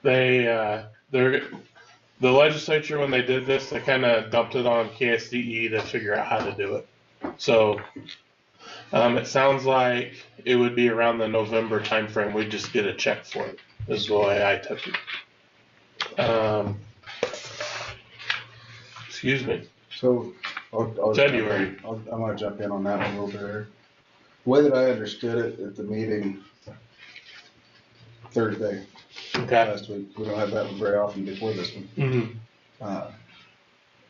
Speaker 3: the legislature, when they did this, they kind of dumped it on KSDE to figure out how to do it. So it sounds like it would be around the November timeframe. We'd just get a check for it, is the way I took it. Excuse me.
Speaker 4: So
Speaker 3: February.
Speaker 4: I'm going to jump in on that one a little bit here. The way that I understood it at the meeting Thursday last week, we don't have that one very often before this one.
Speaker 3: Mm-hmm.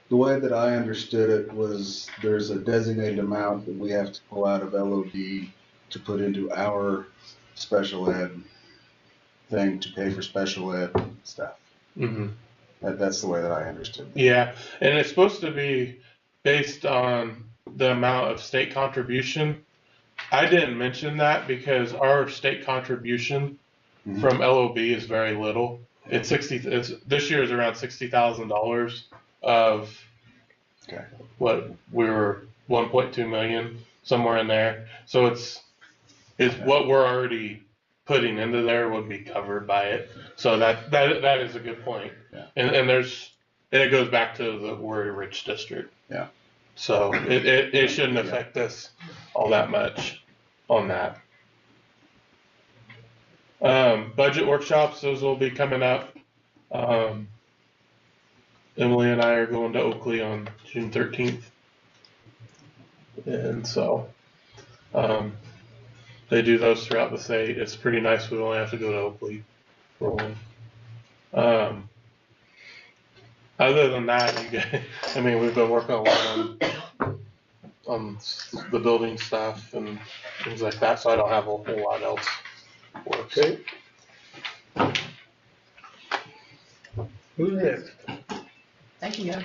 Speaker 4: The way that I understood it was there's a designated amount that we have to pull out of LOD to put into our special ed thing to pay for special ed stuff.
Speaker 3: Mm-hmm.
Speaker 4: That's the way that I understood it.
Speaker 3: Yeah, and it's supposed to be based on the amount of state contribution. I didn't mention that because our state contribution from LOB is very little. This year is around $60,000 of what we were 1.2 million. somewhere in there. So it's what we're already putting into there would be covered by it. So that is a good point.
Speaker 4: Yeah.
Speaker 3: And it goes back to the we're a rich district.
Speaker 4: Yeah.
Speaker 3: So it shouldn't affect us all that much on that. Budget workshops, those will be coming up. Emily and I are going to Oakley on June 13th. And so, they do those throughout the state. It's pretty nice. We only have to go to Oakley for one. Other than that, I mean, we've been working a lot on the building stuff and things like that, so I don't have a whole lot else for us.
Speaker 1: Okay. Who's next?
Speaker 5: Thank you.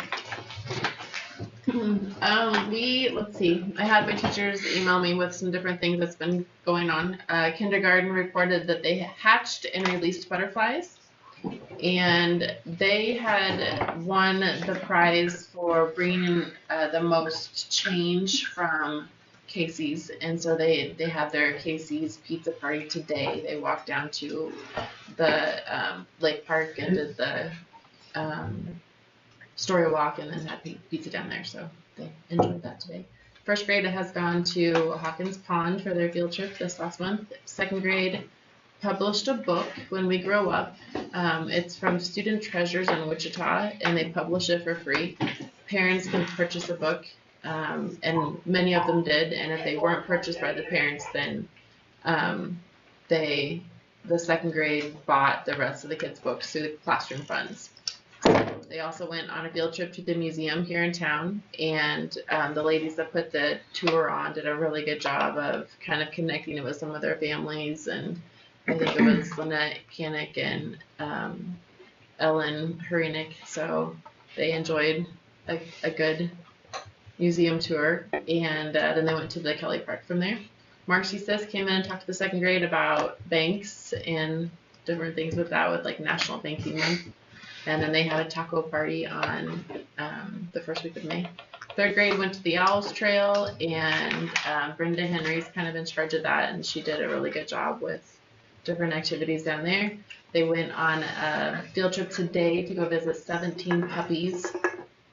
Speaker 5: Let's see. I had my teachers email me with some different things that's been going on. Kindergarten reported that they hatched and released butterflies, and they had won the prize for bringing the most change from Casey's, and so they had their Casey's pizza party today. They walked down to the Lake Park and did the story walk and then had pizza down there, so they enjoyed that today. First grade has gone to Hawkins Pond for their field trip this last month. Second grade published a book, When We Grow Up. It's from Student Treasures in Wichita, and they publish it for free. Parents can purchase a book, and many of them did, and if they weren't purchased by the parents, then the second grade bought the rest of the kids' books through the classroom funds. They also went on a field trip to the museum here in town, and the ladies that put the tour on did a really good job of kind of connecting it with some of their families, and I think it was Lynette Kanik and Ellen Hurinik, so they enjoyed a good museum tour, and then they went to the Kelly Park from there. Marcy says came in and talked to the second grade about banks and different things with that, with like National Banking Month. And then they had a taco party on the first week of May. Third grade went to the Owls Trail, and Brenda Henry's kind of in charge of that, and she did a really good job with different activities down there. They went on a field trip today to go visit 17 puppies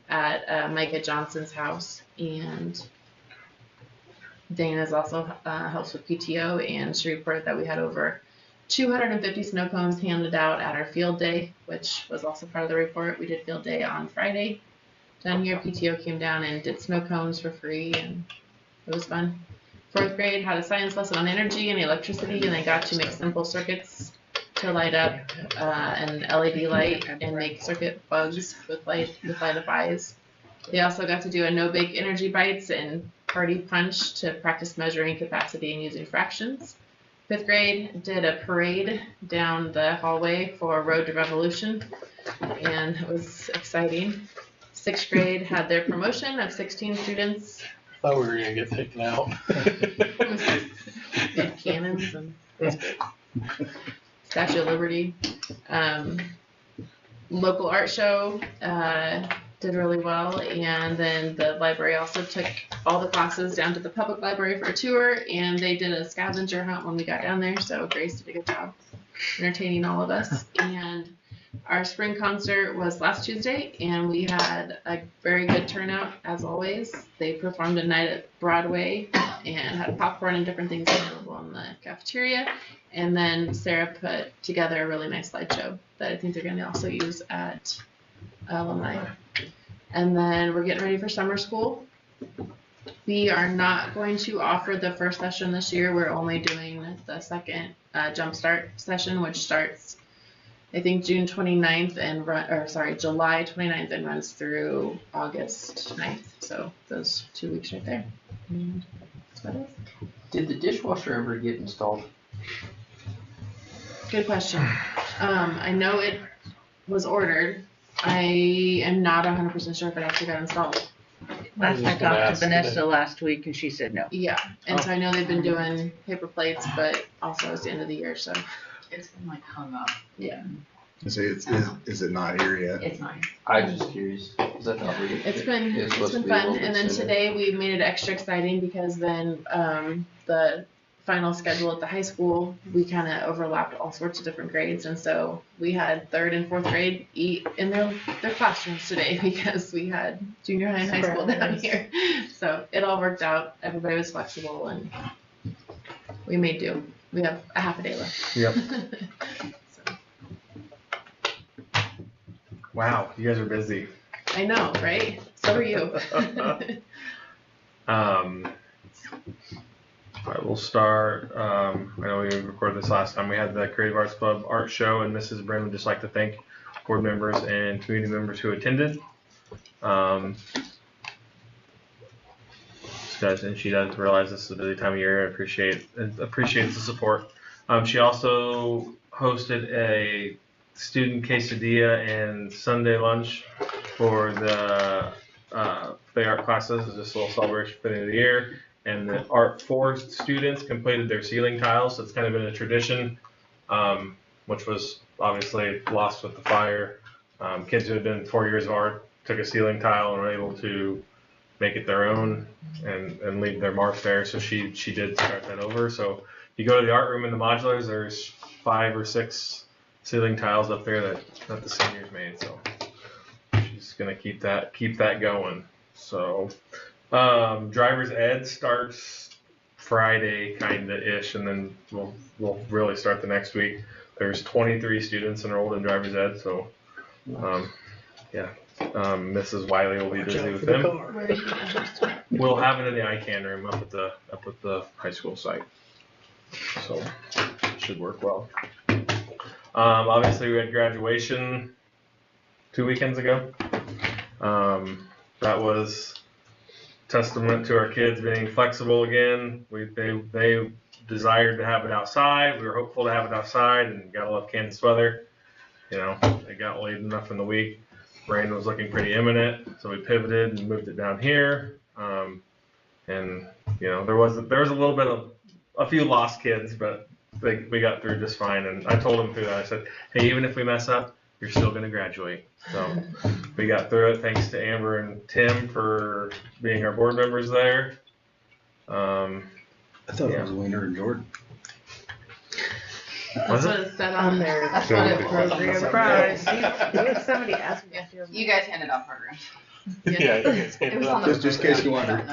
Speaker 5: at Micah Johnson's house, and Dana's also helps with PTO, and she reported that we had over 250 snow cones handed out at our field day, which was also part of the report. We did field day on Friday. Down here, PTO came down and did snow cones for free, and it was fun. Fourth grade had a science lesson on energy and electricity, and they got to make simple circuits to light up an LED light and make circuit bugs with light up eyes. They also got to do a no-bake energy bites and party punch to practice measuring capacity and using fractions. Fifth grade did a parade down the hallway for Road to Revolution, and it was exciting. Sixth grade had their promotion of 16 students.
Speaker 3: I thought we were gonna get taken out.
Speaker 5: Had cannons and Statue of Liberty. Local art show did really well, and then the library also took all the classes down to the public library for a tour, and they did a scavenger hunt when we got down there, so Grace did a good job entertaining all of us. And our spring concert was last Tuesday, and we had a very good turnout as always. They performed a night at Broadway and had popcorn and different things available in the cafeteria, and then Sarah put together a really nice slideshow that I think they're going to also use at alumni. And then we're getting ready for summer school. We are not going to offer the first session this year. We're only doing the second Jumpstart session, which starts, I think, June 29th and July 29th and runs through August 9th. So those 2 weeks right there. And that's about it.
Speaker 9: Did the dishwasher ever get installed?
Speaker 5: Good question. I know it was ordered. I am not 100% sure if it actually got installed.
Speaker 16: Last I talked to Vanessa last week, and she said no.
Speaker 5: Yeah, and so I know they've been doing paper plates, but also it's the end of the year, so.
Speaker 16: It's been like hung up.
Speaker 5: Yeah.
Speaker 4: Is it not here yet?
Speaker 7: It's not.
Speaker 9: I was just curious, 'cause I thought
Speaker 5: It's been
Speaker 9: supposed to be a
Speaker 5: fun,
Speaker 9: little bit
Speaker 5: and then
Speaker 9: sooner.
Speaker 5: today we made it extra exciting because then the final schedule at the high school, we kind of overlapped all sorts of different grades, and so we had 3rd and 4th grade eat in their classrooms today because we had junior high and high school down here. So it all worked out. Everybody was flexible, and we made do. We have a half a day left.
Speaker 8: Yep. Wow, you guys are busy.
Speaker 5: I know, right? So are you.
Speaker 8: All right, we'll start. I know we recorded this last time. We had the Creative Arts Club art show, and Mrs. Brin would just like to thank board members and community members who attended. And she does realize this is a busy time of year. Appreciates the support. She also hosted a student quesadilla and Sunday lunch for the art classes. It's just a little celebration for the end of the year. And the Art 4 students completed their ceiling tiles. So it's kind of been a tradition, which was obviously lost with the fire. Kids who had been 4 years of art took a ceiling tile and were able to make it their own and leave their mark there. So she did start that over. So you go to the art room in the modulars, there's 5 or 6 ceiling tiles up there that the seniors made. So she's gonna keep that going. So driver's ed starts Friday kinda-ish, and then we'll really start the next week. There's 23 students enrolled in driver's ed, so Mrs. Wiley will be busy with them. We'll have it in the ICANN room up at the high school site. So it should work well. Obviously we had graduation 2 weekends ago. That was testament to our kids being flexible again. They desired to have it outside. We were hopeful to have it outside, and gotta love Kansas weather. You know, it got late enough in the week. Rain was looking pretty imminent, so we pivoted and moved it down here. And you know, there was a little bit of a few lost kids, but we got through just fine. And I told them through that. I said, hey, even if we mess up, you're still going to graduate. So we got through it. Thanks to Amber and Tim for being our board members there.
Speaker 4: I thought it was Winter and Jordan.
Speaker 5: That's what it said on there.
Speaker 7: That's what it was.
Speaker 16: Surprise. Somebody asked me.
Speaker 7: You guys handed out programs.
Speaker 3: Yeah, you guys
Speaker 7: It was on the
Speaker 4: Just in case you wondered.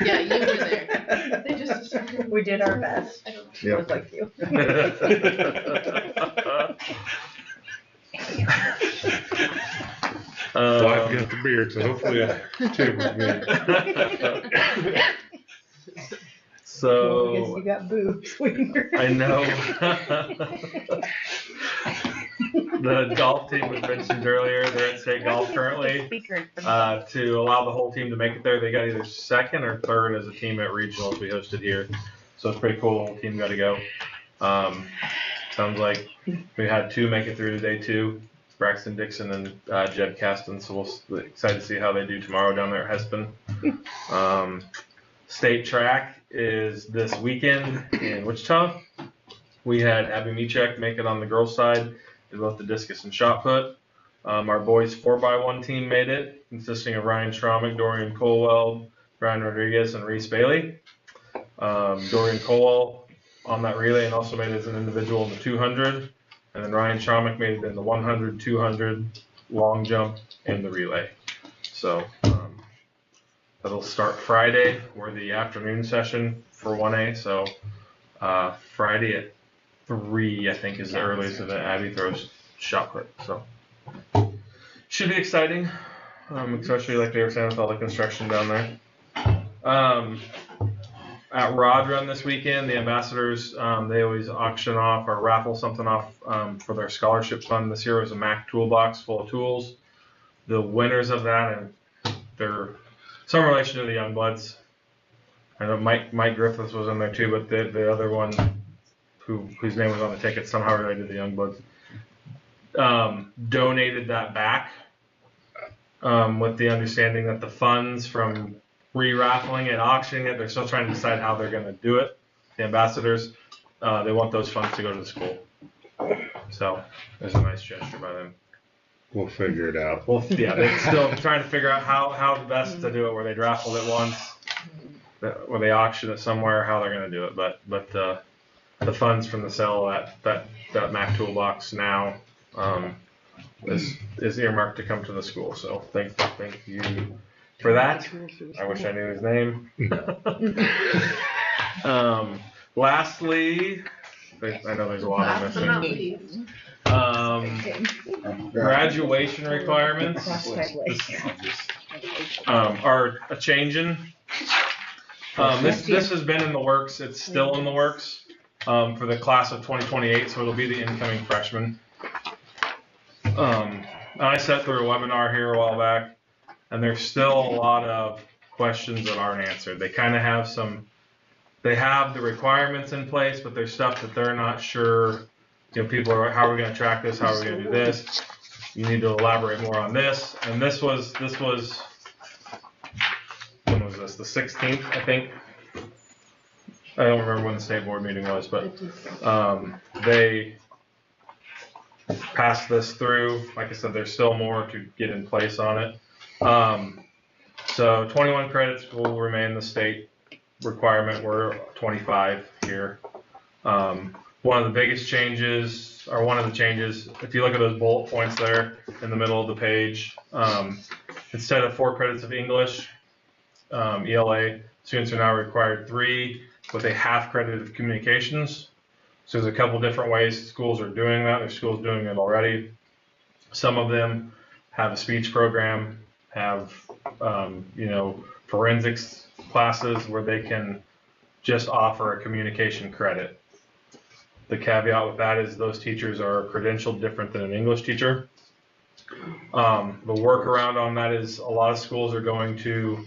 Speaker 5: Yeah, you were there.
Speaker 16: They just, we did our best.
Speaker 4: Yep.
Speaker 16: Look like you.
Speaker 14: Well, I've got the beard, so hopefully Tim will get
Speaker 8: So
Speaker 16: I guess you got boobs.
Speaker 8: I know. The golf team was mentioned earlier. They're at state golf currently. To allow the whole team to make it there, they got either second or third as a team at regionals we hosted here. So it's pretty cool. The whole team got to go. Sounds like we had 2 make it through to day 2. Braxton Dixon and Jed Caston. So we're excited to see how they do tomorrow down there at Hespen. State track is this weekend in Wichita. We had Abby Michek make it on the girls' side, did both the discus and shot put. Our boys 4x1 team made it, consisting of Ryan Schromick, Dorian Colwell, Brian Rodriguez, and Reese Bailey. Dorian Colwell on that relay and also made it as an individual in the 200. And then Ryan Schromick made it in the 100, 200, long jump, and the relay. So that'll start Friday. We're the afternoon session for 1A. So Friday at 3, I think, is the earliest that Abby throws shot put. So should be exciting, especially like they were saying with all the construction down there. At Rod Run this weekend, the ambassadors, they always auction off or raffle something off for their scholarship fund. This year was a Mac toolbox full of tools. The winners of that, and they're some relation to the Youngbloods. I know Mike Griffiths was in there too, but the other one whose name was on the ticket somehow related to the Youngbloods, donated that back with the understanding that the funds from re-raffling it, auctioning it, they're still trying to decide how they're going to do it. The ambassadors, they want those funds to go to the school. So it's a nice gesture by them.
Speaker 14: We'll figure it out.
Speaker 8: Well, yeah, they're still trying to figure out how best to do it, where they raffle it once, where they auction it somewhere, how they're gonna do it. But the funds from the sale of that Mac toolbox now is earmarked to come to the school. So thank you for that. I wish I knew his name. Lastly, I know there's a lot of missing. Graduation requirements are a changing. This has been in the works. It's still in the works for the class of 2028. So it'll be the incoming freshmen. I sat through a webinar here a while back, and there's still a lot of questions that aren't answered. They kind of have they have the requirements in place, but there's stuff that they're not sure. People are, how are we going to track this? How are we going to do this? You need to elaborate more on this. And this was, when was this? The 16th, I think. I don't remember when the state board meeting was, but they passed this through. Like I said, there's still more to get in place on it. So 21 credits will remain the state requirement. We're 25 here. One of the biggest changes, or one of the changes, if you look at those bullet points there in the middle of the page, instead of 4 credits of English, ELA, students are now required 3 with a half credit of communications. So there's a couple different ways schools are doing that. There's schools doing it already. Some of them have a speech program, have forensics classes where they can just offer a communication credit. The caveat with that is those teachers are credentialed different than an English teacher. The workaround on that is a lot of schools are going to,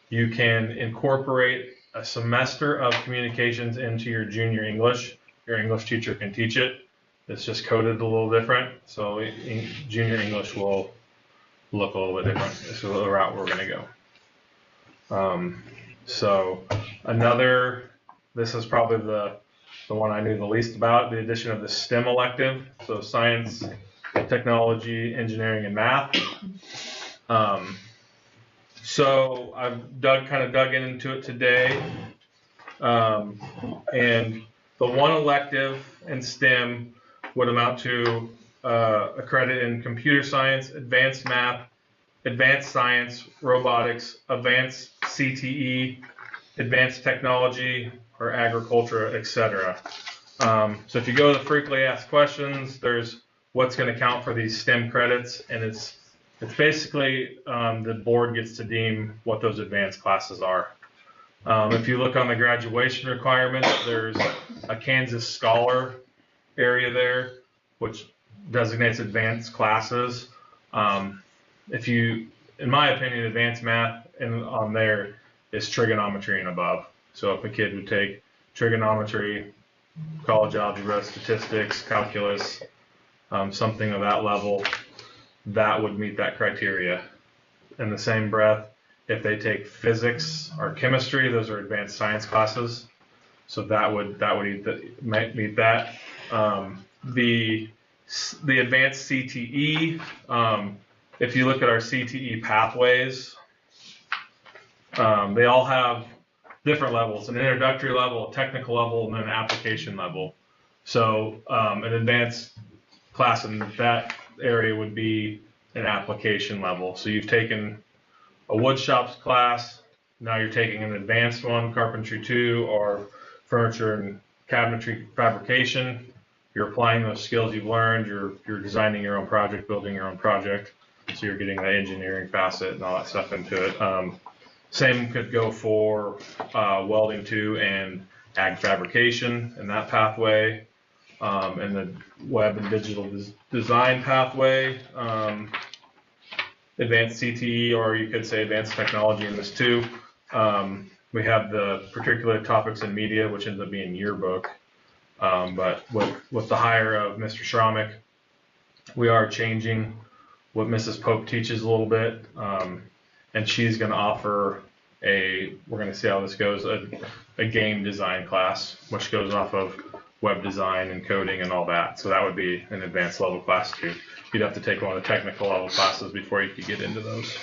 Speaker 8: you can incorporate a semester of communications into your junior English. Your English teacher can teach it. It's just coded a little different. So junior English will look a little bit different. This is the route we're going to go. So this is probably the one I knew the least about, the addition of the STEM elective. So science, technology, engineering, and math. So I've kind of dug into it today. And the one elective in STEM would amount to a credit in computer science, advanced math, advanced science, robotics, advanced CTE, advanced technology, or agriculture, etc. So if you go to the frequently asked questions, there's what's going to count for these STEM credits, and it's basically the board gets to deem what those advanced classes are. If you look on the graduation requirements, there's a Kansas Scholar area there, which designates advanced classes. In my opinion, advanced math on there is trigonometry and above. So if a kid would take trigonometry, college algebra, statistics, calculus, something of that level, that would meet that criteria. In the same breath, if they take physics or chemistry, those are advanced science classes. So that would meet that. The advanced CTE, if you look at our CTE pathways, they all have different levels: an introductory level, a technical level, and then an application level. So an advanced class in that area would be an application level. So you've taken a wood shops class, now you're taking an advanced one, carpentry 2, or furniture and cabinetry fabrication. You're applying those skills you've learned, you're designing your own project, building your own project, so you're getting that engineering facet and all that stuff into it. Same could go for welding 2 and ag fabrication in that pathway, and the web and digital design pathway. Advanced CTE, or you could say advanced technology in this too. We have the particular topics in media, which ends up being yearbook. But with the hire of Mr. Schromick, we are changing what Mrs. Pope teaches a little bit. And she's going to offer we're going to see how this goes, a game design class, which goes off of web design and coding and all that. So that would be an advanced level class too. You'd have to take one of the technical level classes before you could get into those.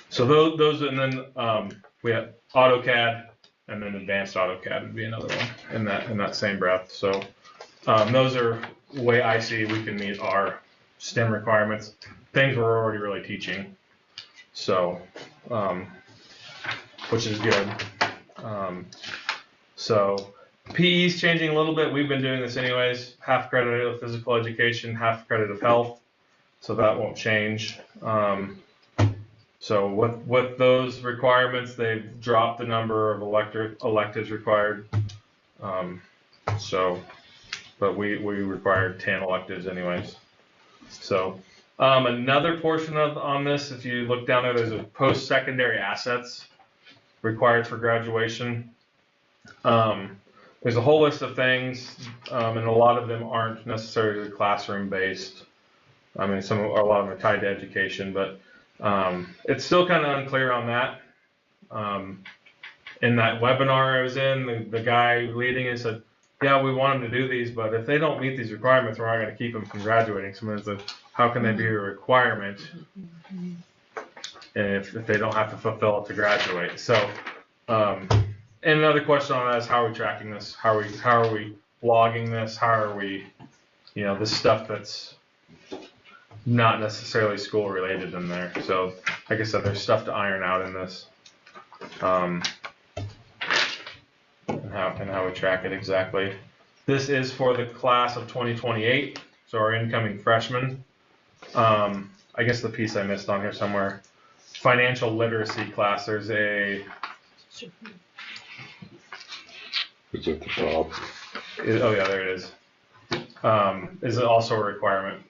Speaker 8: So those and then we have AutoCAD, and then advanced AutoCAD would be another one in that same breath. So those are the way I see we can meet our STEM requirements, things we're already really teaching. So, which is good. So PE's changing a little bit. We've been doing this anyways. Half credit of physical education, half credit of health. So that won't change. So with those requirements, they've dropped the number of electives required. But we required 10 electives anyways. So another portion on this, if you look down there, there's a post-secondary assets required for graduation. There's a whole list of things, and a lot of them aren't necessarily classroom based. I mean, a lot of them are tied to education, but it's still kind of unclear on that. In that webinar I was in, the guy leading it said, yeah, we want them to do these, but if they don't meet these requirements, we're not going to keep them from graduating. Someone said, how can they be a requirement if they don't have to fulfill it to graduate? So, and another question on that is, how are we tracking this? How are we logging this? How are we, this stuff that's not necessarily school related in there. So, like I said, there's stuff to iron out in this. And how we track it exactly. This is for the class of 2028, so our incoming freshmen. I guess the piece I missed on here somewhere, financial literacy class, there's a...
Speaker 6: It's at the top.
Speaker 8: Oh yeah, there it is. Is it also a requirement?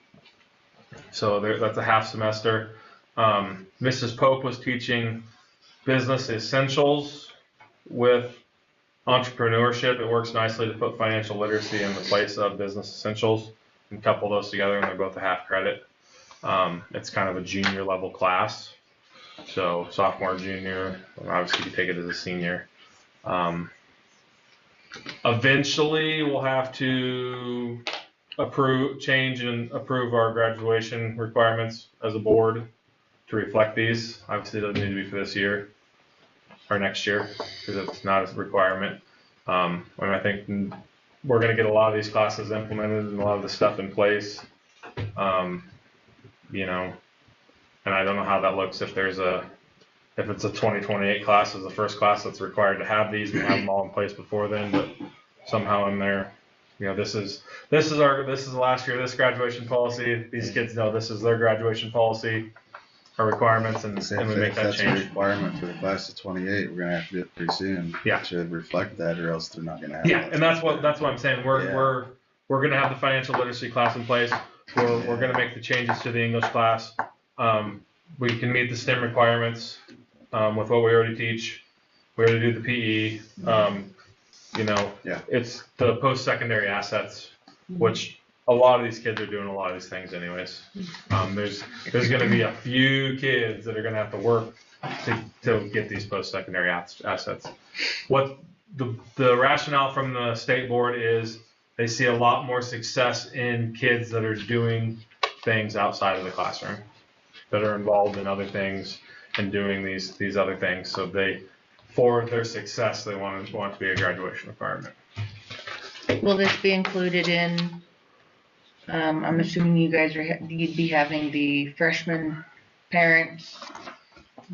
Speaker 8: So that's a half semester. Mrs. Pope was teaching business essentials with entrepreneurship. It works nicely to put financial literacy in the place of business essentials and couple those together, and they're both a half credit. It's kind of a junior level class. So sophomore, junior, obviously you take it as a senior. Eventually we'll have to change and approve our graduation requirements as a board to reflect these. Obviously it doesn't need to be for this year or next year because it's not a requirement. And I think we're going to get a lot of these classes implemented and a lot of the stuff in place. And I don't know how that looks if it's a 2028 class as the first class that's required to have these. We have them all in place before then, but somehow in there, this is the last year of this graduation policy. These kids know this is their graduation policy, our requirements, and we make that change.
Speaker 4: That's a requirement for the class of 28. We're gonna have to do it pretty soon.
Speaker 8: Yeah.
Speaker 4: To reflect that, or else they're not gonna have.
Speaker 8: Yeah, and that's what I'm saying. We're gonna have the financial literacy class in place. We're gonna make the changes to the English class. We can meet the STEM requirements with what we already teach. We already do the PE. It's the post-secondary assets, which a lot of these kids are doing a lot of these things anyways. There's going to be a few kids that are going to have to work to get these post-secondary assets. What the rationale from the state board is, they see a lot more success in kids that are doing things outside of the classroom, that are involved in other things and doing these other things. So for their success, they want it to be a graduation requirement.
Speaker 2: Will this be included in, I'm assuming you'd be having the freshman parents,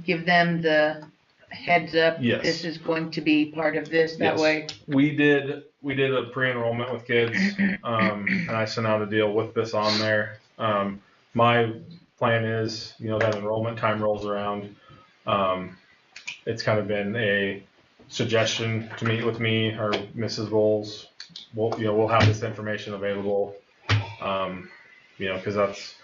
Speaker 2: give them the heads up?
Speaker 8: Yes.
Speaker 2: This is going to be part of this, that
Speaker 8: Yes.
Speaker 2: way?
Speaker 8: We did a pre-enrollment with kids, and I sent out a deal with this on there. My plan is, that enrollment time rolls around. It's kind of been a suggestion to meet with me or Mrs. Bowles. We'll have this information available, because that's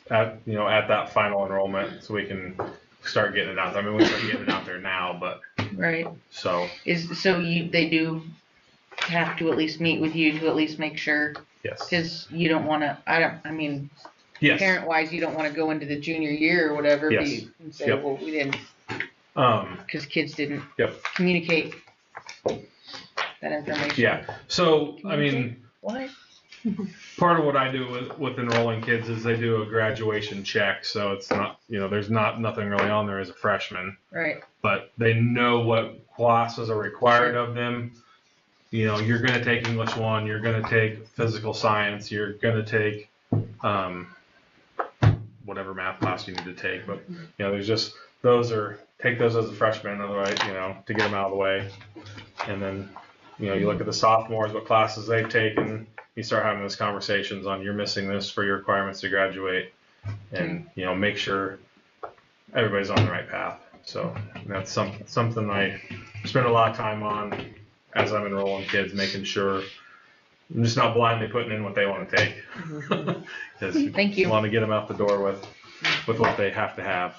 Speaker 8: at that final enrollment, so we can start getting it out there. I mean, we start getting it out there now, but
Speaker 2: right.
Speaker 8: So
Speaker 2: they do have to at least meet with you to at least make sure.
Speaker 8: Yes.
Speaker 2: Because you don't want to.
Speaker 8: Yes.
Speaker 2: Parent-wise, you don't want to go into the junior year or whatever
Speaker 8: Yes.
Speaker 2: and say,
Speaker 8: Yep.
Speaker 2: well, we didn't, because kids didn't communicate that information.
Speaker 8: Yeah, so, I mean,
Speaker 2: What?
Speaker 8: part of what I do with enrolling kids is they do a graduation check, so it's not, there's nothing really on there as a freshman,
Speaker 2: Right.
Speaker 8: but they know what classes are required of them. You're gonna take English 1, you're gonna take physical science, you're gonna take, whatever math class you need to take, but, there's just, take those as a freshman, otherwise, to get them out of the way. And then, you look at the sophomores, what classes they've taken, you start having those conversations on you're missing this for your requirements to graduate, and make sure everybody's on the right path. So that's something I spend a lot of time on as I'm enrolling kids, making sure I'm just not blindly putting in what they want to take.
Speaker 2: Thank you.
Speaker 8: Want to get them out the door with what they have to have,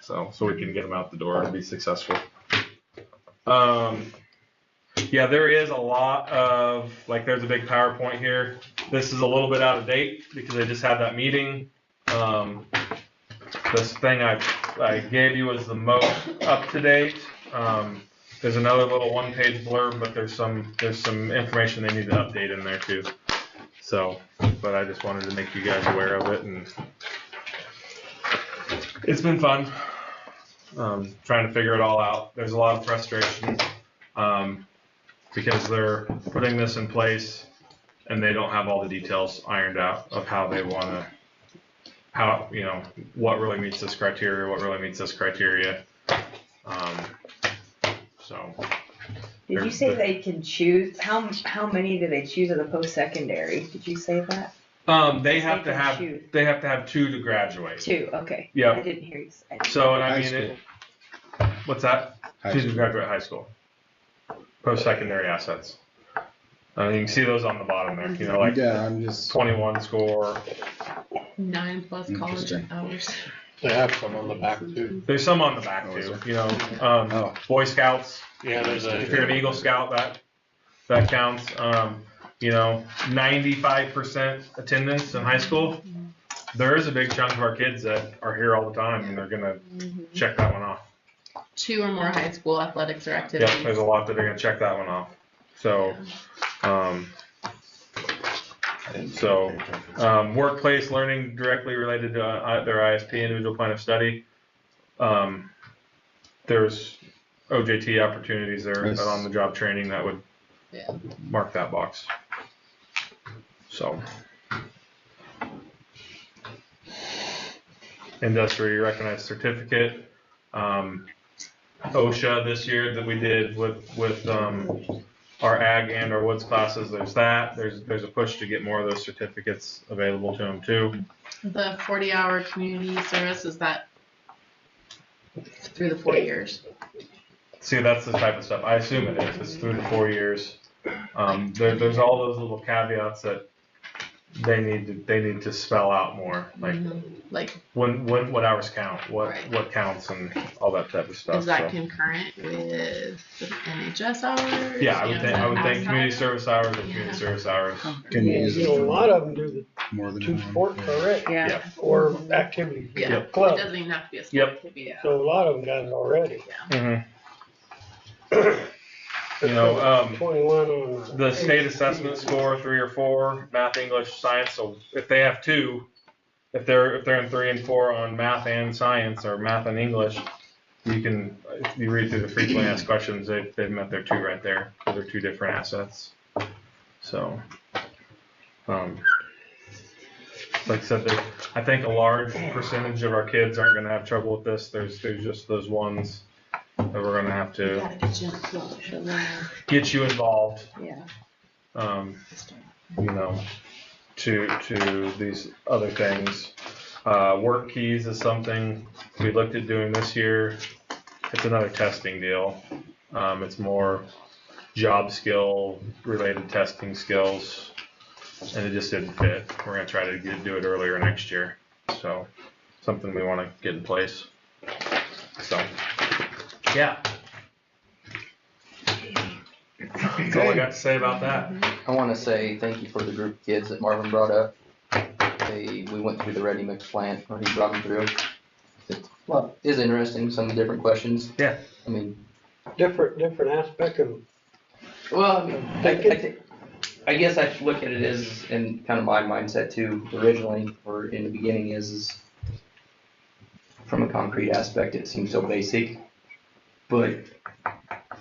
Speaker 8: so we can get them out the door and be successful. Yeah, there is a lot of, there's a big PowerPoint here. This is a little bit out of date because I just had that meeting. This thing I gave you was the most up to date. There's another little one-page blurb, but there's some information they need to update in there too. So, but I just wanted to make you guys aware of it, and it's been fun trying to figure it all out. There's a lot of frustration. Because they're putting this in place and they don't have all the details ironed out of how they want to, what really meets this criteria, what really meets this criteria. So.
Speaker 19: Did you say they can choose, how many do they choose in the post-secondary? Did you say that?
Speaker 8: They have to have 2 to graduate.
Speaker 19: 2, okay.
Speaker 8: Yeah.
Speaker 19: I didn't hear you say.
Speaker 8: So, and I mean, what's that? 2 to graduate high school. Post-secondary assets. You can see those on the bottom there,
Speaker 4: I'm just
Speaker 8: 21 score.
Speaker 5: 9 plus college hours.
Speaker 3: They have some on the back too.
Speaker 8: There's some on the back too, Boy Scouts.
Speaker 3: Yeah,
Speaker 8: if you're an Eagle Scout, that counts. 95% attendance in high school. There is a big chunk of our kids that are here all the time, and they're gonna check that one off.
Speaker 5: 2 or more high school athletics or activities.
Speaker 8: Yeah, there's a lot that are gonna check that one off. So, workplace learning directly related to their ISP, individual plan of study. There's OJT opportunities there on the job training that would mark that box. So, industry recognized certificate. OSHA this year that we did with our ag and our woods classes. There's that. There's a push to get more of those certificates available to them too.
Speaker 5: The 40-hour community service, is that through the 4 years?
Speaker 8: See, that's the type of stuff. I assume it is. It's through the 4 years. There's all those little caveats that they need to spell out more, like what hours count, what counts, and all that type of stuff.
Speaker 5: Is that concurrent with the NHS hours?
Speaker 8: Yeah, I would think community service hours and community service hours.
Speaker 1: A lot of them do the more than 2 sports already.
Speaker 2: Yeah.
Speaker 1: Or activities.
Speaker 5: Yeah.
Speaker 1: Club.
Speaker 5: It doesn't even have to be a sport activity. Yeah.
Speaker 1: So a lot of them got it already.
Speaker 5: Yeah.
Speaker 1: 21 on
Speaker 8: the state assessment score 3 or 4, math, English, science. So if they have 2, if they're in 3 and 4 on math and science or math and English, if you read through the frequently asked questions, they've met their 2 right there because they're 2 different assets. So, like I said, I think a large percentage of our kids aren't going to have trouble with this. There's just those ones that we're going to have to get you involved.
Speaker 19: Yeah.
Speaker 8: To these other things. Work keys is something we looked at doing this year. It's another testing deal. It's more job skill related testing skills, and it just didn't fit. We're going to try to do it earlier next year. So something we want to get in place. So. Yeah. That's all I got to say about that.
Speaker 9: I want to say thank you for the group of kids that Marvin brought up. We went through the ready mix plant, or he brought them through. It is interesting, some different questions.
Speaker 8: Yeah.
Speaker 9: I mean,
Speaker 1: different aspect of
Speaker 9: Well, I mean, I guess I should look at it as, and kind of my mindset too, originally, or in the beginning is from a concrete aspect, it seems so basic. But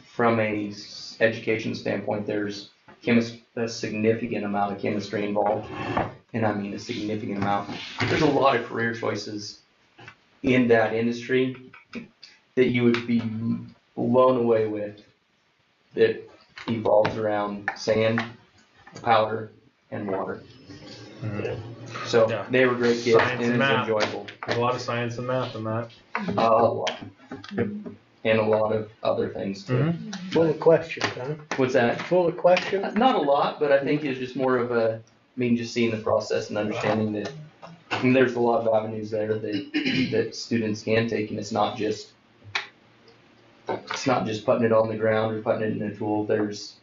Speaker 9: from a education standpoint, there's a significant amount of chemistry involved. And I mean a significant amount. There's a lot of career choices in that industry that you would be blown away with that evolves around sand, powder, and water. So
Speaker 8: Yeah.
Speaker 9: they were great kids
Speaker 8: Science
Speaker 9: and
Speaker 8: and
Speaker 9: it was
Speaker 8: math.
Speaker 9: enjoyable.
Speaker 8: There's a lot of science and math in that.
Speaker 9: A lot. And a lot of other things too.
Speaker 1: Full of questions, huh?
Speaker 9: What's that?
Speaker 1: Full of questions?
Speaker 9: Not a lot, but I think it's just more of a, just seeing the process and understanding that there's a lot of avenues there that students can take, and it's not just putting it on the ground or putting it in a tool. There's,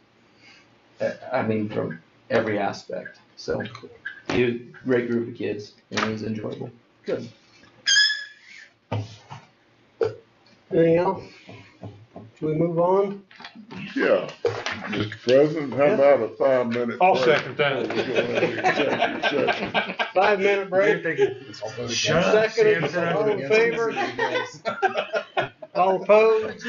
Speaker 9: from every aspect. So, it was a great group of kids, and it was enjoyable. Good.
Speaker 1: Anything else? Should we move on?
Speaker 6: Yeah. Mr. President, how about a 5-minute?
Speaker 3: I'll
Speaker 6: break?
Speaker 3: second that.
Speaker 6: We'll go into executive session.
Speaker 1: 5-minute break.
Speaker 6: Shut up,
Speaker 1: Second,
Speaker 6: Sam.
Speaker 1: all in favor? All opposed?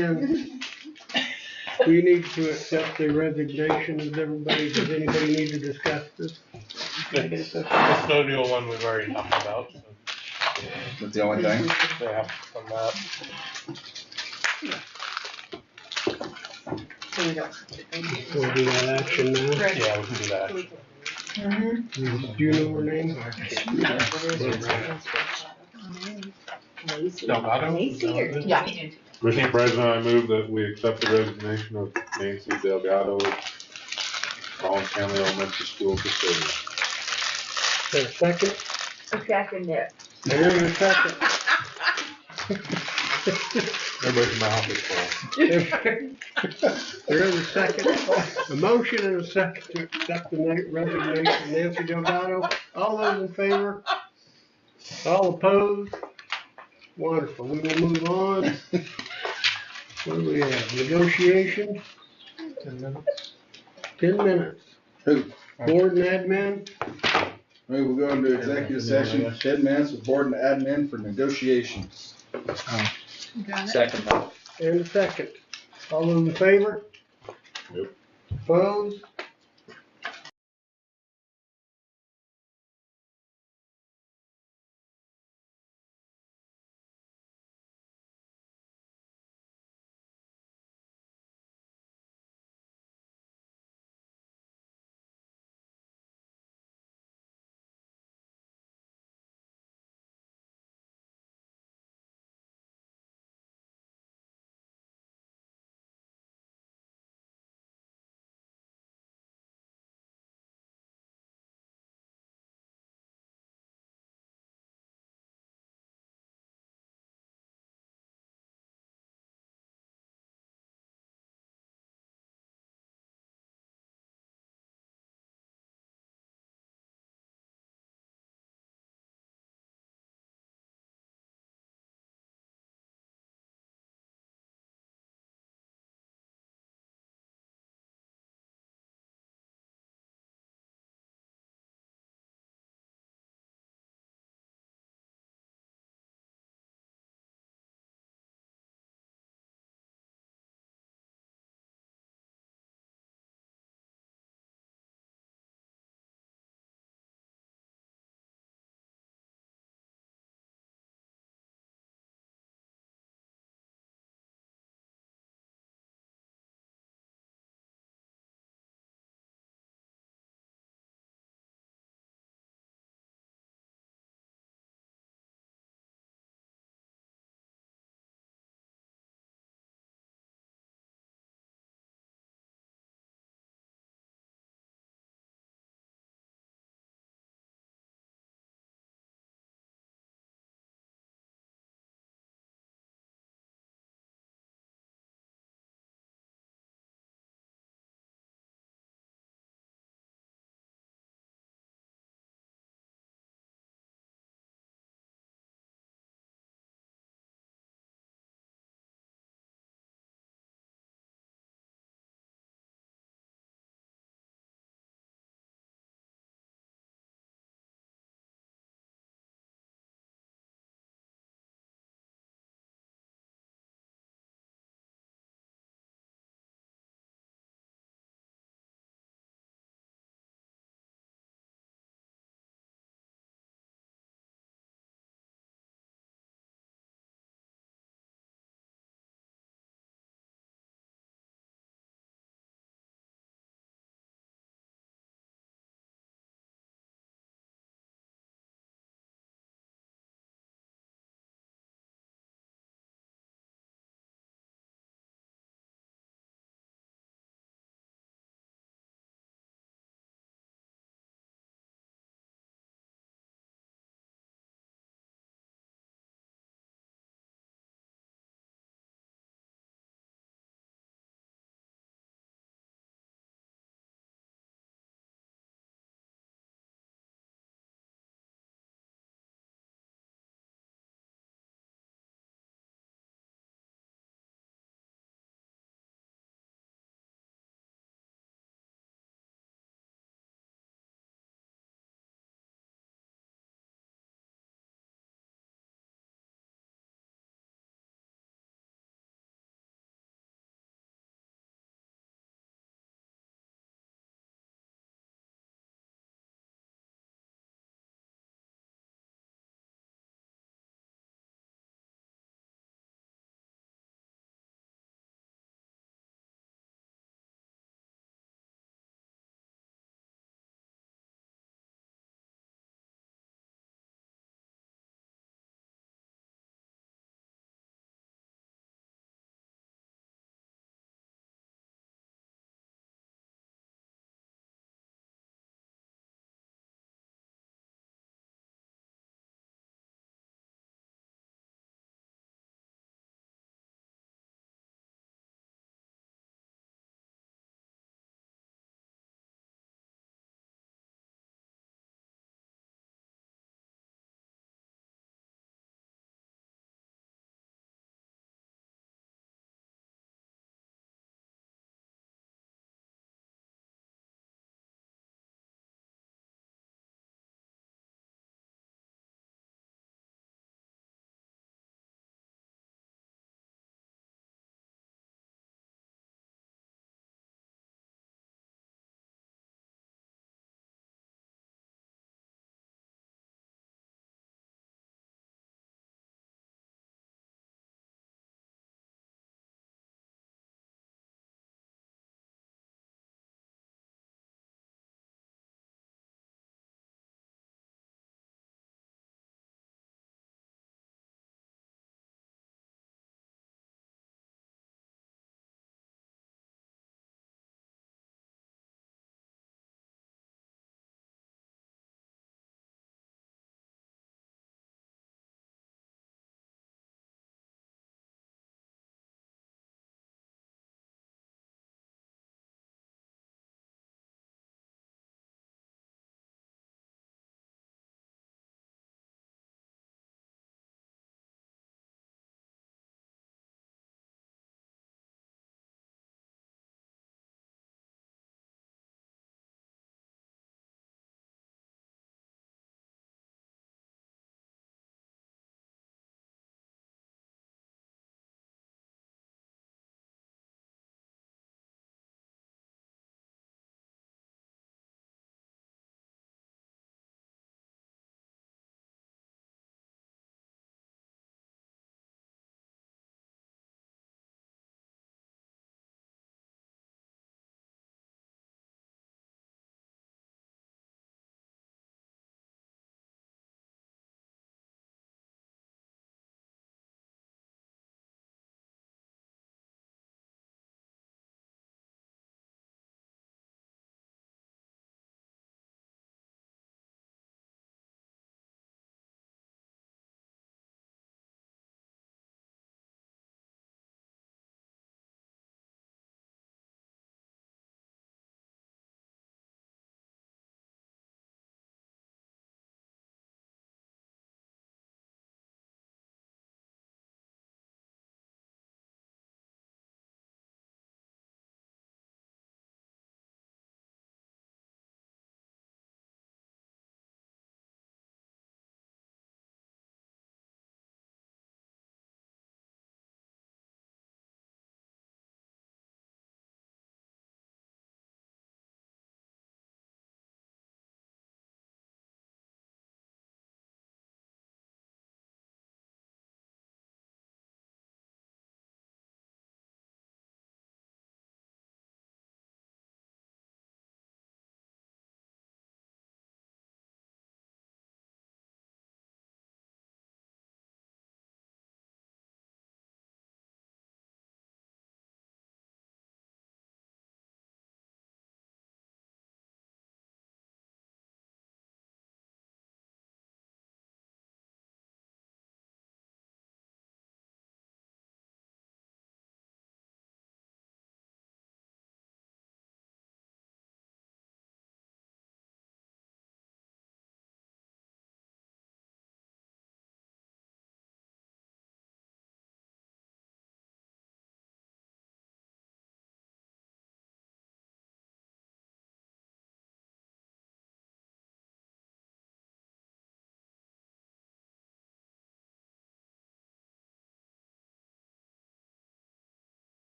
Speaker 1: We need to accept the resignation of everybody. Does anybody need to discuss this?
Speaker 3: The custodial one we've already talked about, so
Speaker 4: That's the only thing?
Speaker 3: they have to come back.
Speaker 1: We'll do that action now.
Speaker 3: Yeah, we can do that.
Speaker 1: Do you know her name?
Speaker 3: Delgado?
Speaker 7: Yeah.
Speaker 14: Mr. President, I move that we accept the resignation of Nancy Delgado, Rollins County Elementary School custodian.
Speaker 1: Is there a second?
Speaker 19: A second it.
Speaker 1: There is a second.
Speaker 14: Everybody's mouth is full.
Speaker 1: There is a second. A motion and a second to accept the resignation of Nancy Delgado. All those in favor? All opposed? Wonderful. We will move on. What do we have? Negotiation?
Speaker 3: 10 minutes.
Speaker 1: 10 minutes.
Speaker 4: Who?
Speaker 1: Board and admin?
Speaker 4: We will go into executive session, 10 minutes with board and admin for negotiations.
Speaker 9: Second.
Speaker 1: And a second. All those in favor?
Speaker 14: Yep.
Speaker 1: Opposed?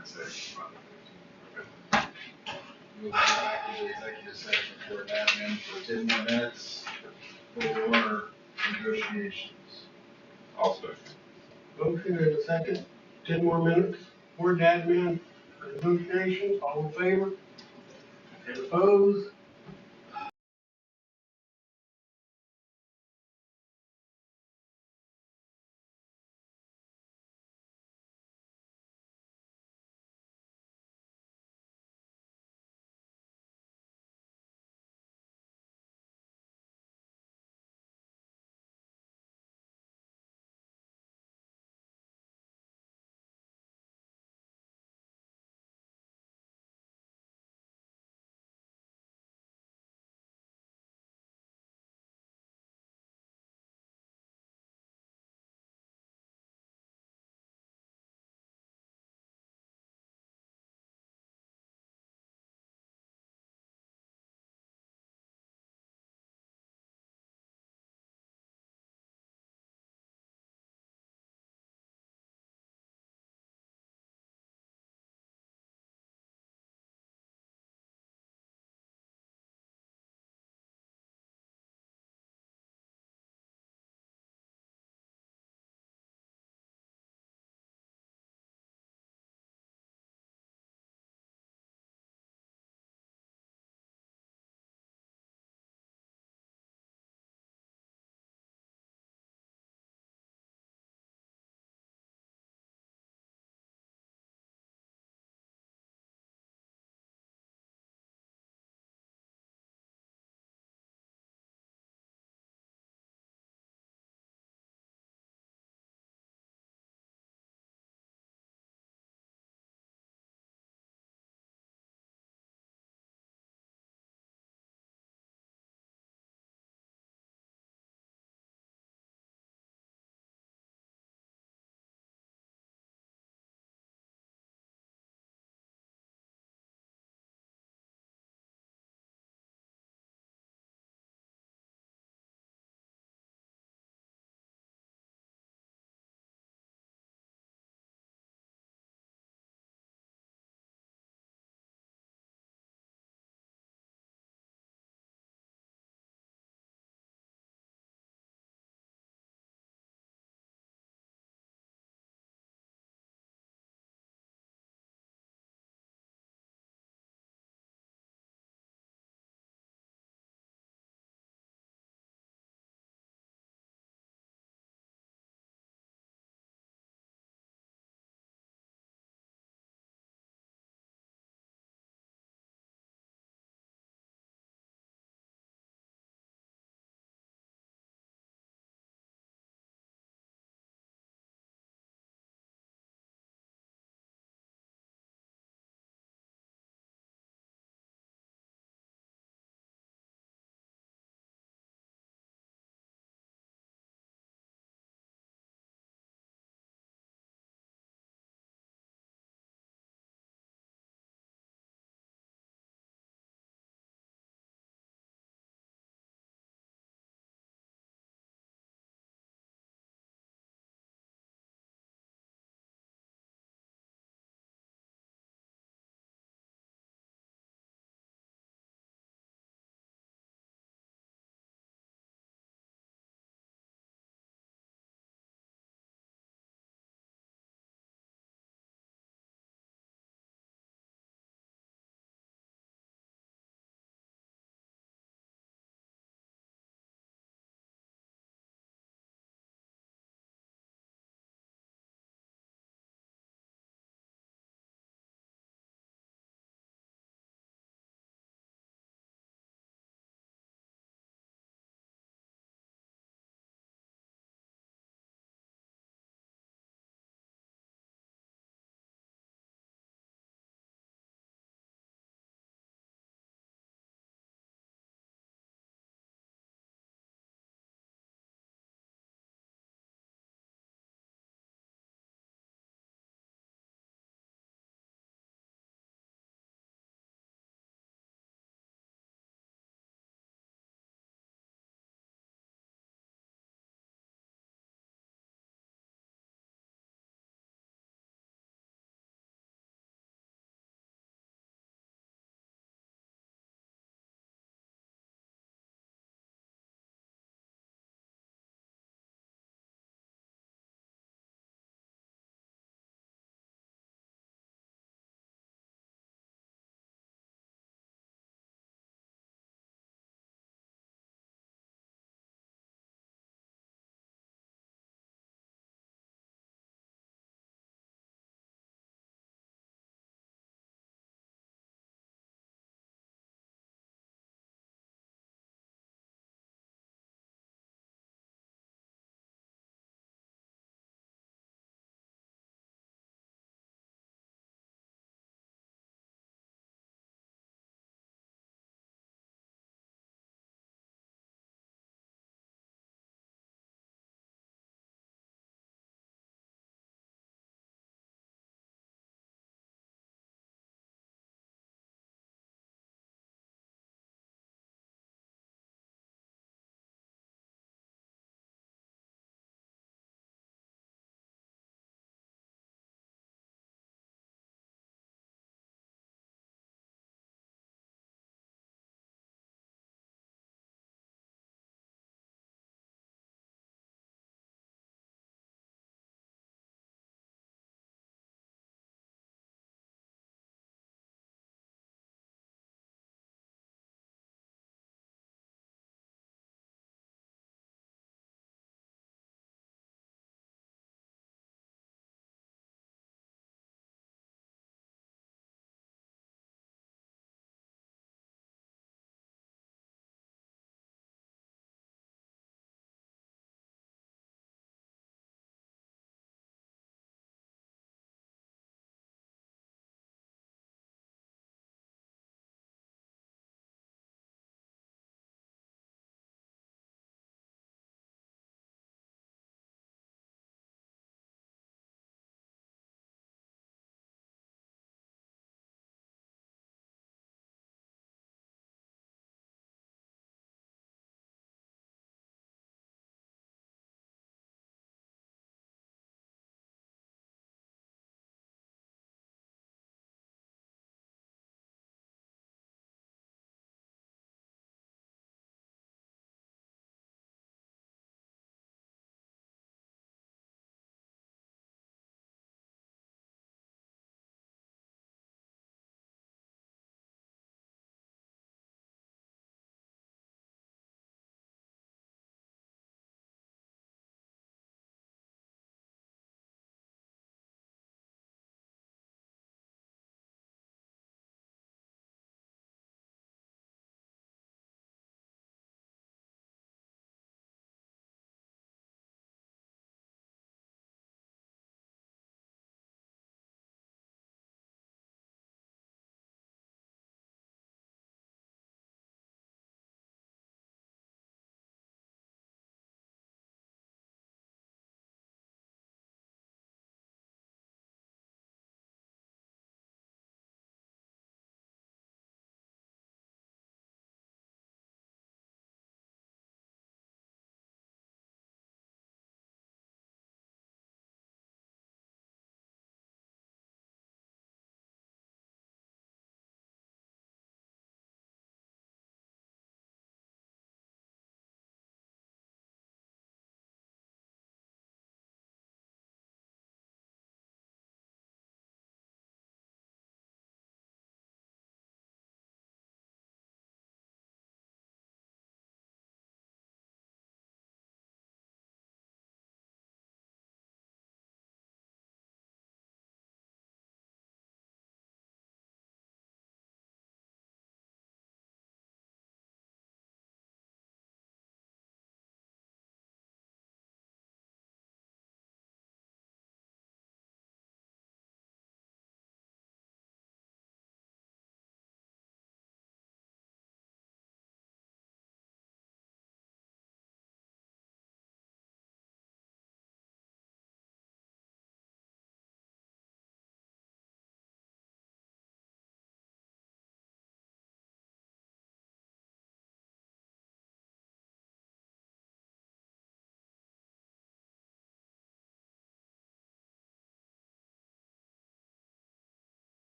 Speaker 6: I'd say. We'll go back to the executive session for admin for 10 more minutes for negotiations.
Speaker 11: I'll second.
Speaker 1: Motion and a second, 10 more minutes, board admin, negotiations, all in favor? And opposed?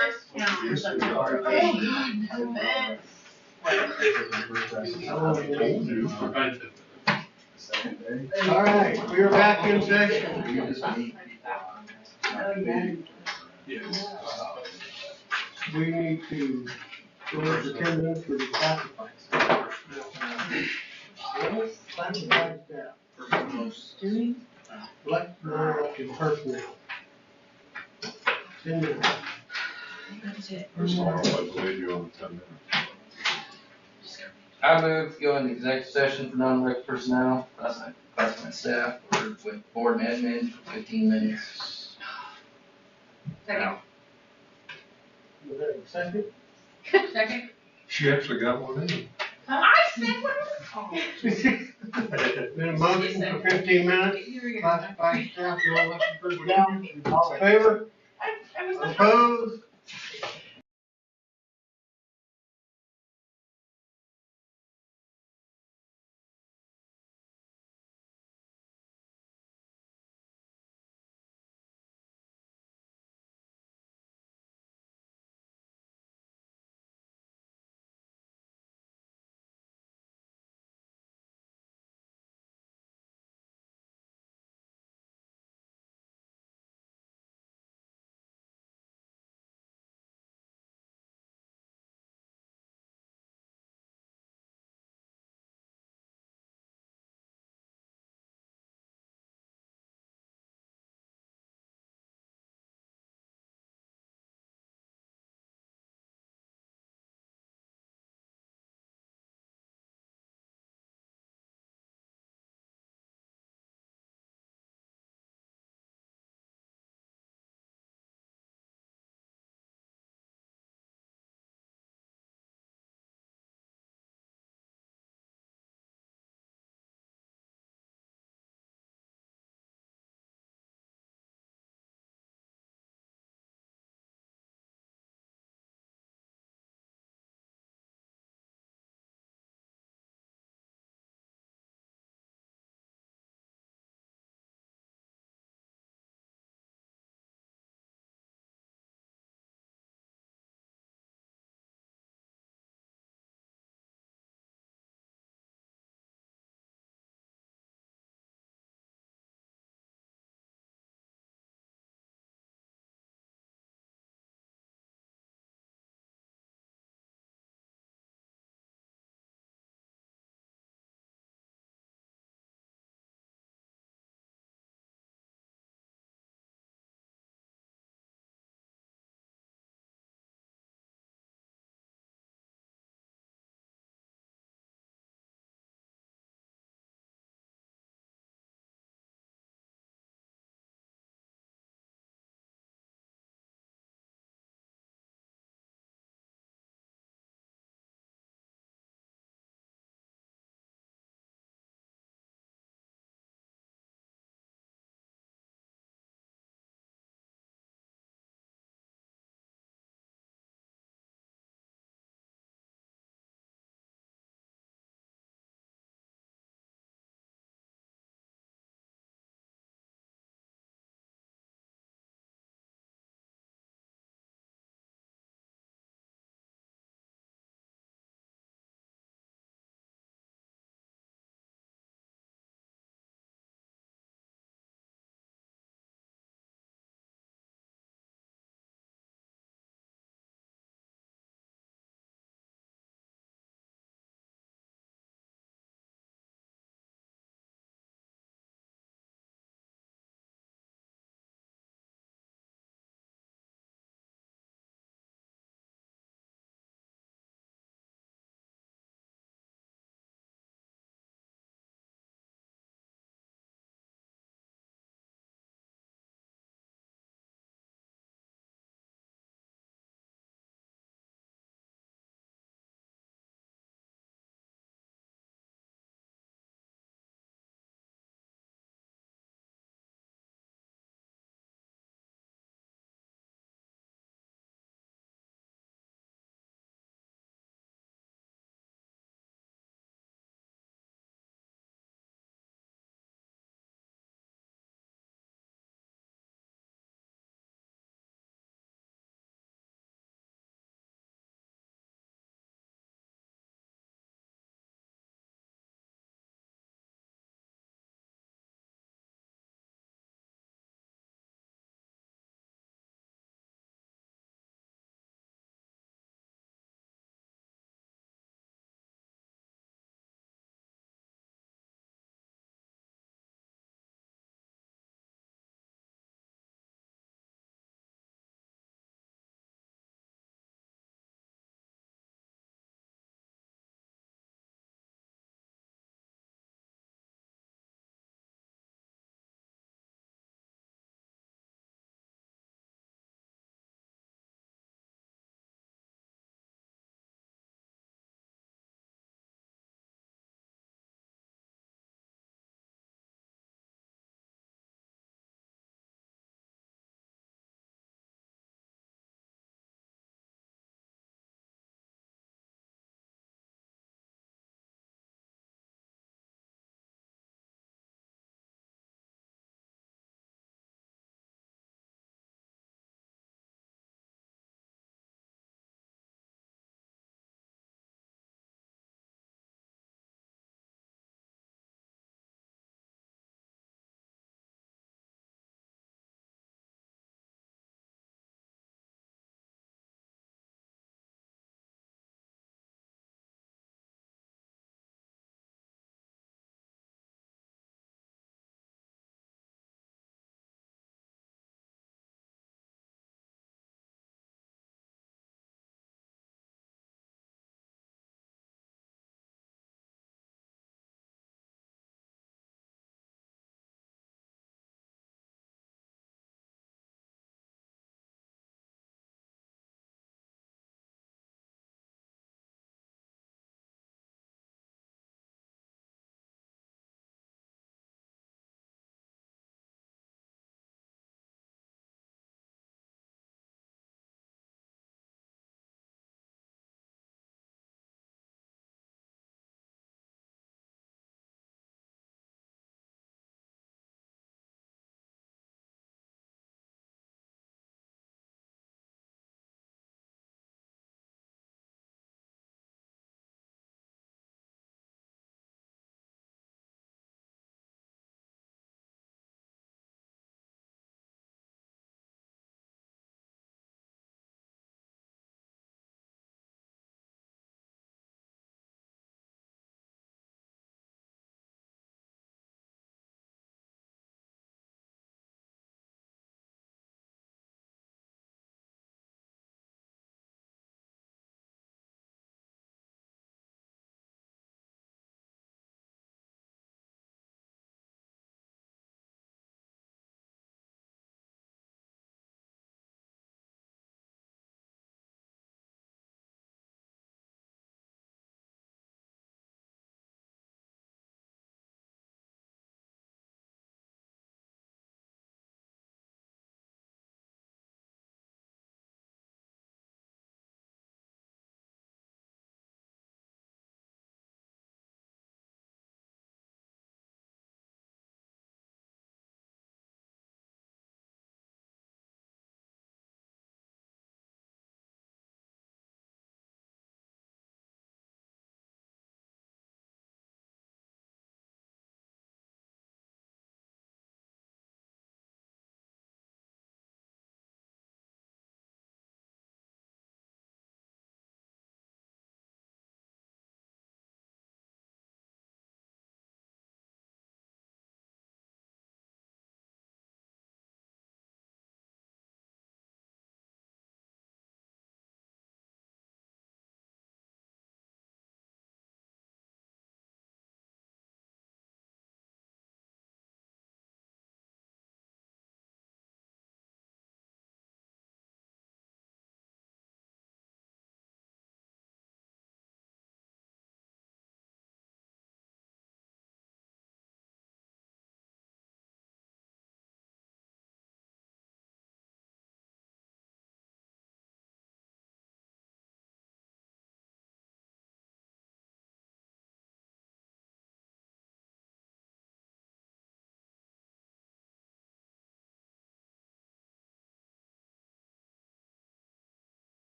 Speaker 12: first count in September.
Speaker 1: All right, we are back in session. We need to go over 10 minutes for the classified staff. Classified staff. Non-elected personnel. 10 minutes.
Speaker 18: That's it.
Speaker 6: That's all I believe you on 10 minutes.
Speaker 9: I move to go into executive session for non-elected personnel, classified staff, or with board and admin for 15 minutes.
Speaker 2: Second.
Speaker 1: Was there a second?
Speaker 2: Second.
Speaker 6: She actually got one in.
Speaker 2: I said what?
Speaker 1: Been a motion for 15 minutes. Classified staff, non-elected personnel. All in favor? Opposed?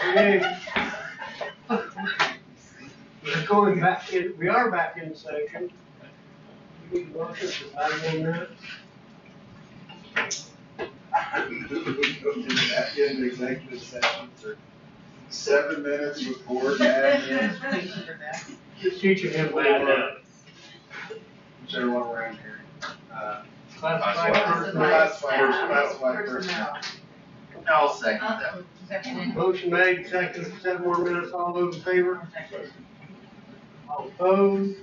Speaker 1: Okay. We're going back in, we are back in session. We need a motion for 5 more minutes.
Speaker 4: Back into executive session for 7 minutes with board admin.
Speaker 1: Just teaching him that.
Speaker 4: Whichever one we're in here.
Speaker 1: Classified
Speaker 4: personnel.
Speaker 20: I'll second that.
Speaker 1: Motion made, second, 7 more minutes, all those in favor? All opposed?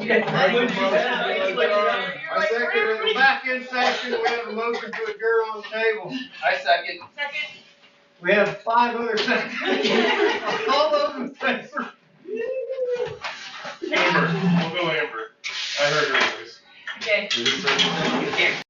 Speaker 1: I second it. We're back in session. We have a motion to adjourn on the table.
Speaker 9: I second.
Speaker 1: We have 5 other seconds. All those in favor?
Speaker 3: Amber, we'll go Amber. I heard her voice.
Speaker 2: Okay.